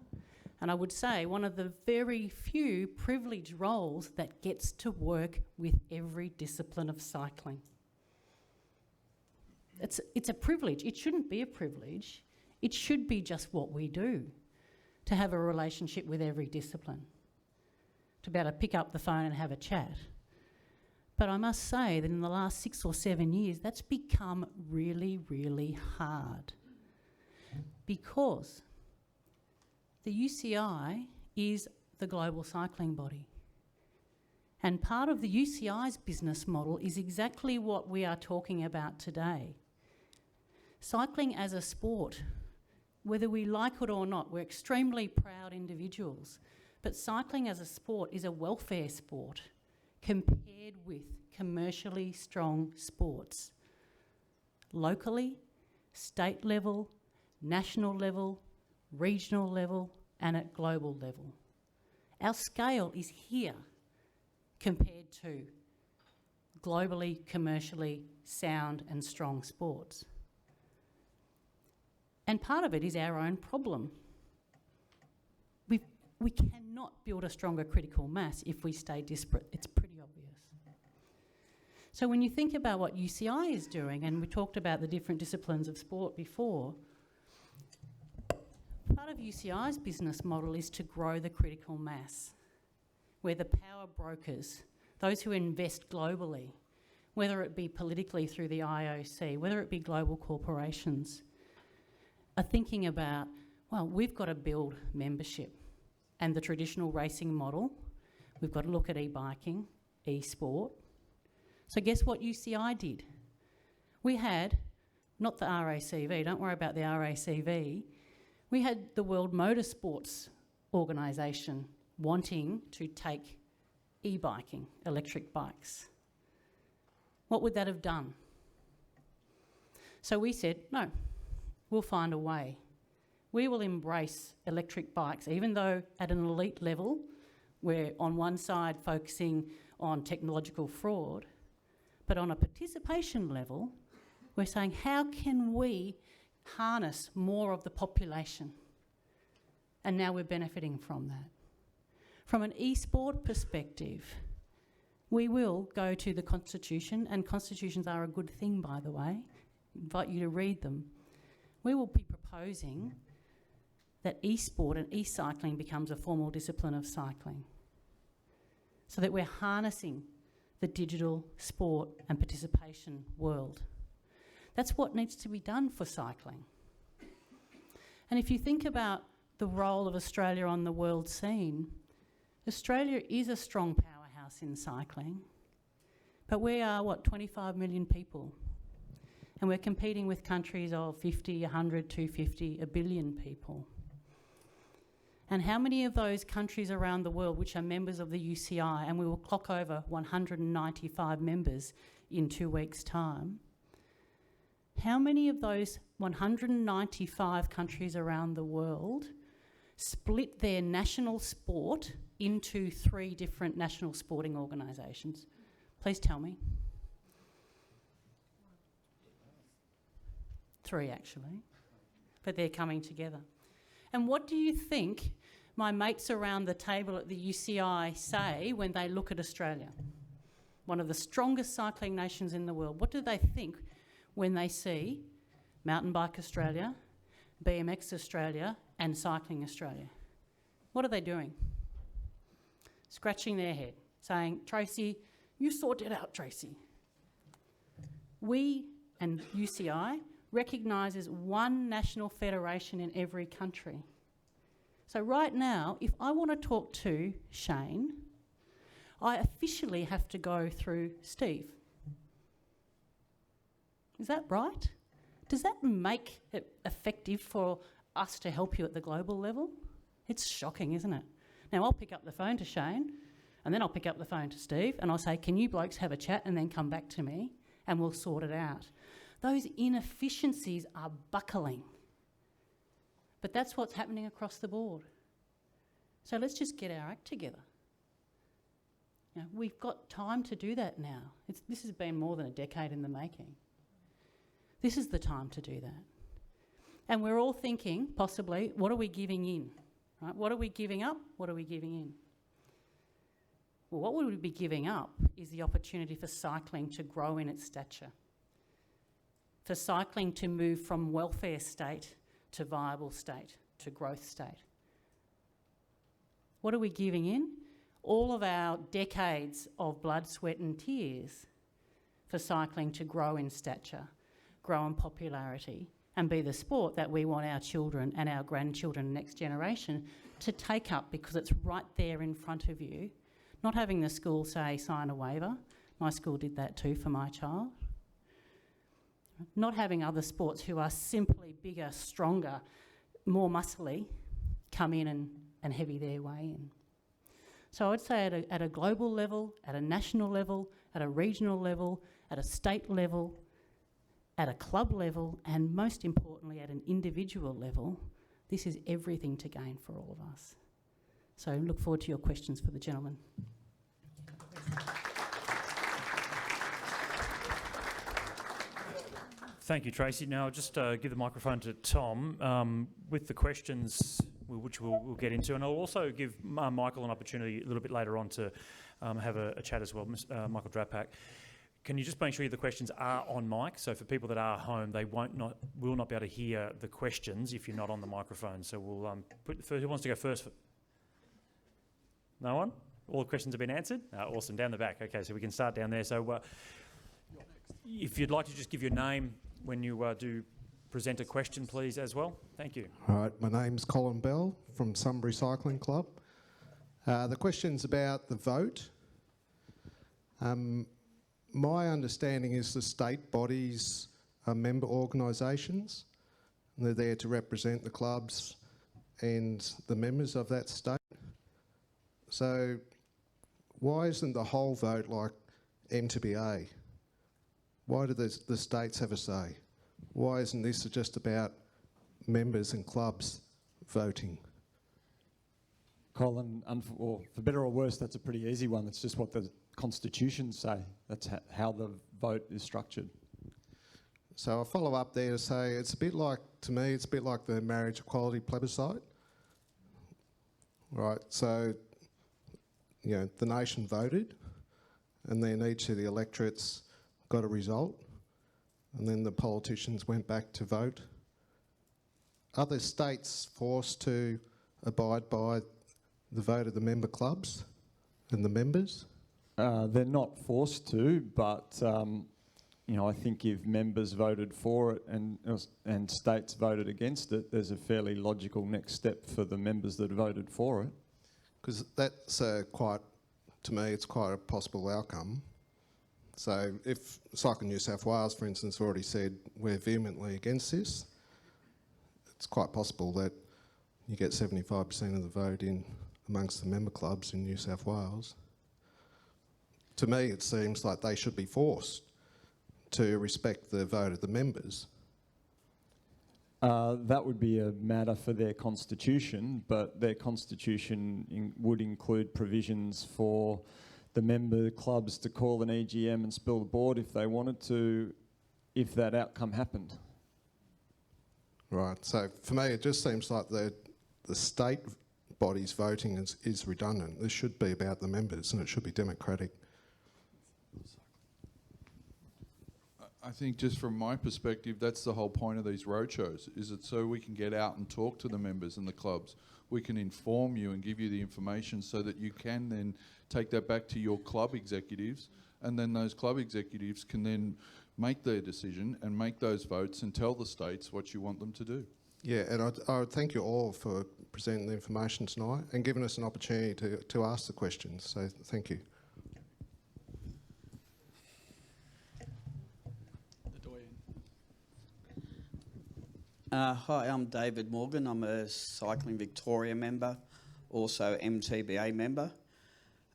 Speaker 9: and I would say one of the very few privileged roles that gets to work with every discipline of cycling. It's a privilege. It shouldn't be a privilege. It should be just what we do, to have a relationship with every discipline, to be able to pick up the phone and have a chat. But I must say that in the last 6 or 7 years, that's become really, really hard, because the UCI is the global cycling body. And part of the UCI's business model is exactly what we are talking about today. Cycling as a sport, whether we like it or not, we're extremely proud individuals. But cycling as a sport is a welfare sport compared with commercially strong sports. Locally, state level, national level, regional level, and at global level. Our scale is here compared to globally, commercially sound and strong sports. And part of it is our own problem. we cannot build a stronger critical mass if we stay disparate. It's pretty obvious. So when you think about what UCI is doing, and we talked about the different disciplines of sport before, part of UCI's business model is to grow the critical mass, where the power brokers, those who invest globally, whether it be politically through the IOC, whether it be global corporations, are thinking about, well, we've got to build membership. And the traditional racing model, we've got to look at e-biking, e-sport. So guess what UCI did? We had, not the RACV, don't worry about the RACV, we had the World Motorsports Organisation wanting to take e-biking, electric bikes. What would that have done? So we said, no, we'll find a way. We will embrace electric bikes, even though at an elite level, we're on one side focusing on technological fraud, but on a participation level, we're saying, how can we harness more of the population? And now we're benefiting from that. From an e-sport perspective, we will go to the Constitution, and constitutions are a good thing, by the way. I invite you to read them. We will be proposing that e-sport and e-cycling becomes a formal discipline of cycling, so that we're harnessing the digital sport and participation world. That's what needs to be done for cycling. And if you think about the role of Australia on the world scene, Australia is a strong powerhouse in cycling, but we are, 25 million people? And we're competing with countries of 50, 100, 250, 1 billion people. And how many of those countries around the world which are members of the UCI, and we will clock over 195 members in 2 weeks' time, how many of those 195 countries around the world split their national sport into 3 different national sporting organisations? Please tell me. 3, actually, but they're coming together. And what do you think my mates around the table at the UCI say when they look at Australia? One of the strongest cycling nations in the world. What do they think when they see Mountain Bike Australia, BMX Australia and Cycling Australia? What are they doing? Scratching their head, saying, Tracy, you sort it out, Tracy. We, and UCI, recognises one national federation in every country. So right now, if I want to talk to Shane, I officially have to go through Steve. Is that right? Does that make it effective for us to help you at the global level? It's shocking, isn't it? Now, I'll pick up the phone to Shane, and then I'll pick up the phone to Steve, and I'll say, can you blokes have a chat and then come back to me, and we'll sort it out. Those inefficiencies are buckling. But that's what's happening across the board. So let's just get our act together. You know, we've got time to do that now. This has been more than a decade in the making. This is the time to do that. And we're all thinking, possibly, what are we giving in? Right? What are we giving up? What are we giving in? Well, what we would be giving up is the opportunity for cycling to grow in its stature, for cycling to move from welfare state to viable state, to growth state. What are we giving in? All of our decades of blood, sweat and tears for cycling to grow in stature, grow in popularity and be the sport that we want our children and our grandchildren and next generation to take up, because it's right there in front of you. Not having the school say, sign a waiver. My school did that too for my child. Not having other sports who are simply bigger, stronger, more muscly come in and heavy their way in. So I would say at a global level, at a national level, at a regional level, at a state level, at a club level, and most importantly at an individual level, this is everything to gain for all of us. So look forward to your questions for the gentleman.
Speaker 1: Thank you, Tracy. Now, I'll just give the microphone to Tom. With the questions, which we'll get into. And I'll also give Michael an opportunity a little bit later on to have a chat as well, Michael Drapak. Can you just make sure the questions are on mic? So for people that are home, they will not be able to hear the questions if you're not on the microphone. So we'll who wants to go first? No one? All the questions have been answered? Awesome, down the back. Okay, so we can start down there. So if you'd like to just give your name when you do present a question, please, as well. Thank you.
Speaker 10: All right, my name's Colin Bell from Sunbury Cycling Club. The question's about the vote. My understanding is the state bodies are member organisations, and they're there to represent the clubs and the members of that state. So why isn't the whole vote like MTBA? Why do the states have a say? Why isn't this just about members and clubs voting?
Speaker 5: Colin, for better or worse, that's a pretty easy one. That's just what the constitutions say. That's how the vote is structured.
Speaker 10: So I'll follow up there to say it's a bit like, to me, it's a bit like the marriage equality plebiscite. Right, so, you know, the nation voted, and then each of the electorates got a result, and then the politicians went back to vote. Are the states forced to abide by the vote of the member clubs and the members?
Speaker 5: They're not forced to, but you know, I think if members voted for it and states voted against it, there's a fairly logical next step for the members that voted for it.
Speaker 10: Because that's quite, to me, it's quite a possible outcome. So if Cycling New South Wales, for instance, already said we're vehemently against this, it's quite possible that you get 75% of the vote in amongst the member clubs in New South Wales. To me, it seems like they should be forced to respect the vote of the members.
Speaker 5: That would be a matter for their constitution, but their constitution would include provisions for the member clubs to call an EGM and spill the board if they wanted to, if that outcome happened.
Speaker 10: Right, so for me it just seems like the state bodies voting is redundant. This should be about the members and it should be democratic.
Speaker 6: I think just from my perspective, that's the whole point of these roadshows, is it so we can get out and talk to the members and the clubs. We can inform you and give you the information so that you can then take that back to your club executives, and then those club executives can then make their decision and make those votes and tell the states what you want them to do.
Speaker 10: Yeah, and I would thank you all for presenting the information tonight and giving us an opportunity to ask the questions, so thank you.
Speaker 11: Hi, I'm David Morgan. I'm a Cycling Victoria member, also MTBA member.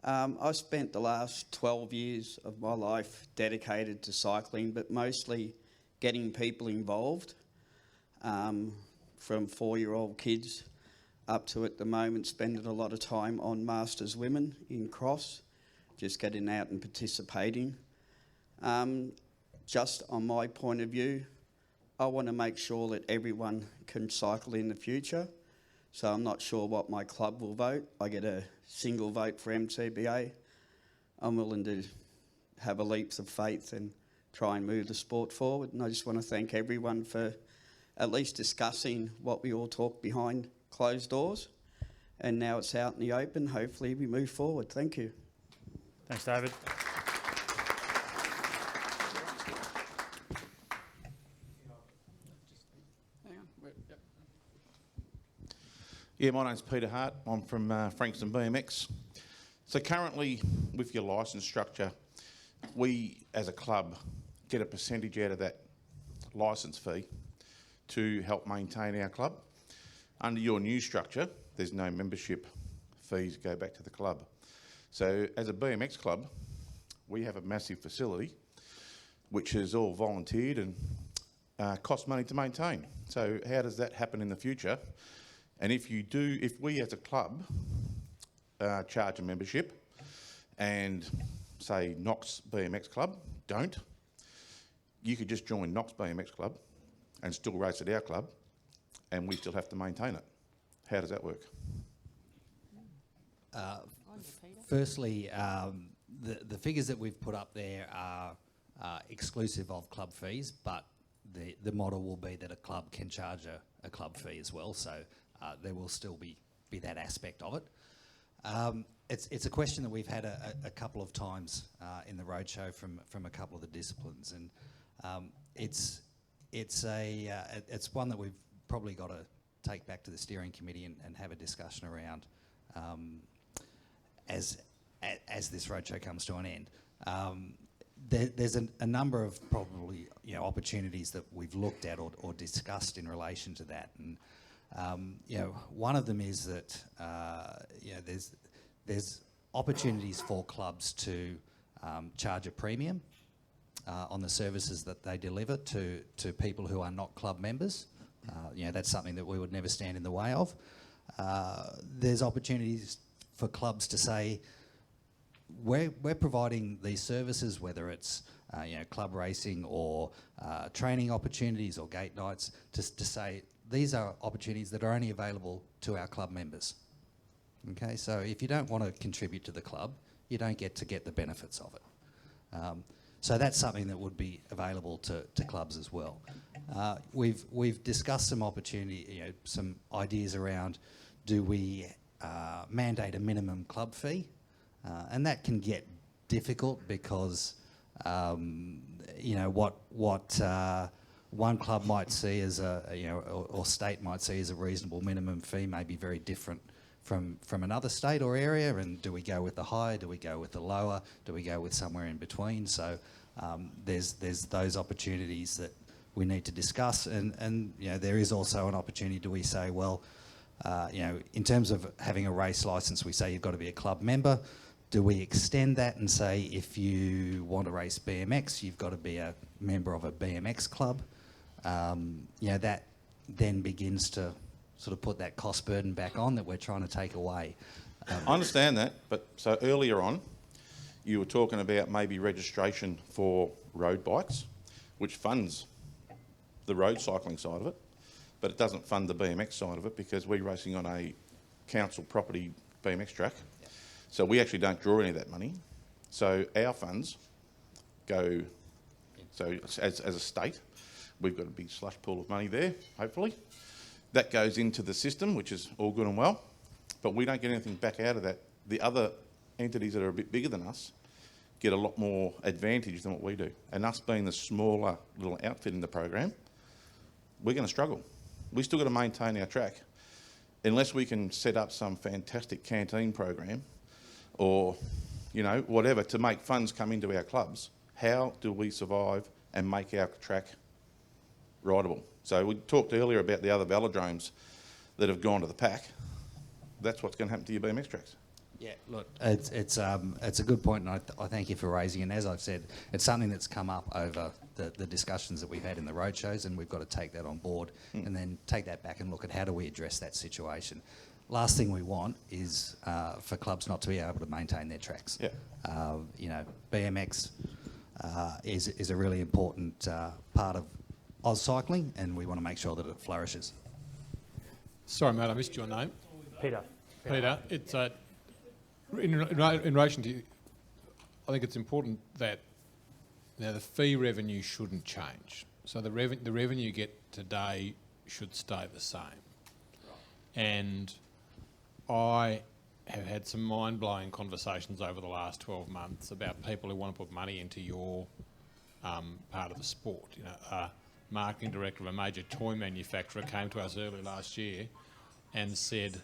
Speaker 11: I spent the last 12 years of my life dedicated to cycling, but mostly getting people involved, from 4-year-old kids up to, at the moment, spending a lot of time on Masters Women in cross, just getting out and participating. Just on my point of view, I want to make sure that everyone can cycle in the future. So I'm not sure what my club will vote. I get a single vote for MTBA. I'm willing to have a leap of faith and try and move the sport forward. And I just want to thank everyone for at least discussing what we all talk behind closed doors. And now it's out in the open. Hopefully we move forward. Thank you.
Speaker 1: Thanks, David.
Speaker 12: Yeah, my name's Peter Hart. I'm from Frankston BMX. So currently, with your licence structure, we as a club get a percentage out of that licence fee to help maintain our club. Under your new structure, there's no membership fees go back to the club. So as a BMX club, we have a massive facility which is all volunteered and costs money to maintain. So how does that happen in the future? And if we as a club charge a membership and say Knox BMX Club don't, you could just join Knox BMX Club and still race at our club and we still have to maintain it. How does that work?
Speaker 8: Firstly, the figures that we've put up there are exclusive of club fees, but the model will be that a club can charge a club fee as well, so there will still be that aspect of it. It's a question that we've had a couple of times in the roadshow from a couple of the disciplines, and it's one that we've probably got to take back to the steering committee and have a discussion around as this roadshow comes to an end. There's a number of probably opportunities that we've looked at or discussed in relation to that, and one of them is that there's opportunities for clubs to charge a premium on the services that they deliver to people who are not club members. That's something that we would never stand in the way of. There's opportunities for clubs to say, we're providing these services, whether it's club racing or training opportunities or gate nights, to say these are opportunities that are only available to our club members. Okay, so if you don't want to contribute to the club, you don't get the benefits of it. So that's something that would be available to clubs as well. We've discussed some opportunity, some ideas around, do we mandate a minimum club fee? And that can get difficult because what one club might see as or state might see as a reasonable minimum fee may be very different from another state or area. And do we go with the higher? Do we go with the lower? Do we go with somewhere in between? So there's those opportunities that we need to discuss, and there is also an opportunity. Do we say, well, in terms of having a race licence, we say you've got to be a club member. Do we extend that and say if you want to race BMX, you've got to be a member of a BMX club? That then begins to sort of put that cost burden back on that we're trying to take away.
Speaker 12: I understand that, but so earlier on, you were talking about maybe registration for road bikes, which funds the road cycling side of it, but it doesn't fund the BMX side of it because we're racing on a council property BMX track. So we actually don't draw any of that money. So our funds go, so as a state, we've got a big slush pool of money there, hopefully. That goes into the system, which is all good and well, but we don't get anything back out of that. The other entities that are a bit bigger than us get a lot more advantage than what we do. And us being the smaller little outfit in the program, we're going to struggle. We still got to maintain our track. Unless we can set up some fantastic canteen program or, whatever to make funds come into our clubs, how do we survive and make our track rideable? So we talked earlier about the other velodromes that have gone to the pack. That's what's going to happen to your BMX tracks.
Speaker 8: Yeah, look, it's a good point, and I thank you for raising it. And as I've said, it's something that's come up over the discussions that we've had in the roadshows, and we've got to take that on board and then take that back and look at how do we address that situation. Last thing we want is for clubs not to be able to maintain their tracks. Yeah. BMX is a really important part of AusCycling, and we want to make sure that it flourishes.
Speaker 7: Sorry, mate, I missed your name.
Speaker 1: Peter.
Speaker 7: Peter, it's in relation to, I think it's important that the fee revenue shouldn't change. So the revenue you get today should stay the same. And I have had some mind-blowing conversations over the last 12 months about people who want to put money into your part of the sport. A marketing director of a major toy manufacturer came to us early last year and said,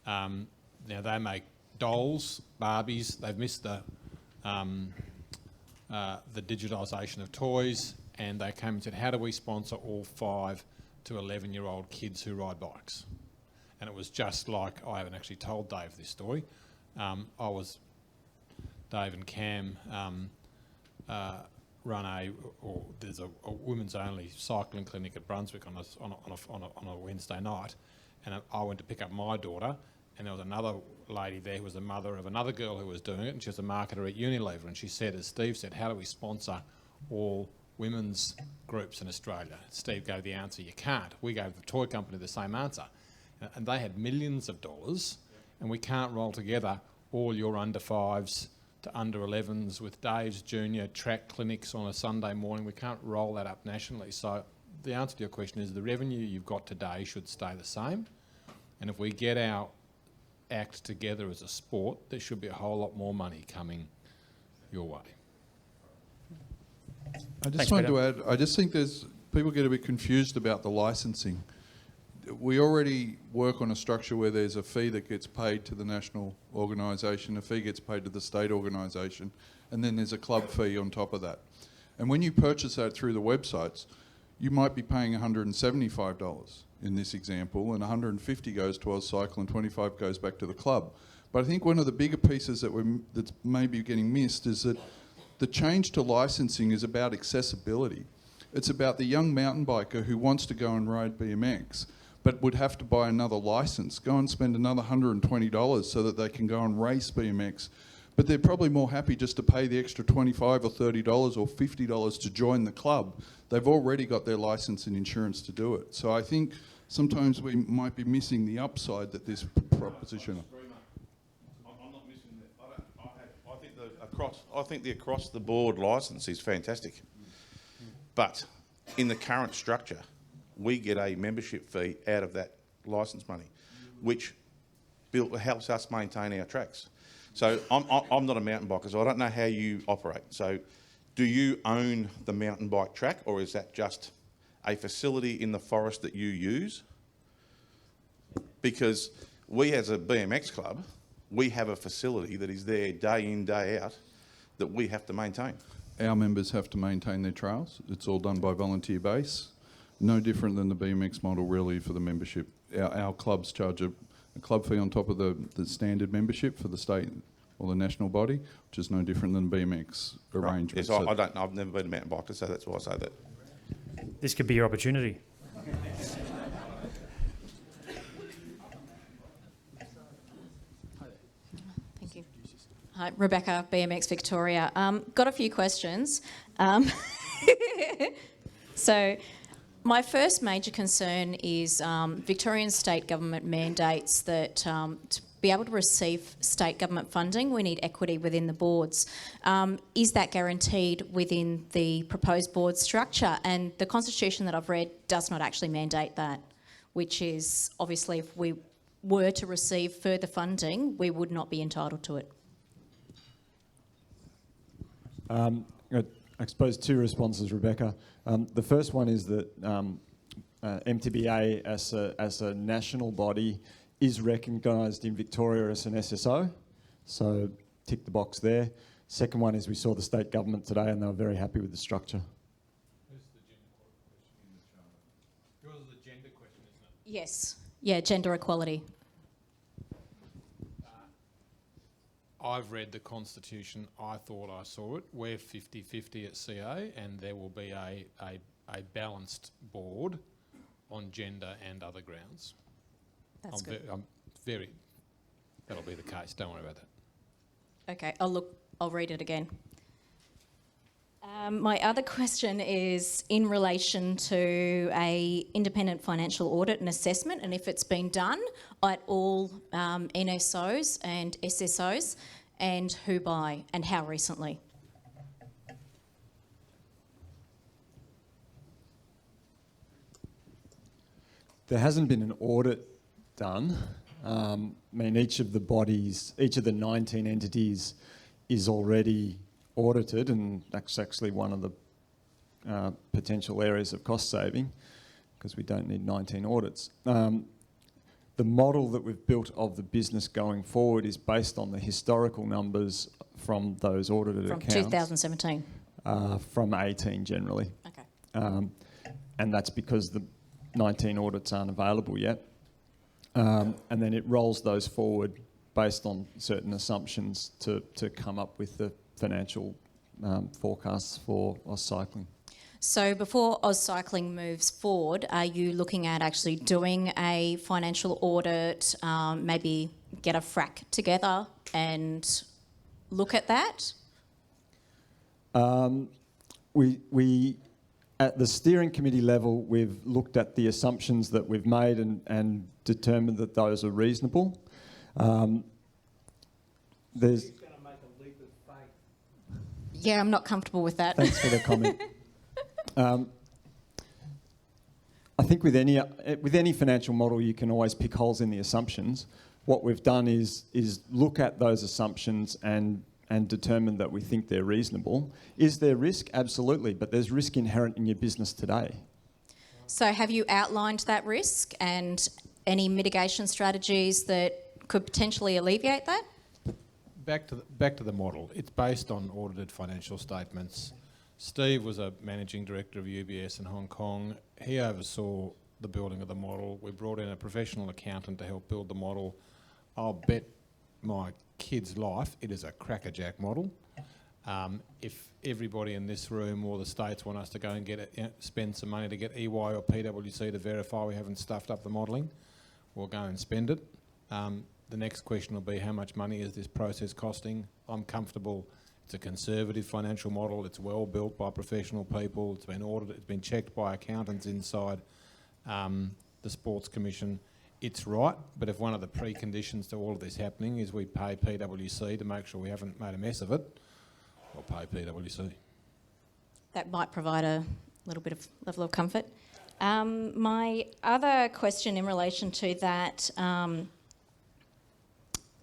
Speaker 7: they make dolls, Barbies. They've missed the digitisation of toys, and they came and said, how do we sponsor all 5 to 11-year-old kids who ride bikes? And it was just like, I haven't actually told Dave this story. Dave and Cam there's a women's only cycling clinic at Brunswick on a Wednesday night, and I went to pick up my daughter, and there was another lady there who was the mother of another girl who was doing it, and she was a marketer at Unilever, and she said, as Steve said, how do we sponsor all women's groups in Australia? Steve gave the answer, you can't. We gave the toy company the same answer. and they had millions of dollars, and we can't roll together all your under 5s to under 11s with Dave's junior track clinics on a Sunday morning. We can't roll that up nationally. So the answer to your question is the revenue you've got today should stay the same. And if we get our act together as a sport, there should be a whole lot more money coming your way.
Speaker 6: I just
Speaker 1: Thanks,
Speaker 6: wanted
Speaker 1: Peter.
Speaker 6: to add, I just think people get a bit confused about the licensing. We already work on a structure where there's a fee that gets paid to the national organisation, a fee gets paid to the state organisation, and then there's a club fee on top of that. And when you purchase that through the websites, you might be paying $175 in this example, and 150 goes to AusCycling and 25 goes back to the club. But I think one of the bigger pieces that's maybe getting missed is that the change to licensing is about accessibility. It's about the young mountain biker who wants to go and ride BMX, but would have to buy another license, go and spend another $120 so that they can go and race BMX. But they're probably more happy just to pay the extra $25 or $30 or $50 to join the club. They've already got their license and insurance to do it. So I think sometimes we might be missing the upside that this proposition.
Speaker 12: I'm not missing that. I think the across the board licence is fantastic. But in the current structure, we get a membership fee out of that licence money, which helps us maintain our tracks. So I'm not a mountain biker, so I don't know how you operate. So do you own the mountain bike track, or is that just a facility in the forest that you use? Because we as a BMX club, we have a facility that is there day in, day out that we have to maintain.
Speaker 6: Our members have to maintain their trails. It's all done by volunteer base. No different than the BMX model really for the membership. Our clubs charge a club fee on top of the standard membership for the state or the national body, which is no different than BMX arrangements.
Speaker 12: Yes, I don't know. I've never been a mountain biker, so that's why I say that.
Speaker 1: This could be your opportunity.
Speaker 13: Thank you. Hi, Rebecca, BMX Victoria. Got a few questions. So my first major concern is Victorian state government mandates that to be able to receive state government funding, we need equity within the boards. Is that guaranteed within the proposed board structure? And the constitution that I've read does not actually mandate that, which is obviously if we were to receive further funding, we would not be entitled to it.
Speaker 5: I suppose two responses, Rebecca. The first one is that MTBA as a national body is recognised in Victoria as an SSO, so tick the box there. Second one is we saw the state government today and they were very happy with the structure.
Speaker 7: Who's the gender question in the charter? Yours is the gender question, isn't it?
Speaker 13: Yes. Yeah, gender equality.
Speaker 7: I've read the Constitution. I thought I saw it. We're 50-50 at CA, and there will be a balanced board on gender and other grounds.
Speaker 13: That's good.
Speaker 7: That'll be the case. Don't worry about that.
Speaker 13: Okay, I'll read it again. My other question is in relation to a independent financial audit and assessment, and if it's been done at all NSOs and SSOs, and who by and how recently?
Speaker 5: There hasn't been an audit done. I mean, each of the 19 entities is already audited, and that's actually one of the potential areas of cost saving, because we don't need 19 audits. The model that we've built of the business going forward is based on the historical numbers from those audited accounts.
Speaker 13: From 2017?
Speaker 5: From 18 generally.
Speaker 13: Okay.
Speaker 5: And that's because the 19 audits aren't available yet. And then it rolls those forward based on certain assumptions to come up with the financial forecasts for AusCycling.
Speaker 13: So before AusCycling moves forward, are you looking at actually doing a financial audit, maybe get a FRAC together and look at that?
Speaker 5: We at the steering committee level, we've looked at the assumptions that we've made and determined that those are reasonable. There's.
Speaker 13: Yeah, I'm not comfortable with that.
Speaker 5: Thanks for the comment. I think with any financial model, you can always pick holes in the assumptions. What we've done is look at those assumptions and determine that we think they're reasonable. Is there risk? Absolutely, but there's risk inherent in your business today.
Speaker 13: So have you outlined that risk and any mitigation strategies that could potentially alleviate that?
Speaker 7: Back to the model. It's based on audited financial statements. Steve was a managing director of UBS in Hong Kong. He oversaw the building of the model. We brought in a professional accountant to help build the model. I'll bet my kid's life it is a crackerjack model. If everybody in this room or the states want us to go and spend some money to get EY or PwC to verify we haven't stuffed up the modelling, we'll go and spend it. The next question will be, how much money is this process costing? I'm comfortable. It's a conservative financial model. It's well built by professional people. It's been audited. It's been checked by accountants inside the Sports Commission. It's right, but if one of the preconditions to all of this happening is we pay PwC to make sure we haven't made a mess of it, we'll pay PwC.
Speaker 13: That might provide a little bit of level of comfort. My other question in relation to that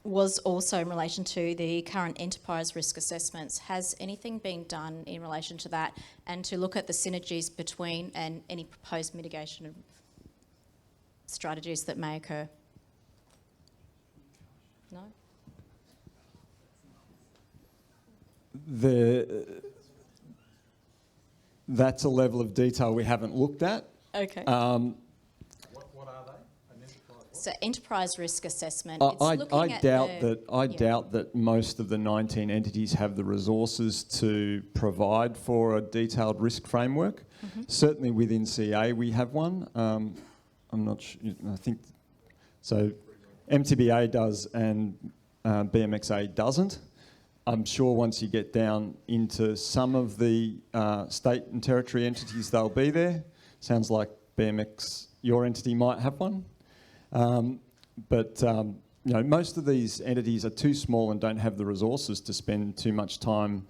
Speaker 13: was also in relation to the current enterprise risk assessments. Has anything been done in relation to that and to look at the synergies between and any proposed mitigation strategies that may occur? No?
Speaker 5: That's a level of detail we haven't looked at.
Speaker 13: Okay.
Speaker 7: What are they?
Speaker 13: So enterprise risk assessment.
Speaker 5: I doubt that most of the 19 entities have the resources to provide for a detailed risk framework.
Speaker 13: Mm-hmm.
Speaker 5: Certainly within CA we have one. I'm not sure. I think so. MTBA does and BMXA doesn't. I'm sure once you get down into some of the state and territory entities, they'll be there. Sounds like BMX, your entity might have one. But most of these entities are too small and don't have the resources to spend too much time,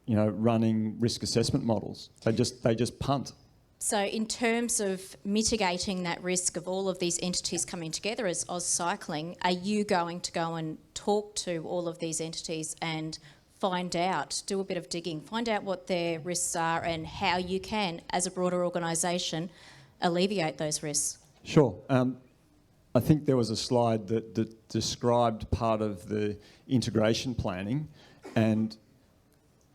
Speaker 5: running risk assessment models. They just punt.
Speaker 13: So in terms of mitigating that risk of all of these entities coming together as AusCycling, are you going to go and talk to all of these entities and find out, do a bit of digging, find out what their risks are and how you can, as a broader organisation, alleviate those risks?
Speaker 5: Sure. I think there was a slide that described part of the integration planning, and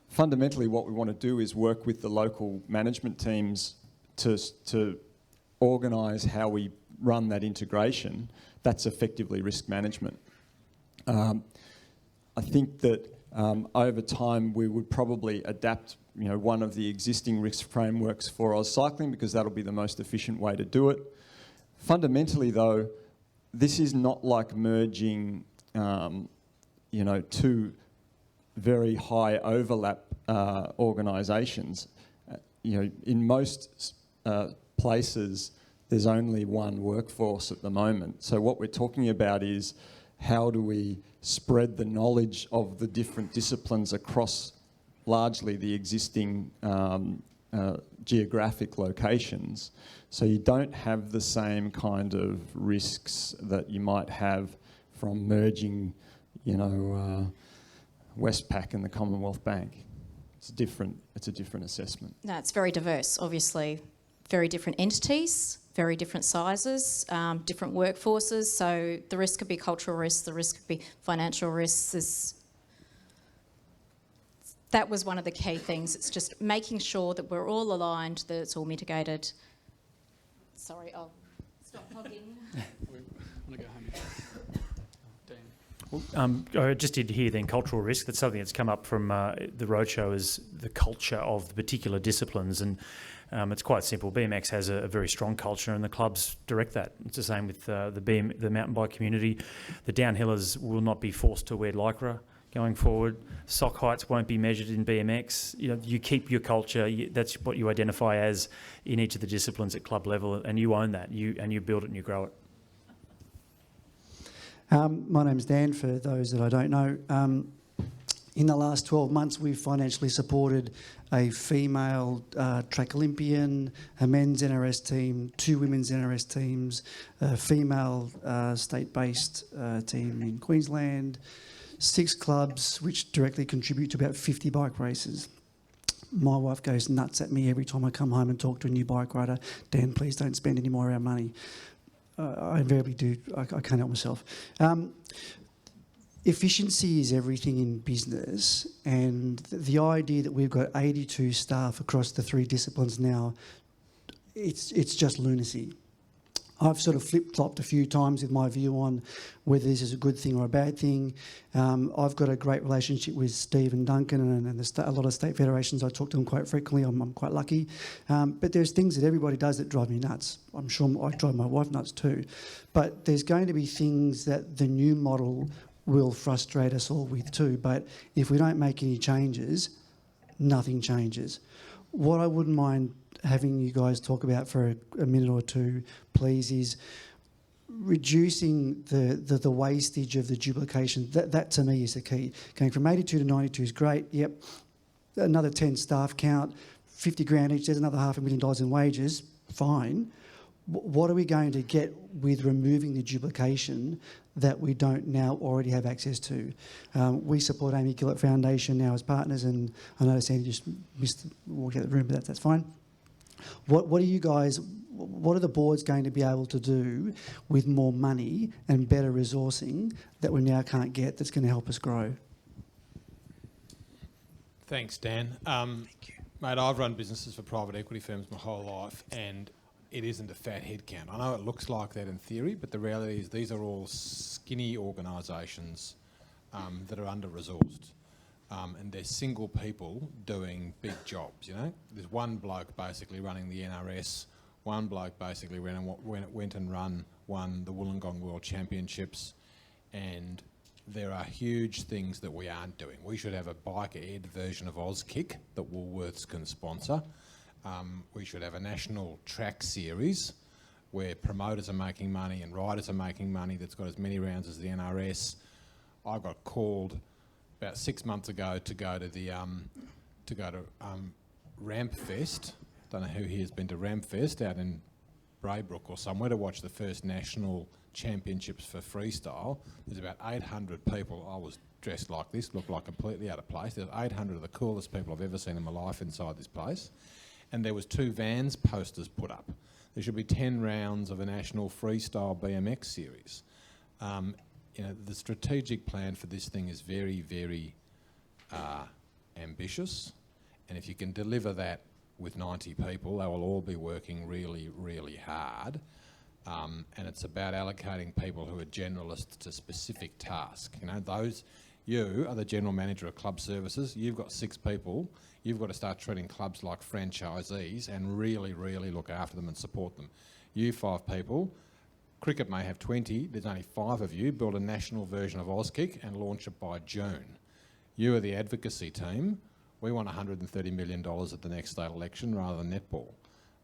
Speaker 5: fundamentally what we want to do is work with the local management teams to organise how we run that integration. That's effectively risk management. I think that over time we would probably adapt one of the existing risk frameworks for AusCycling because that'll be the most efficient way to do it. Fundamentally though, this is not like merging two very high overlap organisations. In most places there's only one workforce at the moment. So what we're talking about is how do we spread the knowledge of the different disciplines across largely the existing geographic locations, so you don't have the same kind of risks that you might have from merging, Westpac and the Commonwealth Bank. It's a different assessment.
Speaker 13: No, it's very diverse, obviously. Very different entities, very different sizes, different workforces. So the risk could be cultural risks, the risk could be financial risks. That was one of the key things. It's just making sure that we're all aligned, that it's all mitigated. Sorry, I'll stop hogging.
Speaker 1: I just did hear then cultural risk. That's something that's come up from the roadshow, is the culture of the particular disciplines, and it's quite simple. BMX has a very strong culture, and the clubs direct that. It's the same with the mountain bike community. The downhillers will not be forced to wear lycra going forward. Sock heights won't be measured in BMX. You keep your culture. That's what you identify as in each of the disciplines at club level, and you own that. You build it and you grow it.
Speaker 14: My name's Dan, for those that I don't know. In the last 12 months, we've financially supported a female track Olympian, a men's NRS team, 2 women's NRS teams, a female state-based team in Queensland, 6 clubs which directly contribute to about 50 bike races. My wife goes nuts at me every time I come home and talk to a new bike rider. Dan, please don't spend any more of our money. I invariably do. I can't help myself. Efficiency is everything in business, and the idea that we've got 82 staff across the 3 disciplines now, it's just lunacy. I've sort of flip-flopped a few times with my view on whether this is a good thing or a bad thing. I've got a great relationship with Steve and Duncan and a lot of state federations. I talk to them quite frequently. I'm quite lucky. But there's things that everybody does that drive me nuts. I'm sure I drive my wife nuts too. But there's going to be things that the new model will frustrate us all with too. But if we don't make any changes, nothing changes. What I wouldn't mind having you guys talk about for a minute or two, please, is reducing the wastage of the duplication. That to me is the key. Going from 82 to 92 is great. Yep. Another 10 staff count, 50 grand each, there's another $500,000 in wages. Fine. What are we going to get with removing the duplication that we don't now already have access to? We support Amy Gillett Foundation now as partners, and I noticed Andy just walked out of the room, but that's fine. What are you guys, what are the boards going to be able to do with more money and better resourcing that we now can't get that's going to help us grow?
Speaker 7: Thanks, Dan. Thank you. Mate, I've run businesses for private equity firms my whole life, and it isn't a fat headcount. I know it looks like that in theory, but the reality is these are all skinny organisations that are under-resourced. And they're single people doing big jobs, you know? There's one bloke basically running the NRS, one bloke basically went and won the Wollongong World Championships, and there are huge things that we aren't doing. We should have a bike ed version of AusCycling that Woolworths can sponsor. We should have a national track series where promoters are making money and riders are making money that's got as many rounds as the NRS. I got called about 6 months ago to go to Ramp Fest. Don't know who here has been to Ramp Fest out in Braybrook or somewhere to watch the first national championships for freestyle. There's about 800 people. I was dressed like this, looked like completely out of place. There's 800 of the coolest people I've ever seen in my life inside this place. And there was 2 Vans posters put up. There should be 10 rounds of a national freestyle BMX series. You know, the strategic plan for this thing is very, very ambitious, and if you can deliver that with 90 people, they will all be working really, really hard, and it's about allocating people who are generalists to specific tasks. You know, you are the general manager of club services, you've got 6 people, you've got to start treating clubs like franchisees and really, really look after them and support them. You 5 people, cricket may have 20, there's only 5 of you, build a national version of AusCycling and launch it by June. You are the advocacy team. We want $130 million at the next state election rather than netball.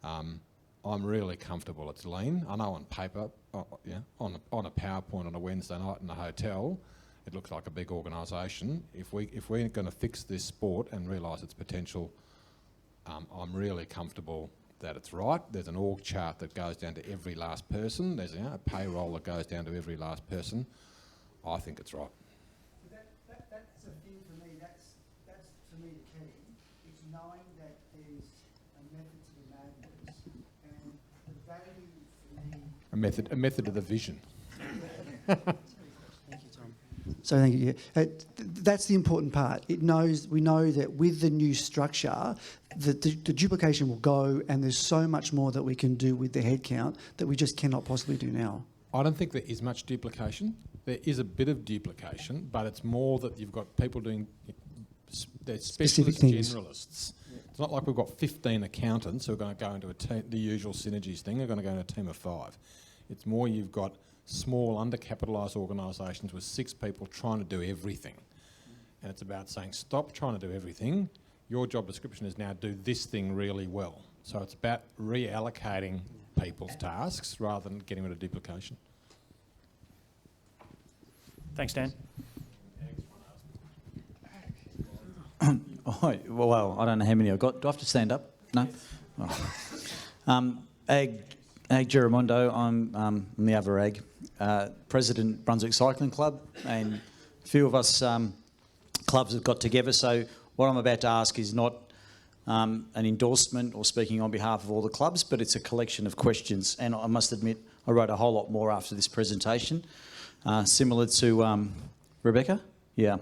Speaker 7: I'm really comfortable it's lean. I know on paper, on a PowerPoint on a Wednesday night in a hotel, it looks like a big organisation. If we're going to fix this sport and realise its potential, I'm really comfortable that it's right. There's an org chart that goes down to every last person. There's a payroll that goes down to every last person. I think it's right.
Speaker 14: That's a thing for me. That's for me the key. It's knowing that there's a method to the madness, and the value for me.
Speaker 7: A method of the vision.
Speaker 14: Thank you, Tom. So thank you. That's the important part. We know that with the new structure, the duplication will go, and there's so much more that we can do with the headcount that we just cannot possibly do now.
Speaker 7: I don't think there is much duplication. There is a bit of duplication, but it's more that you've got people doing they're specialist generalists. Yeah. It's not like we've got 15 accountants who are going to go into the usual synergies thing. They're going to go into a team of 5. It's more you've got small, undercapitalised organisations with 6 people trying to do everything. And it's about saying, stop trying to do everything. Your job description is now do this thing really well. So it's about reallocating people's tasks rather than getting rid of duplication.
Speaker 1: Thanks, Dan.
Speaker 15: Oh, well, I don't know how many I've got. Do I have to stand up? No? Oh. Ag Giramondo, I'm the other Ag. President Brunswick Cycling Club, and a few of us clubs have got together. So what I'm about to ask is not an endorsement or speaking on behalf of all the clubs, but it's a collection of questions. And I must admit, I wrote a whole lot more after this presentation, similar to Rebecca. Yeah,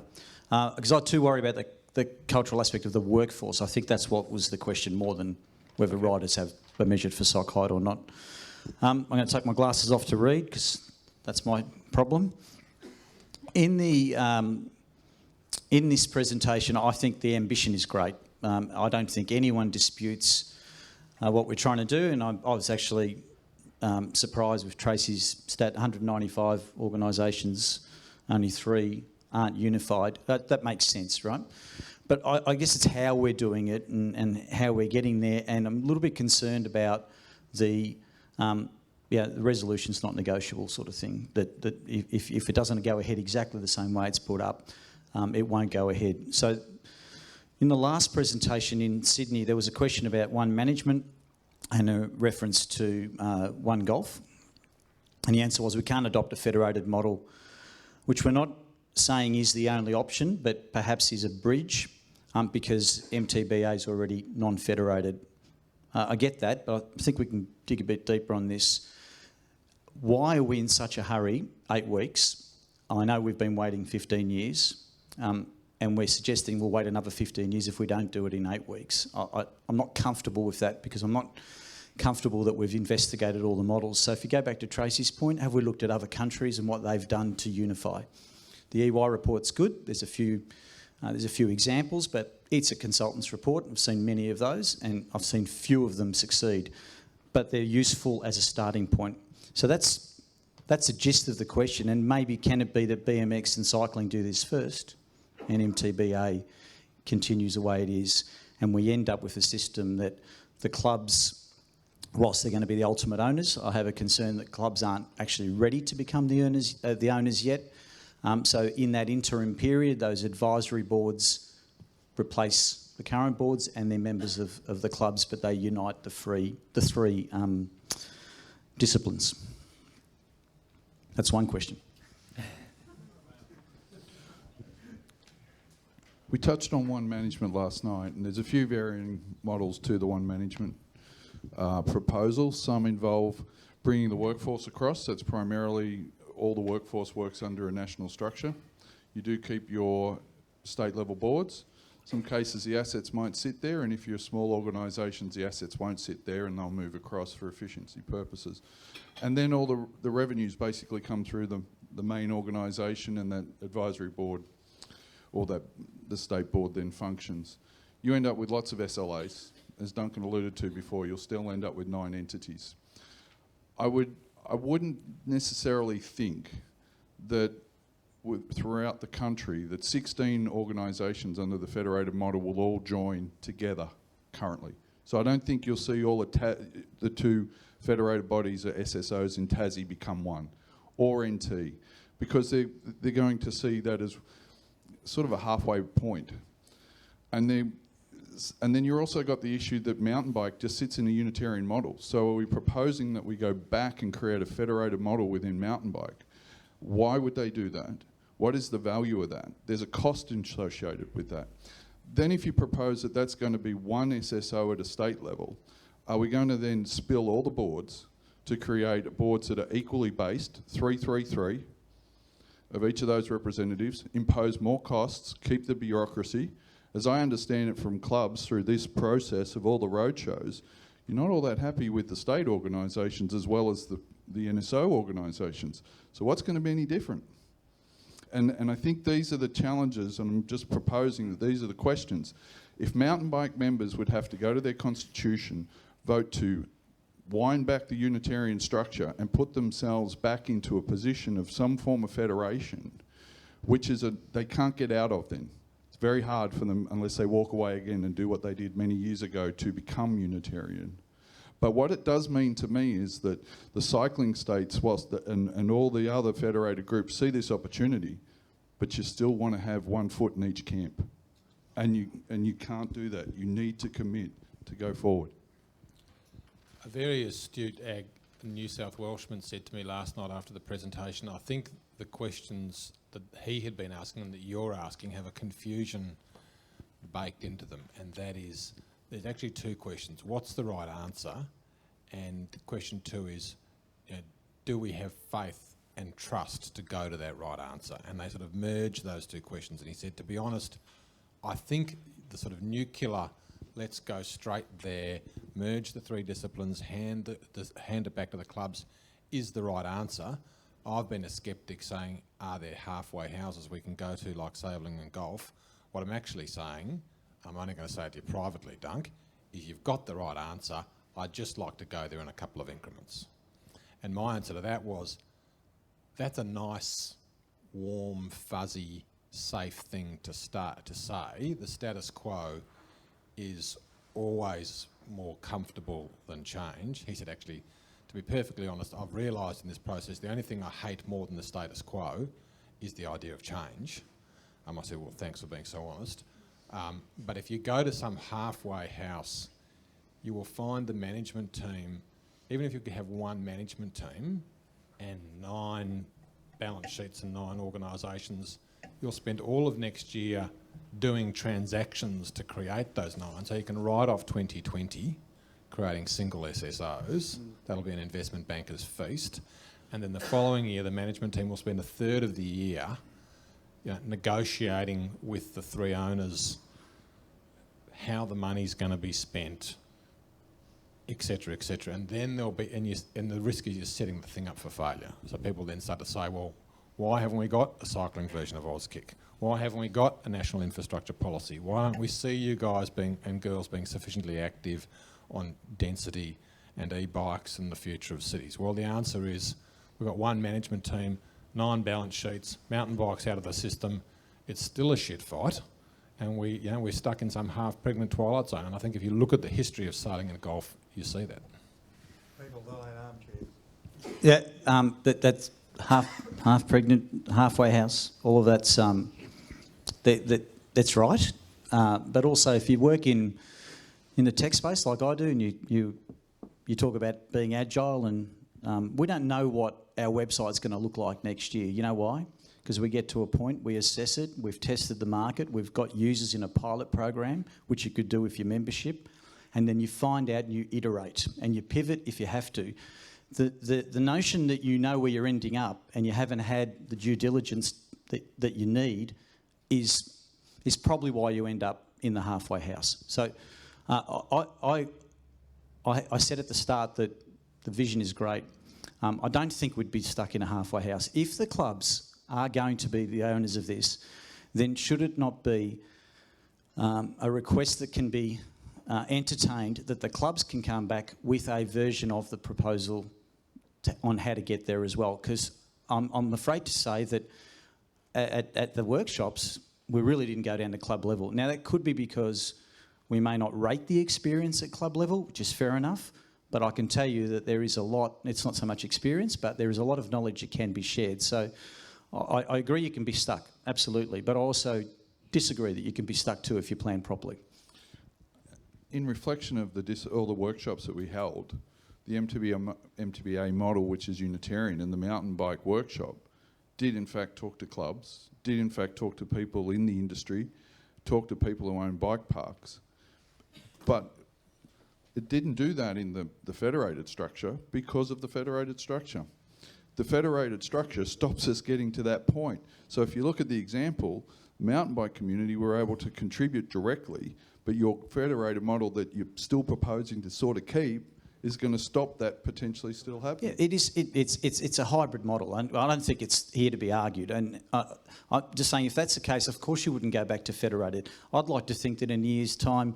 Speaker 15: because I too worry about the cultural aspect of the workforce. I think that's what was the question more than whether riders have been measured for sock height or not. I'm going to take my glasses off to read because that's my problem. In this presentation, I think the ambition is great. I don't think anyone disputes what we're trying to do, and I was actually surprised with Tracy's stat, 195 organisations, only 3 aren't unified. That makes sense, right? But I guess it's how we're doing it and how we're getting there, and I'm a little bit concerned about the resolution's not negotiable sort of thing, that if it doesn't go ahead exactly the same way it's put up, it won't go ahead. So in the last presentation in Sydney, there was a question about One Management and a reference to One Golf. And the answer was we can't adopt a federated model, which we're not saying is the only option, but perhaps is a bridge, because MTBA is already non-federated. I get that, but I think we can dig a bit deeper on this. Why are we in such a hurry, 8 weeks? I know we've been waiting 15 years, and we're suggesting we'll wait another 15 years if we don't do it in 8 weeks. I'm not comfortable with that because I'm not comfortable that we've investigated all the models. So if you go back to Tracy's point, have we looked at other countries and what they've done to unify? The EY report's good. There's a few examples, but it's a consultant's report. I've seen many of those, and I've seen few of them succeed. But they're useful as a starting point. So that's the gist of the question, and maybe can it be that BMX and cycling do this first, and MTBA continues the way it is, and we end up with a system that the clubs, whilst they're going to be the ultimate owners, I have a concern that clubs aren't actually ready to become the owners yet. So in that interim period, those advisory boards replace the current boards and they're members of the clubs, but they unite the three disciplines. That's one question.
Speaker 6: We touched on One Management last night, and there's a few varying models to the One Management proposal. Some involve bringing the workforce across. That's primarily all the workforce works under a national structure. You do keep your state level boards. Some cases the assets might sit there, and if you're small organisations, the assets won't sit there and they'll move across for efficiency purposes. And then all the revenues basically come through the main organisation, and that advisory board or the state board then functions. You end up with lots of SLAs. As Duncan alluded to before, you'll still end up with 9 entities. I wouldn't necessarily think that throughout the country that 16 organisations under the federated model will all join together currently. So I don't think you'll see all the 2 federated bodies or SSOs in Tassie become one, or NT, because they're going to see that as sort of a halfway point. And then you've also got the issue that mountain bike just sits in a Unitarian model. So are we proposing that we go back and create a federated model within mountain bike? Why would they do that? What is the value of that? There's a cost associated with that. Then if you propose that that's going to be one SSO at a state level, are we going to then spill all the boards to create boards that are equally based, 333, of each of those representatives, impose more costs, keep the bureaucracy? As I understand it from clubs through this process of all the roadshows, you're not all that happy with the state organisations as well as the NSO organisations. So what's going to be any different? And I think these are the challenges, and I'm just proposing that these are the questions. If mountain bike members would have to go to their constitution, vote to wind back the Unitarian structure and put themselves back into a position of some form of federation, which is they can't get out of then. It's very hard for them unless they walk away again and do what they did many years ago to become Unitarian. But what it does mean to me is that the cycling states, and all the other federated groups see this opportunity, but you still want to have one foot in each camp. And you can't do that. You need to commit to go forward.
Speaker 7: A very astute ag New South Welshman said to me last night after the presentation, I think the questions that he had been asking and that you're asking have a confusion baked into them, and that is, there's actually two questions. What's the right answer? And question two is, do we have faith and trust to go to that right answer? And they sort of merge those two questions. And he said, to be honest, I think the sort of nuclear, let's go straight there, merge the three disciplines, hand it back to the clubs, is the right answer. I've been a sceptic saying, are there halfway houses we can go to like sailing and golf? What I'm actually saying, I'm only going to say it to you privately, Dunk, is you've got the right answer. I'd just like to go there in a couple of increments. And my answer to that was, that's a nice, warm, fuzzy, safe thing to start to say. The status quo is always more comfortable than change. He said, actually, to be perfectly honest, I've realised in this process the only thing I hate more than the status quo is the idea of change. I said, well, thanks for being so honest. But if you go to some halfway house, you will find the management team, even if you could have one management team and 9 balance sheets and 9 organisations, you'll spend all of next year doing transactions to create those 9. So you can write off 2020, creating single SSOs. That'll be an investment banker's feast. And then the following year, the management team will spend a third of the year negotiating with the 3 owners how the money's going to be spent, etc., etc. And then there'll be, and the risk is you're setting the thing up for failure. So people then start to say, well, why haven't we got a cycling version of AusCyc? Why haven't we got a national infrastructure policy? Why don't we see you guys and girls being sufficiently active on density and e-bikes and the future of cities? Well, the answer is we've got one management team, 9 balance sheets, mountain bikes out of the system. It's still a shit fight, and we're stuck in some half-pregnant twilight zone. And I think if you look at the history of sailing and golf, you see that.
Speaker 2: People die in armchairs.
Speaker 15: Yeah, that's half pregnant, halfway house. All of that's that's right. But also, if you work in the tech space like I do, and you talk about being agile, and we don't know what our website's going to look like next year. You know why? Because we get to a point, we assess it, we've tested the market, we've got users in a pilot program, which you could do with your membership, and then you find out and you iterate and you pivot if you have to. The notion that you know where you're ending up and you haven't had the due diligence that you need is probably why you end up in the halfway house. So I said at the start that the vision is great. I don't think we'd be stuck in a halfway house. If the clubs are going to be the owners of this, then should it not be a request that can be entertained, that the clubs can come back with a version of the proposal on how to get there as well? Because I'm afraid to say that at the workshops, we really didn't go down to club level. Now, that could be because we may not rate the experience at club level, which is fair enough, but I can tell you that there is a lot, it's not so much experience, but there is a lot of knowledge that can be shared. So I agree you can be stuck, absolutely, but I also disagree that you can be stuck too if you plan properly.
Speaker 6: In reflection of all the workshops that we held, the MTBA model, which is Unitarian, and the mountain bike workshop, did in fact talk to clubs, did in fact talk to people in the industry, talk to people who own bike parks. But it didn't do that in the federated structure because of the federated structure. The federated structure stops us getting to that point. So if you look at the example, mountain bike community were able to contribute directly, but your federated model that you're still proposing to sort of keep is going to stop that potentially still happening.
Speaker 15: Yeah, it is. It's a hybrid model, and I don't think it's here to be argued. And I'm just saying, if that's the case, of course you wouldn't go back to federated. I'd like to think that in a year's time,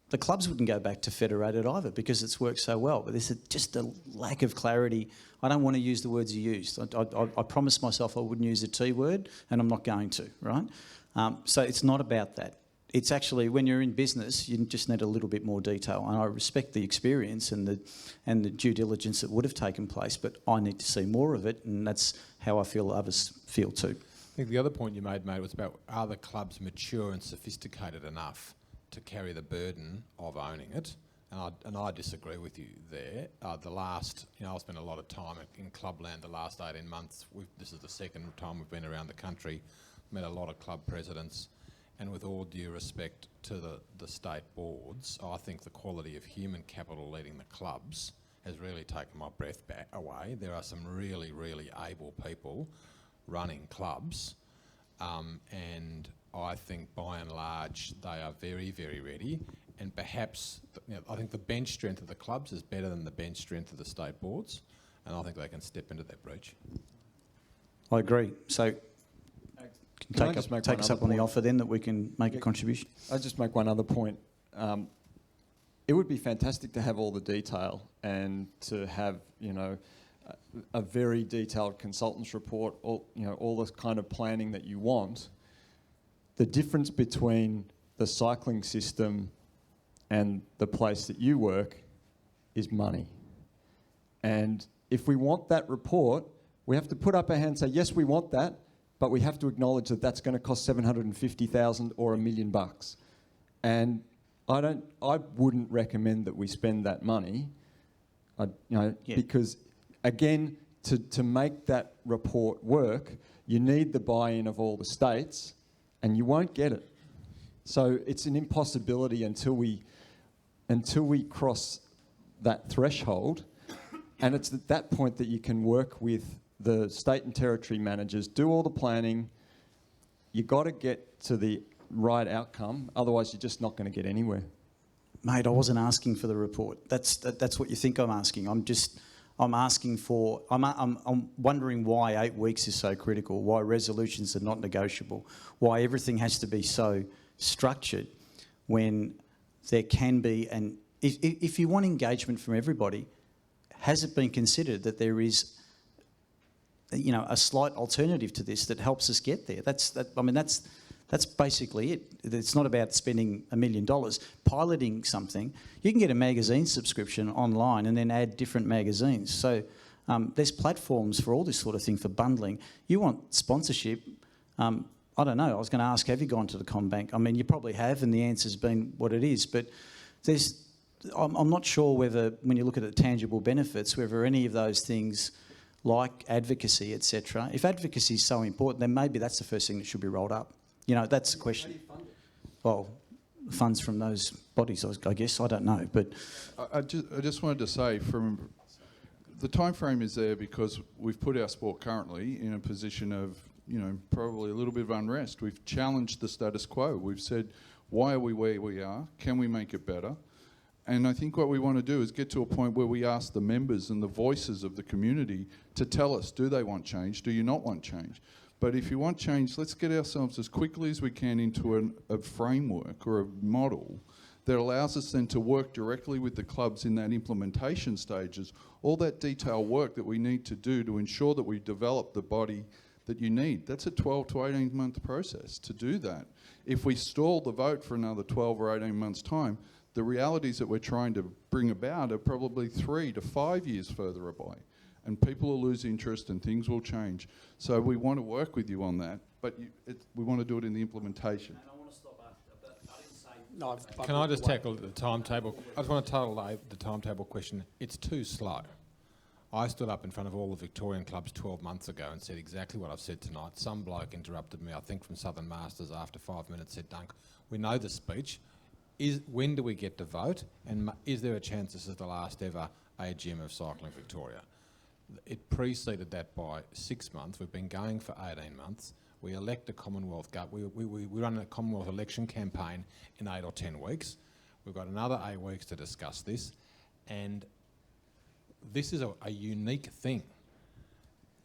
Speaker 15: the clubs wouldn't go back to federated either because it's worked so well. But there's just a lack of clarity. I don't want to use the words you used. I promised myself I wouldn't use the T word, and I'm not going to, right? So it's not about that. it's actually, when you're in business, you just need a little bit more detail. And I respect the experience and the due diligence that would have taken place, but I need to see more of it, and that's how I feel others feel too.
Speaker 7: I think the other point you made, mate, was about, are the clubs mature and sophisticated enough to carry the burden of owning it? And I disagree with you there. I've spent a lot of time in clubland the last 18 months. This is the second time we've been around the country, met a lot of club presidents, and with all due respect to the state boards, I think the quality of human capital leading the clubs has really taken my breath away. There are some really, really able people running clubs, and I think by and large they are very, very ready. And perhaps, I think the bench strength of the clubs is better than the bench strength of the state boards, and I think they can step into that breach.
Speaker 15: I agree. So, take us up on the offer then that we can make a contribution.
Speaker 5: I'll just make one other point. It would be fantastic to have all the detail and to have, a very detailed consultant's report, all the kind of planning that you want. The difference between the cycling system and the place that you work is money. And if we want that report, we have to put up our hand and say, yes, we want that, but we have to acknowledge that that's going to cost $750,000 or $1 million. And I wouldn't recommend that we spend that money, because again, to make that report work, you need the buy-in of all the states, and you won't get it. So it's an impossibility until we cross that threshold, and it's at that point that you can work with the state and territory managers, do all the planning. You got to get to the right outcome, otherwise you're just not going to get anywhere.
Speaker 15: Mate, I wasn't asking for the report. That's what you think I'm asking. I'm asking for. I'm wondering why 8 weeks is so critical. Why resolutions are not negotiable. Why everything has to be so structured when there can be, and if you want engagement from everybody, has it been considered that there is, a slight alternative to this that helps us get there? That's basically it. It's not about spending $1 million. Piloting something, you can get a magazine subscription online and then add different magazines. So there's platforms for all this sort of thing, for bundling. You want sponsorship. I don't know. I was going to ask, have you gone to the CommBank? I mean, you probably have, and the answer's been what it is. But I'm not sure whether, when you look at the tangible benefits, whether any of those things, like advocacy, etc. If advocacy is so important, then maybe that's the first thing that should be rolled up. That's the question. How do you fund it? Well, funds from those bodies, I guess. I don't know, but
Speaker 6: I just wanted to say, from the time frame is there because we've put our sport currently in a position of, probably a little bit of unrest. We've challenged the status quo. We've said, why are we where we are? Can we make it better? And I think what we want to do is get to a point where we ask the members and the voices of the community to tell us, do they want change? Do you not want change? But if you want change, let's get ourselves as quickly as we can into a framework or a model that allows us then to work directly with the clubs in that implementation stages, all that detailed work that we need to do to ensure that we develop the body that you need. That's a 12 to 18 month process to do that. If we stall the vote for another 12 or 18 months' time, the realities that we're trying to bring about are probably 3 to 5 years further away. And people will lose interest and things will change. So we want to work with you on that, but we want to do it in the implementation.
Speaker 15: And I want to stop after, but I didn't say...
Speaker 7: Can I just tackle the timetable? I just want to tackle the timetable question. It's too slow. I stood up in front of all the Victorian clubs 12 months ago and said exactly what I've said tonight. Some bloke interrupted me, I think from Southern Masters, after 5 minutes, said, Dunk, we know the speech. When do we get to vote? And is there a chance this is the last ever AGM of Cycling Victoria? It preceded that by 6 months. We've been going for 18 months. We elect a Commonwealth government. We run a Commonwealth election campaign in 8 or 10 weeks. We've got another 8 weeks to discuss this. And this is a unique thing.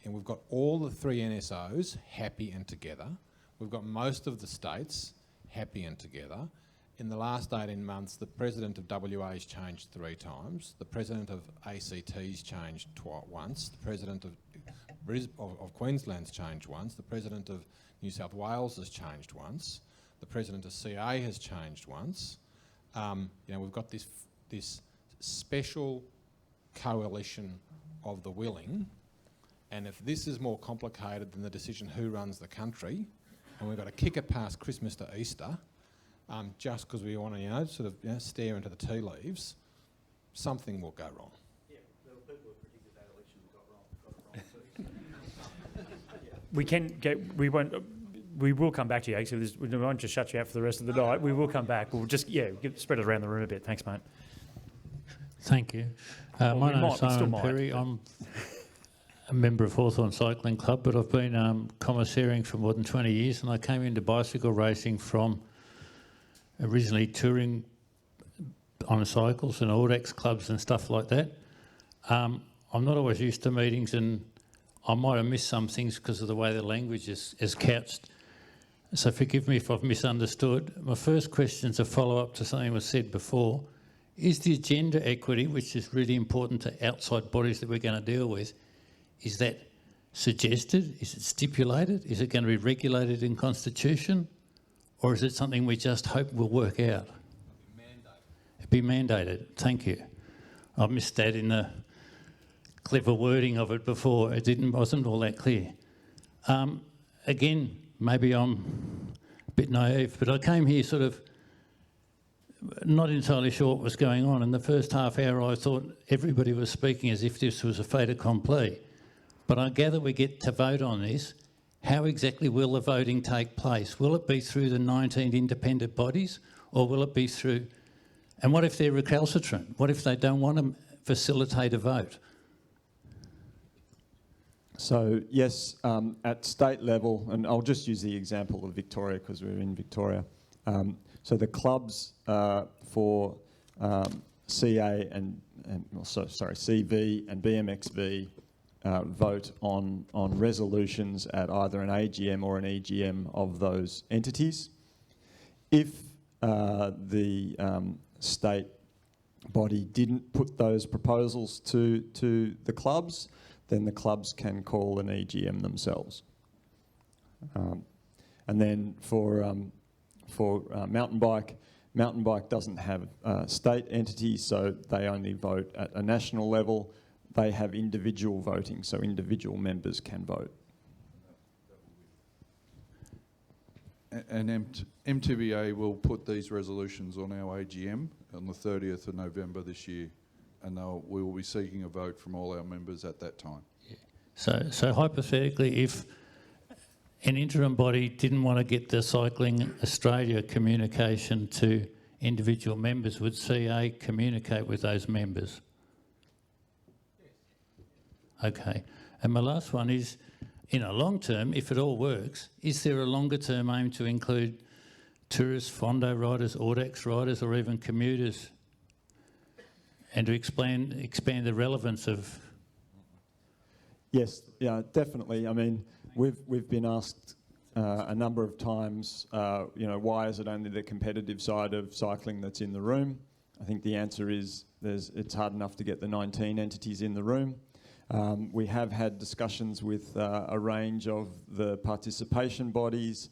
Speaker 7: And we've got all the 3 NSOs happy and together. We've got most of the states happy and together. In the last 18 months, the President of WA has changed 3 times. The President of ACT's changed once. The President of Queensland's changed once. The President of New South Wales has changed once. the president of CA has changed once. We've got this special coalition of the willing, and if this is more complicated than the decision who runs the country, and we've got to kick it past Christmas to Easter, just because we want to, stare into the tea leaves, something will go wrong.
Speaker 15: Yeah, there were people who predicted that election got it wrong too.
Speaker 1: We will come back to you, actually. We won't just shut you out for the rest of the night. We will come back. We'll just, spread it around the room a bit. Thanks, mate.
Speaker 16: Thank you. My name is Simon Perry. I'm a member of Hawthorn Cycling Club, but I've been commissarying for more than 20 years, and I came into bicycle racing from originally touring on cycles and Audex clubs and stuff like that. I'm not always used to meetings, and I might have missed some things because of the way the language is couched. So forgive me if I've misunderstood. My first question is a follow-up to something that was said before. Is the agenda equity, which is really important to outside bodies that we're going to deal with, is that suggested? Is it stipulated? Is it going to be regulated in Constitution? Or is it something we just hope will work out? It'd be mandated. Thank you. I missed that in the clever wording of it before. Wasn't all that clear. Again, maybe I'm a bit naive, but I came here sort of not entirely sure what was going on. In the first half hour, I thought everybody was speaking as if this was a fait accompli. But I gather we get to vote on this. How exactly will the voting take place? Will it be through the 19 independent bodies, or will it be through... And what if they're recalcitrant? What if they don't want to facilitate a vote?
Speaker 5: So yes, at state level, and I'll just use the example of Victoria because we're in Victoria. So the clubs for CA CV and BMXV vote on resolutions at either an AGM or an EGM of those entities. If the state body didn't put those proposals to the clubs, then the clubs can call an EGM themselves. And then for mountain bike doesn't have state entities, so they only vote at a national level. They have individual voting, so individual members can vote.
Speaker 6: And MTBA will put these resolutions on our AGM on the 30th of November this year, and we will be seeking a vote from all our members at that time.
Speaker 16: Yeah. So hypothetically, if an interim body didn't want to get the Cycling Australia communication to individual members, would CA communicate with those members? Okay. And my last one is, in a long term, if it all works, is there a longer term aim to include tourists, Fondo riders, Audex riders, or even commuters, and to expand the relevance of...
Speaker 5: Yes, yeah, definitely. I mean, we've been asked a number of times, why is it only the competitive side of cycling that's in the room? I think the answer is it's hard enough to get the 19 entities in the room. We have had discussions with a range of the participation bodies,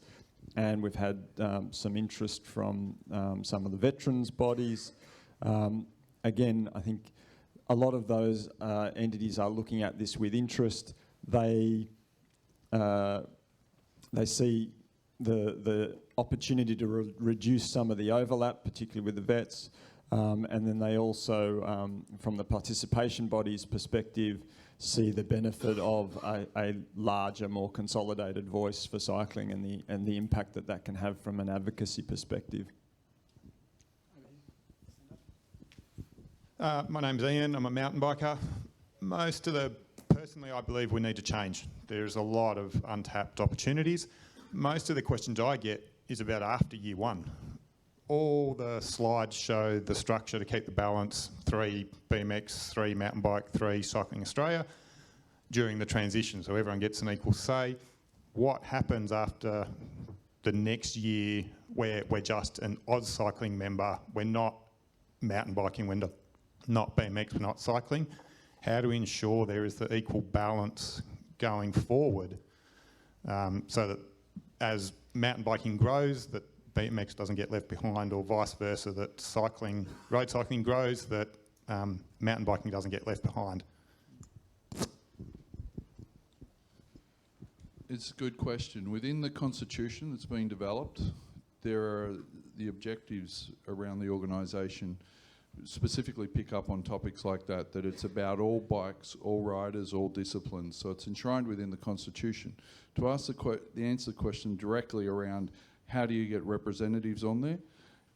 Speaker 5: and we've had some interest from some of the veterans bodies. Again, I think a lot of those entities are looking at this with interest. They see the opportunity to reduce some of the overlap, particularly with the vets, and then they also, from the participation bodies' perspective, see the benefit of a larger, more consolidated voice for cycling and the impact that can have from an advocacy perspective.
Speaker 17: My name's Ian, I'm a mountain biker. Personally, I believe we need to change. There's a lot of untapped opportunities. Most of the questions I get is about after year one. All the slides show the structure to keep the balance, 3 BMX, 3 mountain bike, 3 Cycling Australia, during the transition, so everyone gets an equal say. What happens after the next year where we're just an AusCycling member, we're not mountain biking, we're not BMX, we're not cycling? How do we ensure there is the equal balance going forward, so that as mountain biking grows, that BMX doesn't get left behind, or vice versa, that road cycling grows, that mountain biking doesn't get left behind?
Speaker 6: It's a good question. Within the constitution that's being developed, there are the objectives around the organisation specifically pick up on topics like that, that it's about all bikes, all riders, all disciplines. So it's enshrined within the constitution. To ask answer the question directly around how do you get representatives on there,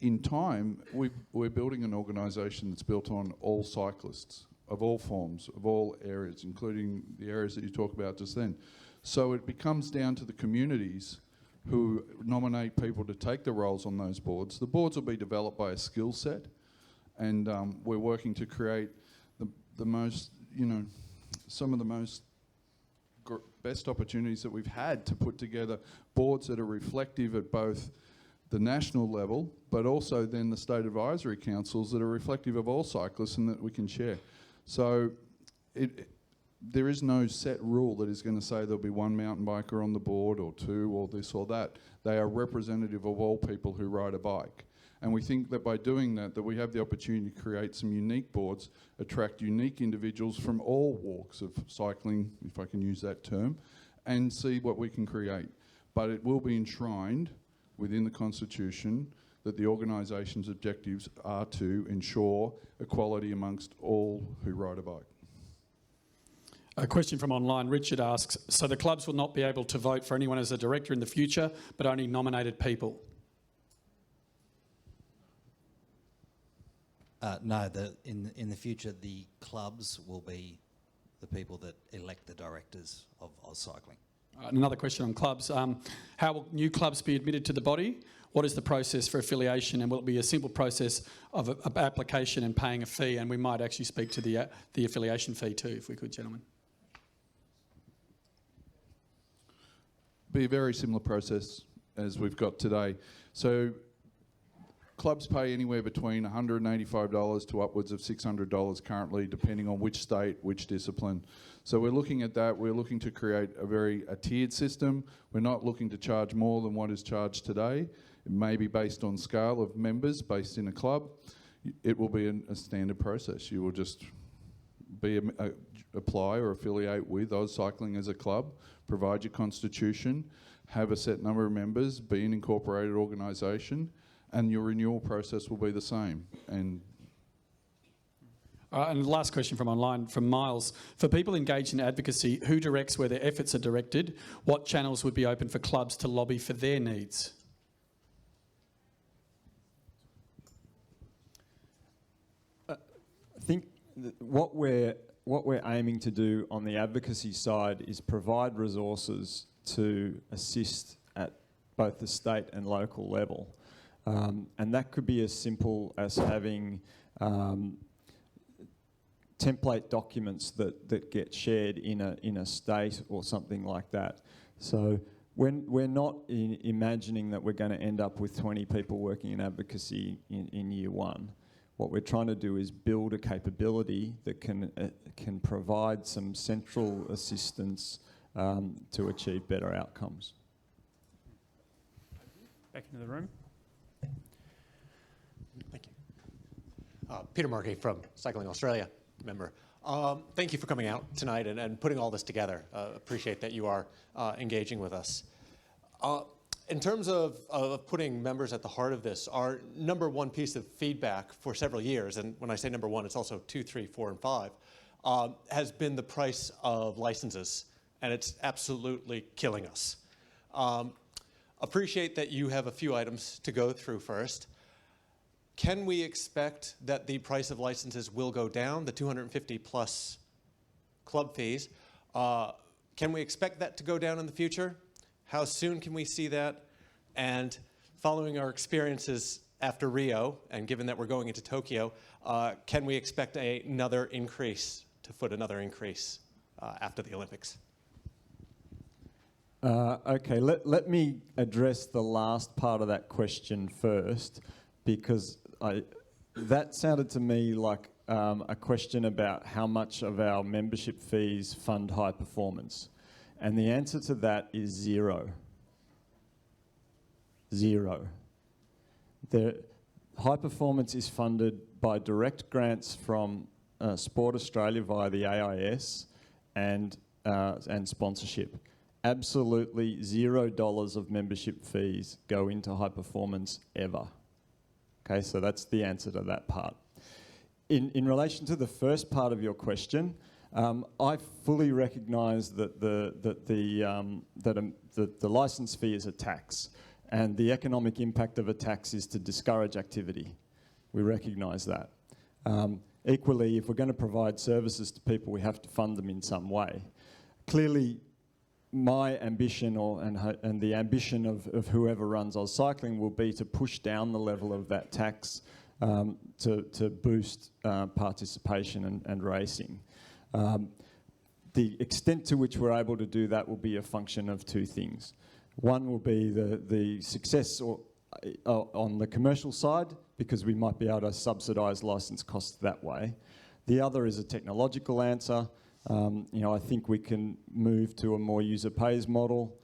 Speaker 6: in time, we're building an organisation that's built on all cyclists of all forms, of all areas, including the areas that you talked about just then. So it becomes down to the communities who nominate people to take the roles on those boards. The boards will be developed by a skill set, and we're working to create the most, some of the most best opportunities that we've had to put together boards that are reflective at both the national level, but also then the state advisory councils that are reflective of all cyclists and that we can share. So there is no set rule that is going to say there'll be one mountain biker on the board or two or this or that. They are representative of all people who ride a bike. And we think that by doing that we have the opportunity to create some unique boards, attract unique individuals from all walks of cycling, if I can use that term, and see what we can create. But it will be enshrined within the Constitution that the organisation's objectives are to ensure equality amongst all who ride a bike.
Speaker 18: A question from online. Richard asks, so the clubs will not be able to vote for anyone as a director in the future, but only nominated people?
Speaker 8: No, in the future, the clubs will be the people that elect the directors of AusCycling.
Speaker 18: Another question on clubs. How will new clubs be admitted to the body? What is the process for affiliation, and will it be a simple process of application and paying a fee? And we might actually speak to the affiliation fee too, if we could, gentlemen.
Speaker 6: Be a very similar process as we've got today. So clubs pay anywhere between $185 to upwards of $600 currently, depending on which state, which discipline. So we're looking at that. We're looking to create a tiered system. We're not looking to charge more than what is charged today. It may be based on scale of members based in a club. It will be a standard process. You will just apply or affiliate with AusCycling as a club, provide your constitution, have a set number of members, be an incorporated organisation, and your renewal process will be the same. And
Speaker 18: the last question from online, from Miles. For people engaged in advocacy, who directs where their efforts are directed? What channels would be open for clubs to lobby for their needs?
Speaker 5: I think what we're aiming to do on the advocacy side is provide resources to assist at both the state and local level. And that could be as simple as having template documents that get shared in a state or something like that. So we're not imagining that we're going to end up with 20 people working in advocacy in year one. What we're trying to do is build a capability that can provide some central assistance to achieve better outcomes.
Speaker 1: Back into the room.
Speaker 19: Thank you. Peter Markey from Cycling Australia, member. Thank you for coming out tonight and putting all this together. Appreciate that you are engaging with us. In terms of putting members at the heart of this, our number one piece of feedback for several years, and when I say number one, it's also 2, 3, 4, and 5, has been the price of licenses, and it's absolutely killing us. Appreciate that you have a few items to go through first. Can we expect that the price of licenses will go down, the 250 plus club fees? Can we expect that to go down in the future? How soon can we see that? And following our experiences after Rio, and given that we're going into Tokyo, can we expect another increase, another increase after the Olympics?
Speaker 5: Okay, let me address the last part of that question first, because that sounded to me like a question about how much of our membership fees fund high performance. And the answer to that is zero. Zero. High Performance is funded by direct grants from Sport Australia via the AIS and sponsorship. Absolutely $0 of membership fees go into High Performance ever. Okay, so that's the answer to that part. In relation to the first part of your question, I fully recognise that the licence fee is a tax, and the economic impact of a tax is to discourage activity. We recognise that. Equally, if we're going to provide services to people, we have to fund them in some way. Clearly, my ambition and the ambition of whoever runs AusCycling will be to push down the level of that tax to boost participation and racing. The extent to which we're able to do that will be a function of two things. One will be the success on the commercial side, because we might be able to subsidise licence costs that way. The other is a technological answer. I think we can move to a more user pays model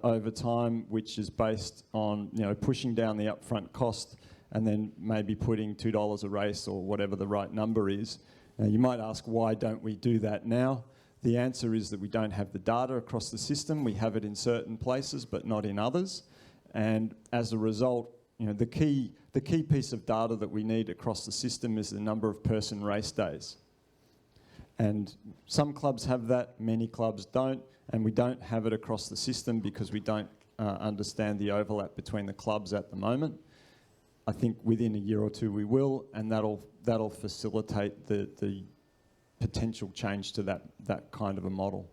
Speaker 5: over time, which is based on pushing down the upfront cost and then maybe putting $2 a race or whatever the right number is. You might ask, why don't we do that now? The answer is that we don't have the data across the system. We have it in certain places, but not in others. And as a result, the key piece of data that we need across the system is the number of person race days. And some clubs have that, many clubs don't, and we don't have it across the system because we don't understand the overlap between the clubs at the moment. I think within a year or two we will, and that'll facilitate the potential change to that kind of a model.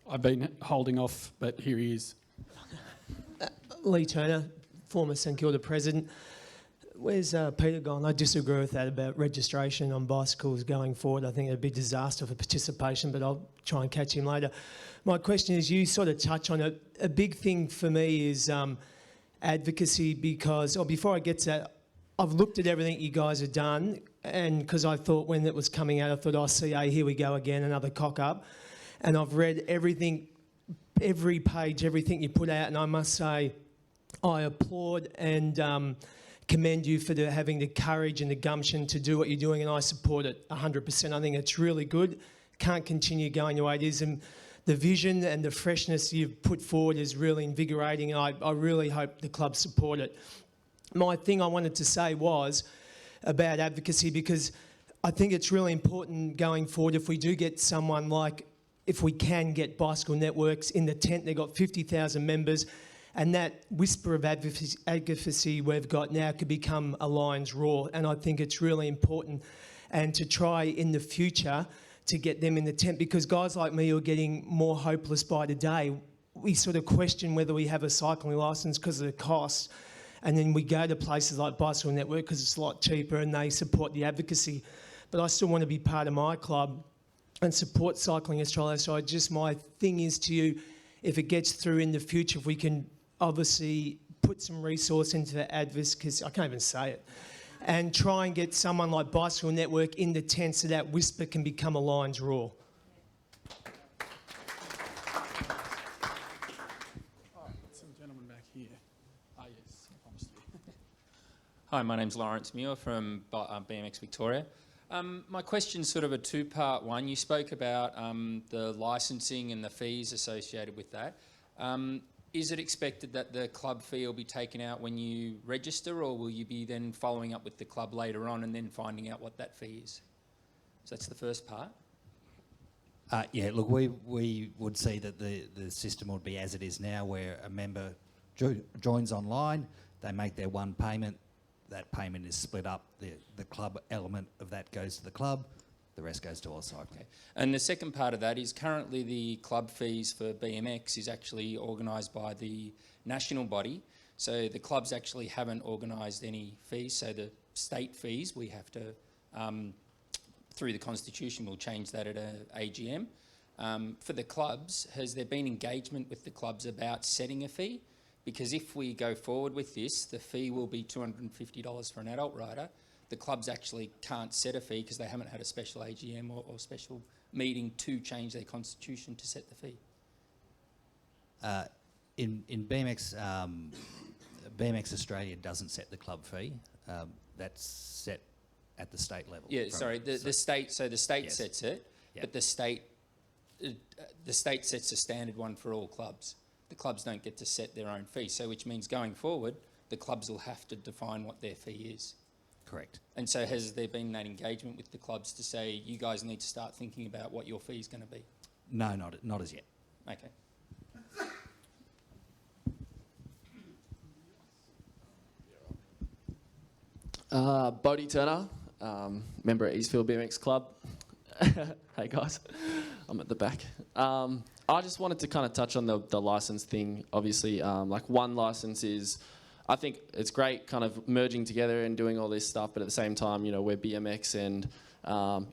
Speaker 20: I've been holding off, but here he is.
Speaker 21: Lee Turner, former St Kilda president. Where's Peter gone? I disagree with that about registration on bicycles going forward. I think it'd be a disaster for participation, but I'll try and catch him later. My question is, you sort of touch on it. A big thing for me is advocacy, because, before I get to that, I've looked at everything you guys have done, and because I thought when it was coming out, I thought, CA, here we go again, another cock up. And I've read everything, every page, everything you put out, and I must say, I applaud and commend you for having the courage and the gumption to do what you're doing, and I support it 100%. I think it's really good. Can't continue going the way it is, and the vision and the freshness you've put forward is really invigorating, and I really hope the club support it. My thing I wanted to say was about advocacy, because I think it's really important going forward if we do get someone like, if we can get Bicycle Networks in the tent, they've got 50,000 members, and that whisper of advocacy we've got now could become a lion's roar. And I think it's really important, and to try in the future to get them in the tent, because guys like me are getting more hopeless by the day. We sort of question whether we have a cycling licence because of the cost, and then we go to places like Bicycle Network because it's a lot cheaper and they support the advocacy. But I still want to be part of my club and support Cycling Australia. So my thing is to you, if it gets through in the future, if we can obviously put some resource into advocacy, I can't even say it, and try and get someone like Bicycle Network in the tent so that whisper can become a lion's roar.
Speaker 20: Some gentleman back here. Yes, I promised you.
Speaker 22: Hi, my name's Lawrence Muir from BMX Victoria. My question's sort of a two-part one. You spoke about the licensing and the fees associated with that. Is it expected that the club fee will be taken out when you register, or will you be then following up with the club later on and then finding out what that fee is? So that's the first part.
Speaker 8: Yeah, look, we would see that the system would be as it is now, where a member joins online, they make their one payment, that payment is split up, the club element of that goes to the club, the rest goes to AusCycling.
Speaker 22: Okay. And the second part of that is currently the club fees for BMX is actually organised by the national body. So the clubs actually haven't organised any fees. So the state fees, we have to, through the Constitution, we'll change that at an AGM. For the clubs, has there been engagement with the clubs about setting a fee? Because if we go forward with this, the fee will be $250 for an adult rider. The clubs actually can't set a fee because they haven't had a special AGM or special meeting to change their constitution to set the fee.
Speaker 8: In BMX, BMX Australia doesn't set the club fee. That's set at the state level.
Speaker 22: Yeah, sorry, the state. So the state
Speaker 8: Yes.
Speaker 22: sets it,
Speaker 8: Yep.
Speaker 22: but the state sets a standard one for all clubs. The clubs don't get to set their own fee. So which means going forward, the clubs will have to define what their fee is.
Speaker 8: Correct.
Speaker 22: And so has there been that engagement with the clubs to say you guys need to start thinking about what your fee is going to be?
Speaker 8: No, not as yet.
Speaker 22: Okay.
Speaker 3: Bodie Turner, member at Eastfield BMX Club. Hey guys, I'm at the back. I just wanted to kind of touch on the license thing. Obviously, like one license is, I think it's great kind of merging together and doing all this stuff, but at the same time, you know, we're BMX and,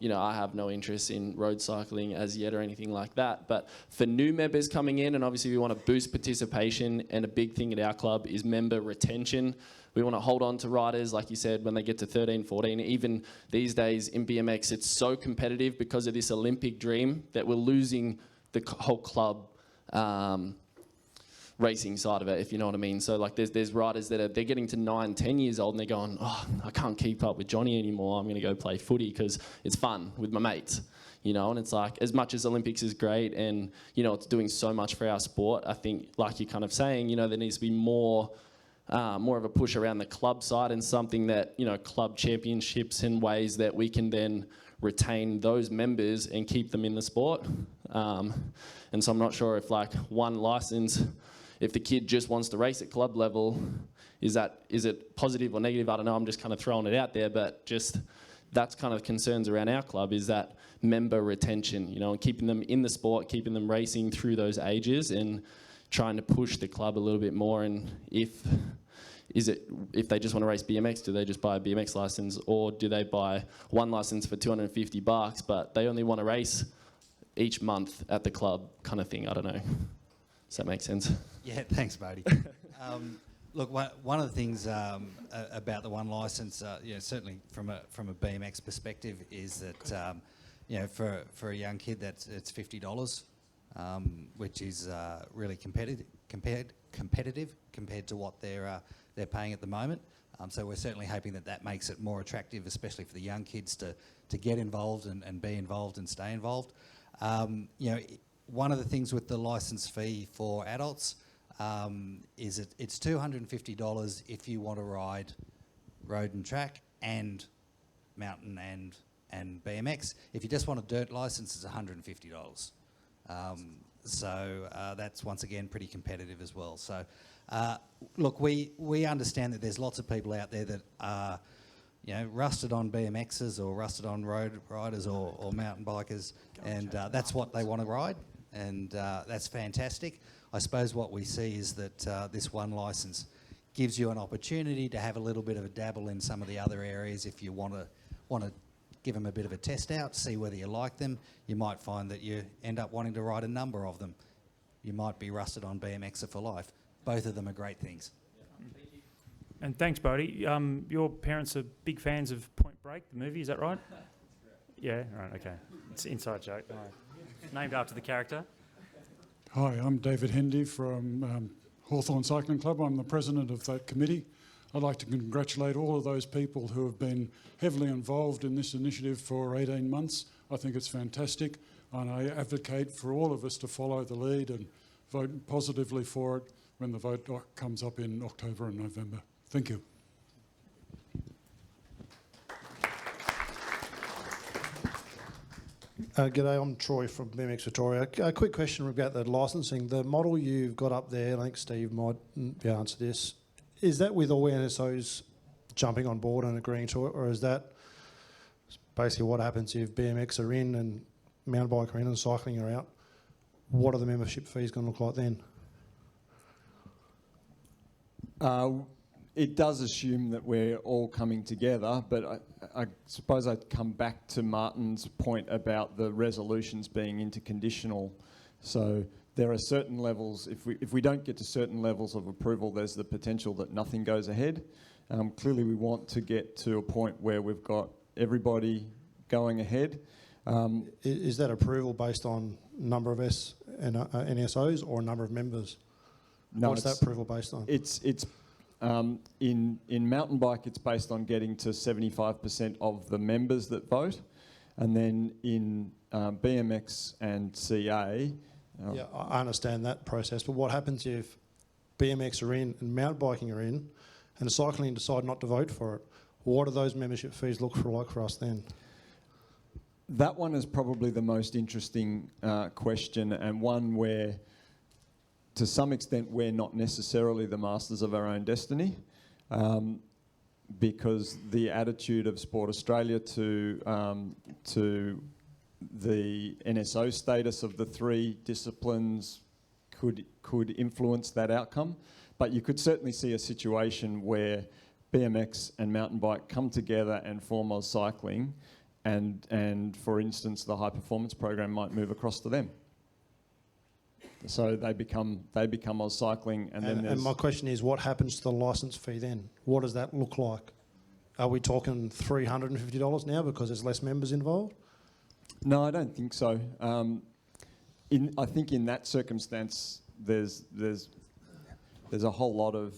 Speaker 3: you know, I have no interest in road cycling as yet or anything like that. But for new members coming in, and obviously we want to boost participation, and a big thing at our club is member retention. We want to hold on to riders, like you said, when they get to 13, 14. Even these days in BMX, it's so competitive because of this Olympic dream that we're losing the whole club racing side of it, if you know what I mean. So like there's riders that they're getting to 9, 10 years old and they're going, oh, I can't keep up with Johnny anymore. I'm going to go play footy because it's fun with my mates. You know, and it's like, as much as Olympics is great and, you know, it's doing so much for our sport, I think, like you're kind of saying, you know, there needs to be more of a push around the club side and something that, you know, club championships and ways that we can then retain those members and keep them in the sport. And so I'm not sure if like one license, if the kid just wants to race at club level, is it positive or negative? I don't know, I'm just kind of throwing it out there, but just that's kind of concerns around our club, is that member retention, you know, and keeping them in the sport, keeping them racing through those ages and trying to push the club a little bit more. And if they just want to race BMX, do they just buy a BMX license, or do they buy one license for $250 but they only want to race each month at the club kind of thing? I don't know. Does that make sense?
Speaker 8: Yeah, thanks, Bodie. Look, one of the things about the one licence, you know, certainly from a BMX perspective, is that you know, for a young kid, it's $50. Which is really competitive compared to what they're paying at the moment. So we're certainly hoping that makes it more attractive, especially for the young kids to get involved and be involved and stay involved. You know, one of the things with the licence fee for adults is it's $250 if you want to ride road and track and mountain and BMX. If you just want a dirt licence, it's $150. So that's once again pretty competitive as well. So look, we understand that there's lots of people out there that are, you know, rusted on BMXs or rusted on road riders or mountain bikers, and that's what they want to ride, and that's fantastic. I suppose what we see is that this one licence gives you an opportunity to have a little bit of a dabble in some of the other areas if you want to give them a bit of a test out, see whether you like them. You might find that you end up wanting to ride a number of them. You might be rusted on BMXer for life. Both of them are great things.
Speaker 1: And thanks, Bodie. Your parents are big fans of Point Break, the movie, is that right? Yeah, right, okay. It's an inside joke. All right. Named after the character.
Speaker 4: Hi, I'm David Hendy from Hawthorn Cycling Club. I'm the president of that committee. I'd like to congratulate all of those people who have been heavily involved in this initiative for 18 months. I think it's fantastic, and I advocate for all of us to follow the lead and vote positively for it when the vote comes up in October and November. Thank you.
Speaker 23: G'day, I'm Troy from BMX Victoria. A quick question about the licensing. The model you've got up there, I think Steve might be able to answer this. Is that with all NSOs jumping on board and agreeing to it, or is that basically what happens if BMX are in and mountain bike are in and cycling are out? What are the membership fees going to look like then?
Speaker 5: It does assume that we're all coming together, but I suppose I'd come back to Martin's point about the resolutions being interconditional. So there are certain levels, if we don't get to certain levels of approval, there's the potential that nothing goes ahead. Clearly we want to get to a point where we've got everybody going ahead.
Speaker 23: Is that approval based on number of NSOs or number of members?
Speaker 5: No,
Speaker 23: what's that approval based on?
Speaker 5: It's In mountain bike, it's based on getting to 75% of the members that vote. And then in BMX and CA...
Speaker 23: yeah, I understand that process, but what happens if BMX are in and mountain biking are in and cycling decide not to vote for it? What do those membership fees look like for us then?
Speaker 5: That one is probably the most interesting question, and one where, to some extent, we're not necessarily the masters of our own destiny, because the attitude of Sport Australia to the NSO status of the three disciplines could influence that outcome. But you could certainly see a situation where BMX and mountain bike come together and form AusCycling, and for instance, the high performance program might move across to them. So they become AusCycling, and
Speaker 23: my question is, what happens to the licence fee then? What does that look like? Are we talking $350 now because there's less members involved?
Speaker 5: No, I don't think so. I think in that circumstance, there's a whole lot of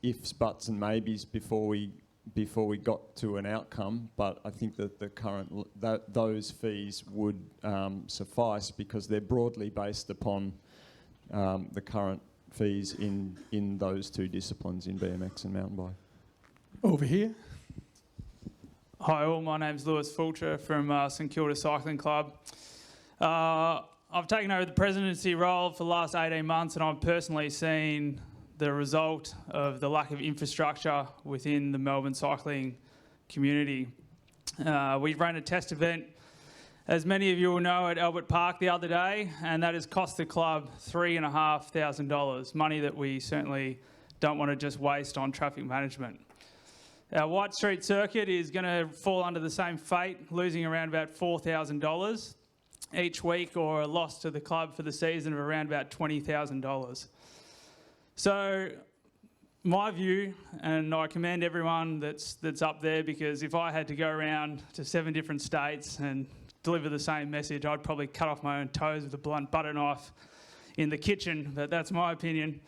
Speaker 5: ifs, buts, and maybes before we got to an outcome. But I think that those fees would suffice, because they're broadly based upon the current fees in those two disciplines, in BMX and mountain bike.
Speaker 9: Over here. Hi all, my name's Lewis Fulcher from St Kilda Cycling Club. I've taken over the presidency role for the last 18 months, and I've personally seen the result of the lack of infrastructure within the Melbourne cycling community. We ran a test event, as many of you will know, at Albert Park the other day, and that has cost the club $3,500, money that we certainly don't want to just waste on traffic management. Our White Street circuit is going to fall under the same fate, losing around about $4,000 each week, or a loss to the club for the season of around about $20,000. So my view, and I commend everyone that's up there, because if I had to go around to 7 different states and deliver the same message, I'd probably cut off my own toes with a blunt butter knife in the kitchen, but that's my opinion.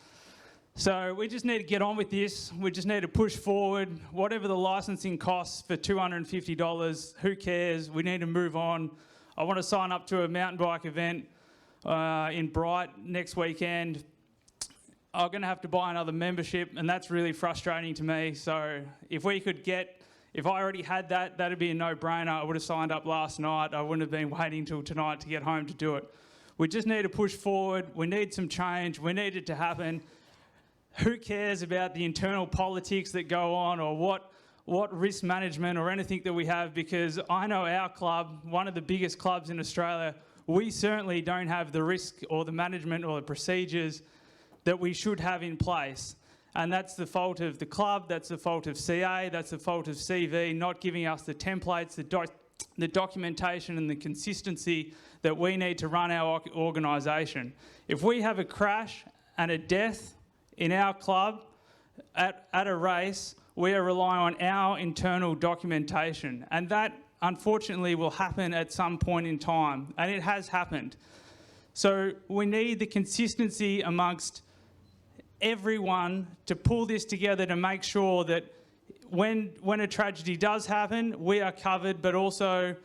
Speaker 9: So we just need to get on with this. We just need to push forward. Whatever the licensing costs for $250, who cares? We need to move on. I want to sign up to a mountain bike event in Bright next weekend. I'm going to have to buy another membership, and that's really frustrating to me. So if I already had that, that'd be a no-brainer. I would have signed up last night. I wouldn't have been waiting till tonight to get home to do it. We just need to push forward. We need some change. We need it to happen. Who cares about the internal politics that go on, or what risk management or anything that we have? Because I know our club, one of the biggest clubs in Australia, we certainly don't have the risk or the management or the procedures that we should have in place. And that's the fault of the club, that's the fault of CA, that's the fault of CV, not giving us the templates, the documentation and the consistency that we need to run our organisation. If we have a crash and a death in our club at a race, we are relying on our internal documentation. And that, unfortunately, will happen at some point in time. And it has happened. So we need the consistency amongst everyone to pull this together to make sure that when a tragedy does happen, we are covered, but also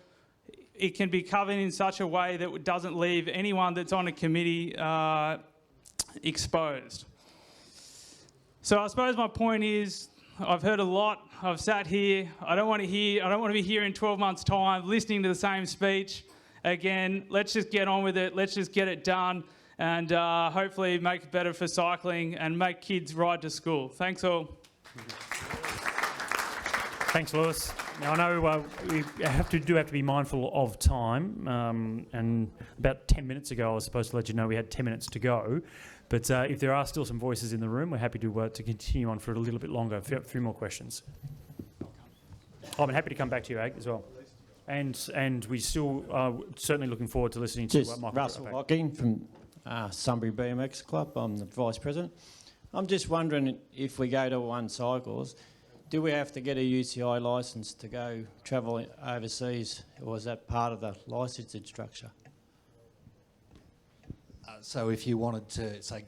Speaker 9: it can be covered in such a way that it doesn't leave anyone that's on a committee exposed. So I suppose my point is, I've heard a lot. I've sat here. I don't want to be here in 12 months' time listening to the same speech again. Let's just get on with it. Let's just get it done, and hopefully make it better for cycling and make kids ride to school. Thanks all.
Speaker 1: Thanks, Lewis. Now, I know we have to be mindful of time, and about 10 minutes ago I was supposed to let you know we had 10 minutes to go. But if there are still some voices in the room, we're happy to continue on for a little bit longer. A few more questions. I'm happy to come back to you, Ag, as well. And we still are certainly looking forward to listening to Michael.
Speaker 10: Russell Hocking from Sunbury BMX Club. I'm the Vice President. I'm just wondering, if we go to AusCycles, do we have to get a UCI licence to go travel overseas, or is that part of the licensing structure?
Speaker 8: So if you wanted to, say,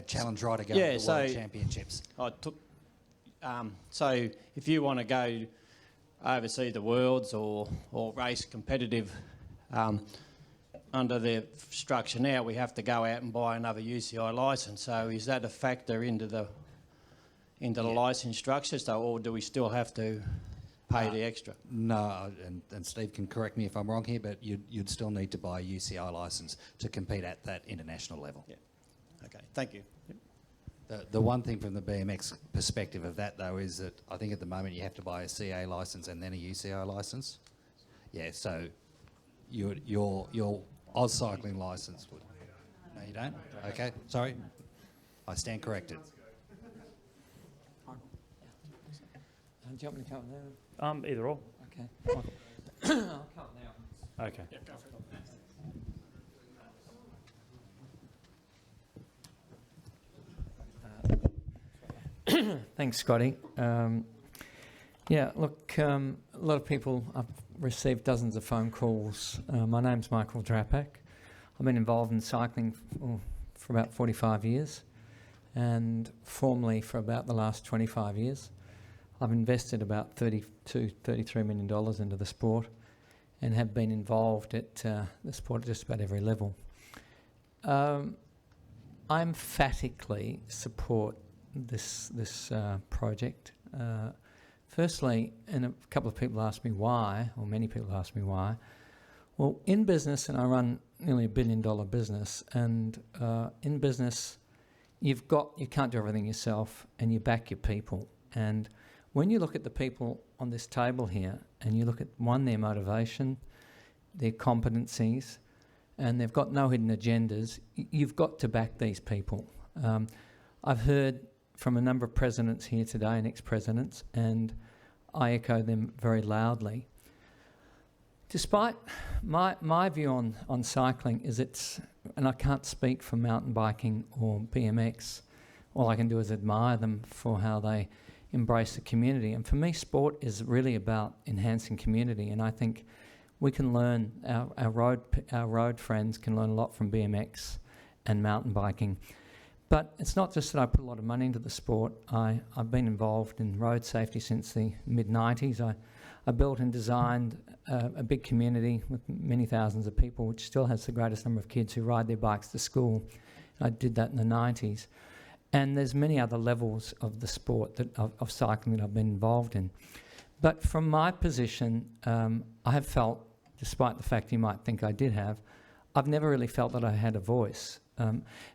Speaker 8: challenge rider going
Speaker 10: Yeah,
Speaker 8: to the World Championships?
Speaker 10: So if you want to go oversee the Worlds or race competitive under the structure now, we have to go out and buy another UCI licence. So is that a factor into the licence structure? So, or do we still have to pay the extra?
Speaker 8: No, and Steve can correct me if I'm wrong here, but you'd still need to buy a UCI licence to compete at that international level.
Speaker 10: Yeah. Okay, thank you.
Speaker 8: The one thing from the BMX perspective of that, though, is that I think at the moment you have to buy a CA licence and then a UCI licence. Yeah, so your AusCycling licence would... No, you don't? Okay, sorry. I stand corrected.
Speaker 11: Do you want me to come now?
Speaker 1: Either or.
Speaker 11: Okay. Michael. I'll come now.
Speaker 1: Okay.
Speaker 11: Yeah, go for it. Thanks, Scotty. Yeah, look, a lot of people, I've received dozens of phone calls. My name's Michael Drapak. I've been involved in cycling for about 45 years and formally for about the last 25 years. I've invested about $33 million into the sport and have been involved at the sport at just about every level. I emphatically support this project. Firstly, and a couple of people asked me why, or many people asked me why. Well, in business, and I run nearly $1 billion business, and in business, you can't do everything yourself, and you back your people. And when you look at the people on this table here, and you look at their motivation, their competencies, and they've got no hidden agendas, you've got to back these people. I've heard from a number of presidents here today and ex-presidents, and I echo them very loudly. Despite my view on cycling is and I can't speak for mountain biking or BMX, all I can do is admire them for how they embrace the community. And for me, sport is really about enhancing community, and I think we can learn, our road friends can learn a lot from BMX and mountain biking. But it's not just that I put a lot of money into the sport. I've been involved in road safety since the mid-90s. I built and designed a big community with many thousands of people, which still has the greatest number of kids who ride their bikes to school. I did that in the 90s. And there's many other levels of the sport of cycling that I've been involved in. But from my position, I have felt, despite the fact you might think I did have, I've never really felt that I had a voice.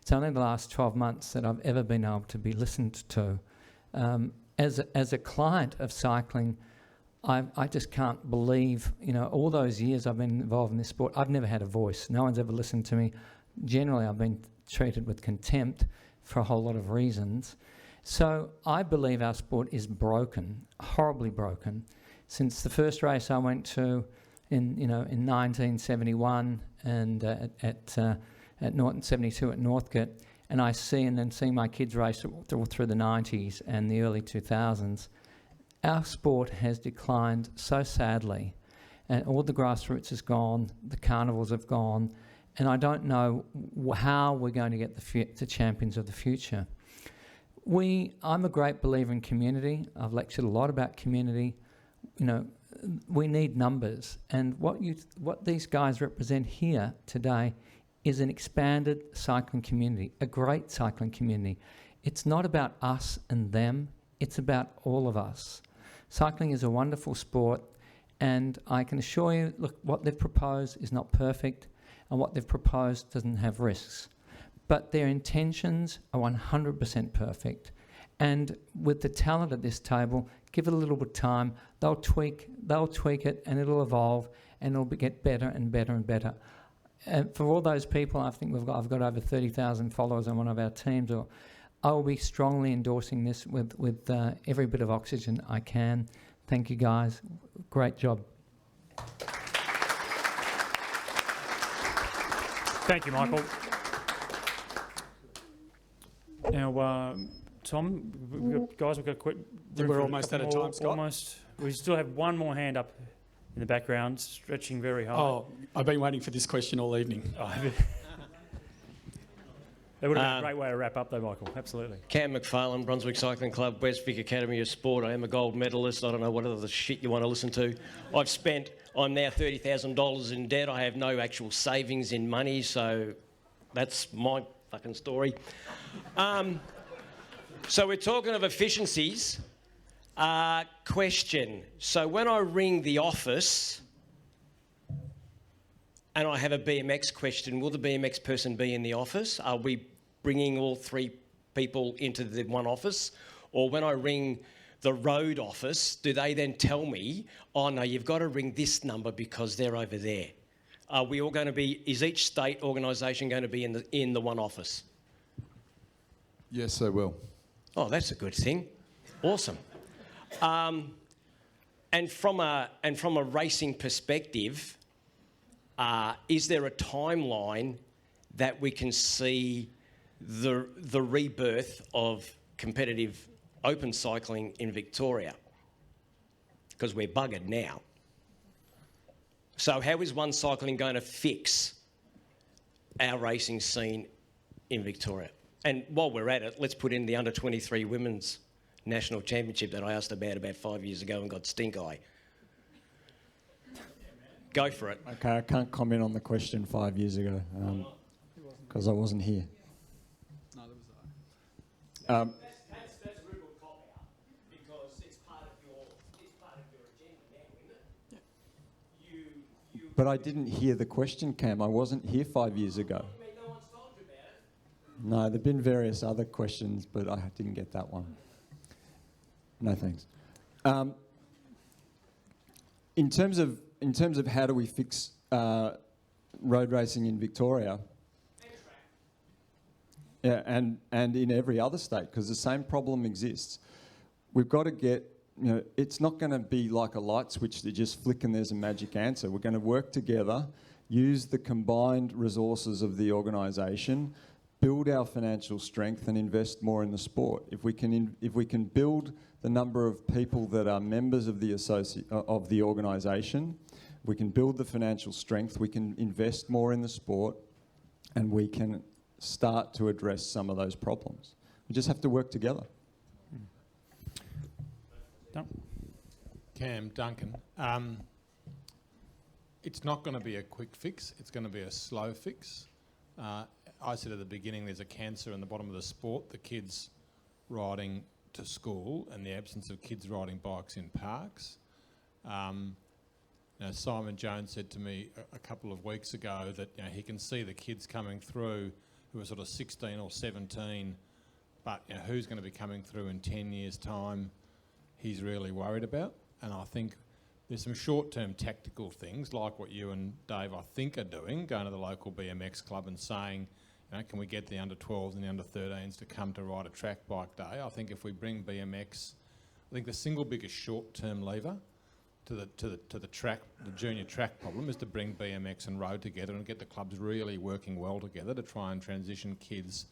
Speaker 11: It's only the last 12 months that I've ever been able to be listened to. As a client of cycling, I just can't believe, all those years I've been involved in this sport, I've never had a voice. No one's ever listened to me. Generally, I've been treated with contempt for a whole lot of reasons. So I believe our sport is broken, horribly broken. Since the first race I went to in 1971 and at Norton 72 at Northcote, and I seeing my kids race through the 90s and the early 2000s, our sport has declined so sadly, and all the grassroots is gone, the carnivals have gone, and I don't know how we're going to get the champions of the future. I'm a great believer in community. I've lectured a lot about community. We need numbers, and what these guys represent here today is an expanded cycling community, a great cycling community. It's not about us and them, it's about all of us. Cycling is a wonderful sport, and I can assure you, look, what they've proposed is not perfect, and what they've proposed doesn't have risks. But their intentions are 100% perfect. And with the talent at this table, give it a little bit of time, they'll tweak it, and it'll evolve, and it'll get better and better and better. And for all those people, I think I've got over 30,000 followers on one of our teams. I will be strongly endorsing this with every bit of oxygen I can. Thank you, guys. Great job.
Speaker 1: Thank you, Michael. Now, Tom, we've got quite...
Speaker 18: We're almost out of time, Scott.
Speaker 1: Almost. We still have one more hand up in the background, stretching very high.
Speaker 18: Oh, I've been waiting for this question all evening.
Speaker 1: That would have been a great way to wrap up though, Michael. Absolutely.
Speaker 12: Cam McFarlane, Brunswick Cycling Club, Westvic Academy of Sport. I am a gold medalist. I don't know what other shit you want to listen to. I'm now $30,000 in debt. I have no actual savings in money, so that's my fucking story. So we're talking of efficiencies. Question. So when I ring the office and I have a BMX question, will the BMX person be in the office? Are we bringing all three people into the one office? Or when I ring the road office, do they then tell me, oh no, you've got to ring this number because they're over there? Are we all going to be, is each state organisation going to be in the one office?
Speaker 6: Yes, they will.
Speaker 12: Oh, that's a good thing. Awesome. And from a racing perspective, is there a timeline that we can see the rebirth of competitive open cycling in Victoria? Because we're buggered now. So how is One Cycling going to fix our racing scene in Victoria? And while we're at it, let's put in the under-23 women's national championship that I asked about 5 years ago and got stink eye. Go for it.
Speaker 5: Okay, I can't comment on the question 5 years ago because I wasn't here.
Speaker 20: No, that was I.
Speaker 12: That's a real good cop out because it's part of your agenda now, isn't it?
Speaker 5: But I didn't hear the question, Cam. I wasn't here 5 years ago.
Speaker 12: No one's told you about it.
Speaker 5: No, there've been various other questions, but I didn't get that one. No thanks. In terms of how do we fix road racing in Victoria, yeah, and in every other state, because the same problem exists. We've got to get, it's not going to be like a light switch that just flick and there's a magic answer. We're going to work together, use the combined resources of the organisation, build our financial strength and invest more in the sport. If we can build the number of people that are members of the organisation, we can build the financial strength, we can invest more in the sport, and we can start to address some of those problems. We just have to work together.
Speaker 7: Cam, Duncan, it's not going to be a quick fix, it's going to be a slow fix. I said at the beginning there's a cancer in the bottom of the sport, the kids riding to school and the absence of kids riding bikes in parks. Simon Jones said to me a couple of weeks ago that he can see the kids coming through who are sort of 16 or 17, but who's going to be coming through in 10 years' time, he's really worried about. And I think there's some short-term tactical things like what you and Dave, I think, are doing, going to the local BMX club and saying, can we get the under-12s and the under-13s to come to ride a track bike day? I think if we bring BMX, I think the single biggest short-term lever to the track, the junior track problem, is to bring BMX and road together and get the clubs really working well together to try and transition kids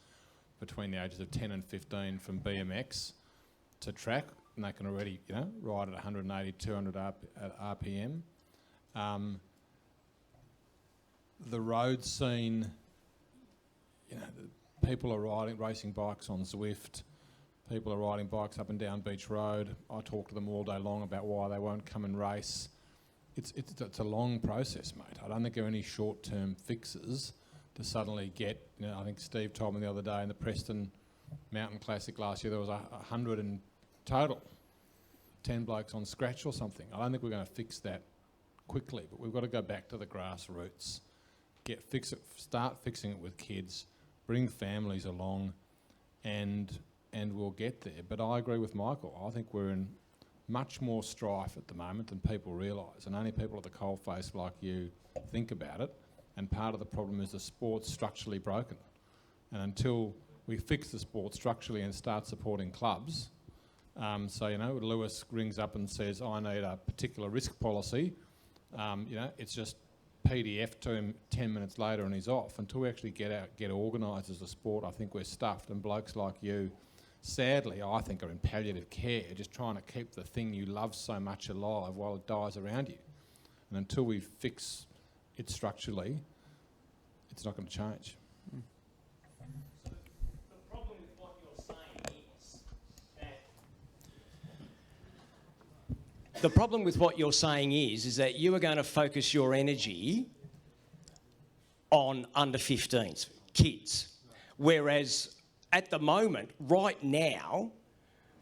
Speaker 7: between the ages of 10 and 15 from BMX to track, and they can already, ride at 180, 200 RPM. The road scene, people are racing bikes on Zwift. People are riding bikes up and down Beach Road. I talk to them all day long about why they won't come and race. It's a long process, mate. I don't think there are any short-term fixes to suddenly get, I think Steve told me the other day in the Preston Mountain Classic last year, there was 100 in total, 10 blokes on scratch or something. I don't think we're going to fix that quickly, but we've got to go back to the grassroots, start fixing it with kids, bring families along, and we'll get there. But I agree with Michael. I think we're in much more strife at the moment than people realise, and only people at the coalface like you think about it. And part of the problem is the sport's structurally broken. And until we fix the sport structurally and start supporting clubs, Lewis rings up and says, I need a particular risk policy, it's just PDF to him 10 minutes later and he's off. Until we actually get organised as a sport, I think we're stuffed. And blokes like you, sadly, I think, are in palliative care, just trying to keep the thing you love so much alive while it dies around you. And until we fix it structurally, it's not going to change.
Speaker 12: the problem with what you're saying is that you are going to focus your energy on under 15s, kids. Whereas at the moment, right now,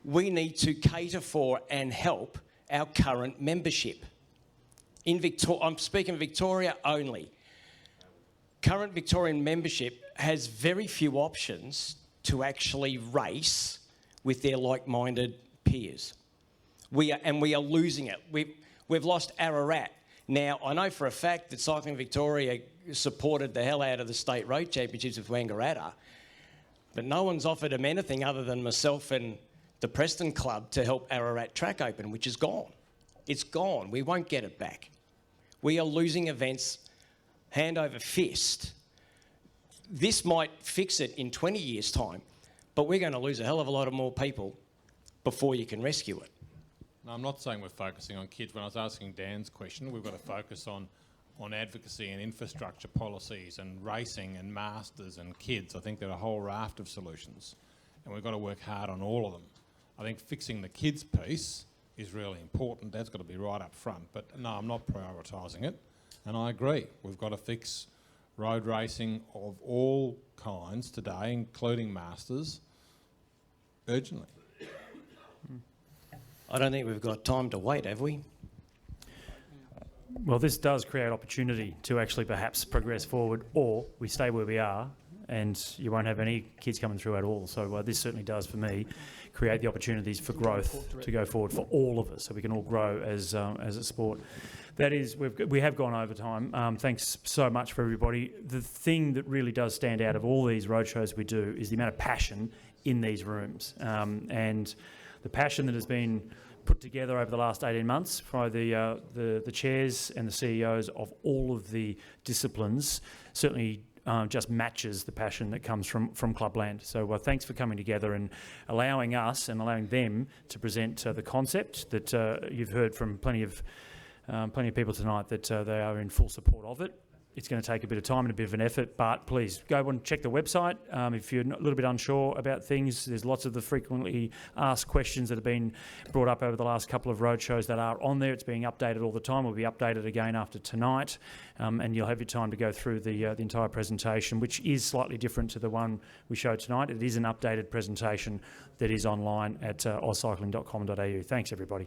Speaker 12: we need to cater for and help our current membership. I'm speaking Victoria only. Current Victorian membership has very few options to actually race with their like-minded peers. We are losing it. We've lost Ararat. Now, I know for a fact that Cycling Victoria supported the hell out of the State Road Championships with Wangaratta, but no one's offered them anything other than myself and the Preston Club to help Ararat Track open, which is gone. It's gone. We won't get it back. We are losing events hand over fist. This might fix it in 20 years' time, but we're going to lose a hell of a lot of more people before you can rescue it.
Speaker 7: No, I'm not saying we're focusing on kids. When I was asking Dan's question, we've got to focus on advocacy and infrastructure policies and racing and masters and kids. I think there are a whole raft of solutions, and we've got to work hard on all of them. I think fixing the kids piece is really important. That's got to be right up front. But no, I'm not prioritising it. And I agree. We've got to fix road racing of all kinds today, including masters, urgently.
Speaker 12: I don't think we've got time to wait, have we?
Speaker 1: Well, this does create opportunity to actually perhaps progress forward, or we stay where we are and you won't have any kids coming through at all. So this certainly does, for me, create the opportunities for growth to go forward for all of us, so we can all grow as a sport. That is, we have gone over time. Thanks so much for everybody. The thing that really does stand out of all these roadshows we do is the amount of passion in these rooms, and the passion that has been put together over the last 18 months by the chairs and the CEOs of all of the disciplines certainly just matches the passion that comes from Clubland. So thanks for coming together and allowing us and allowing them to present the concept that you've heard from plenty of people tonight, that they are in full support of it. It's going to take a bit of time and a bit of an effort, but please go and check the website. If you're a little bit unsure about things, there's lots of the frequently asked questions that have been brought up over the last couple of roadshows that are on there. It's being updated all the time. Will be updated again after tonight, and you'll have your time to go through the entire presentation, which is slightly different to the one we showed tonight. It is an updated presentation that is online at auscycling.com.au. Thanks, everybody.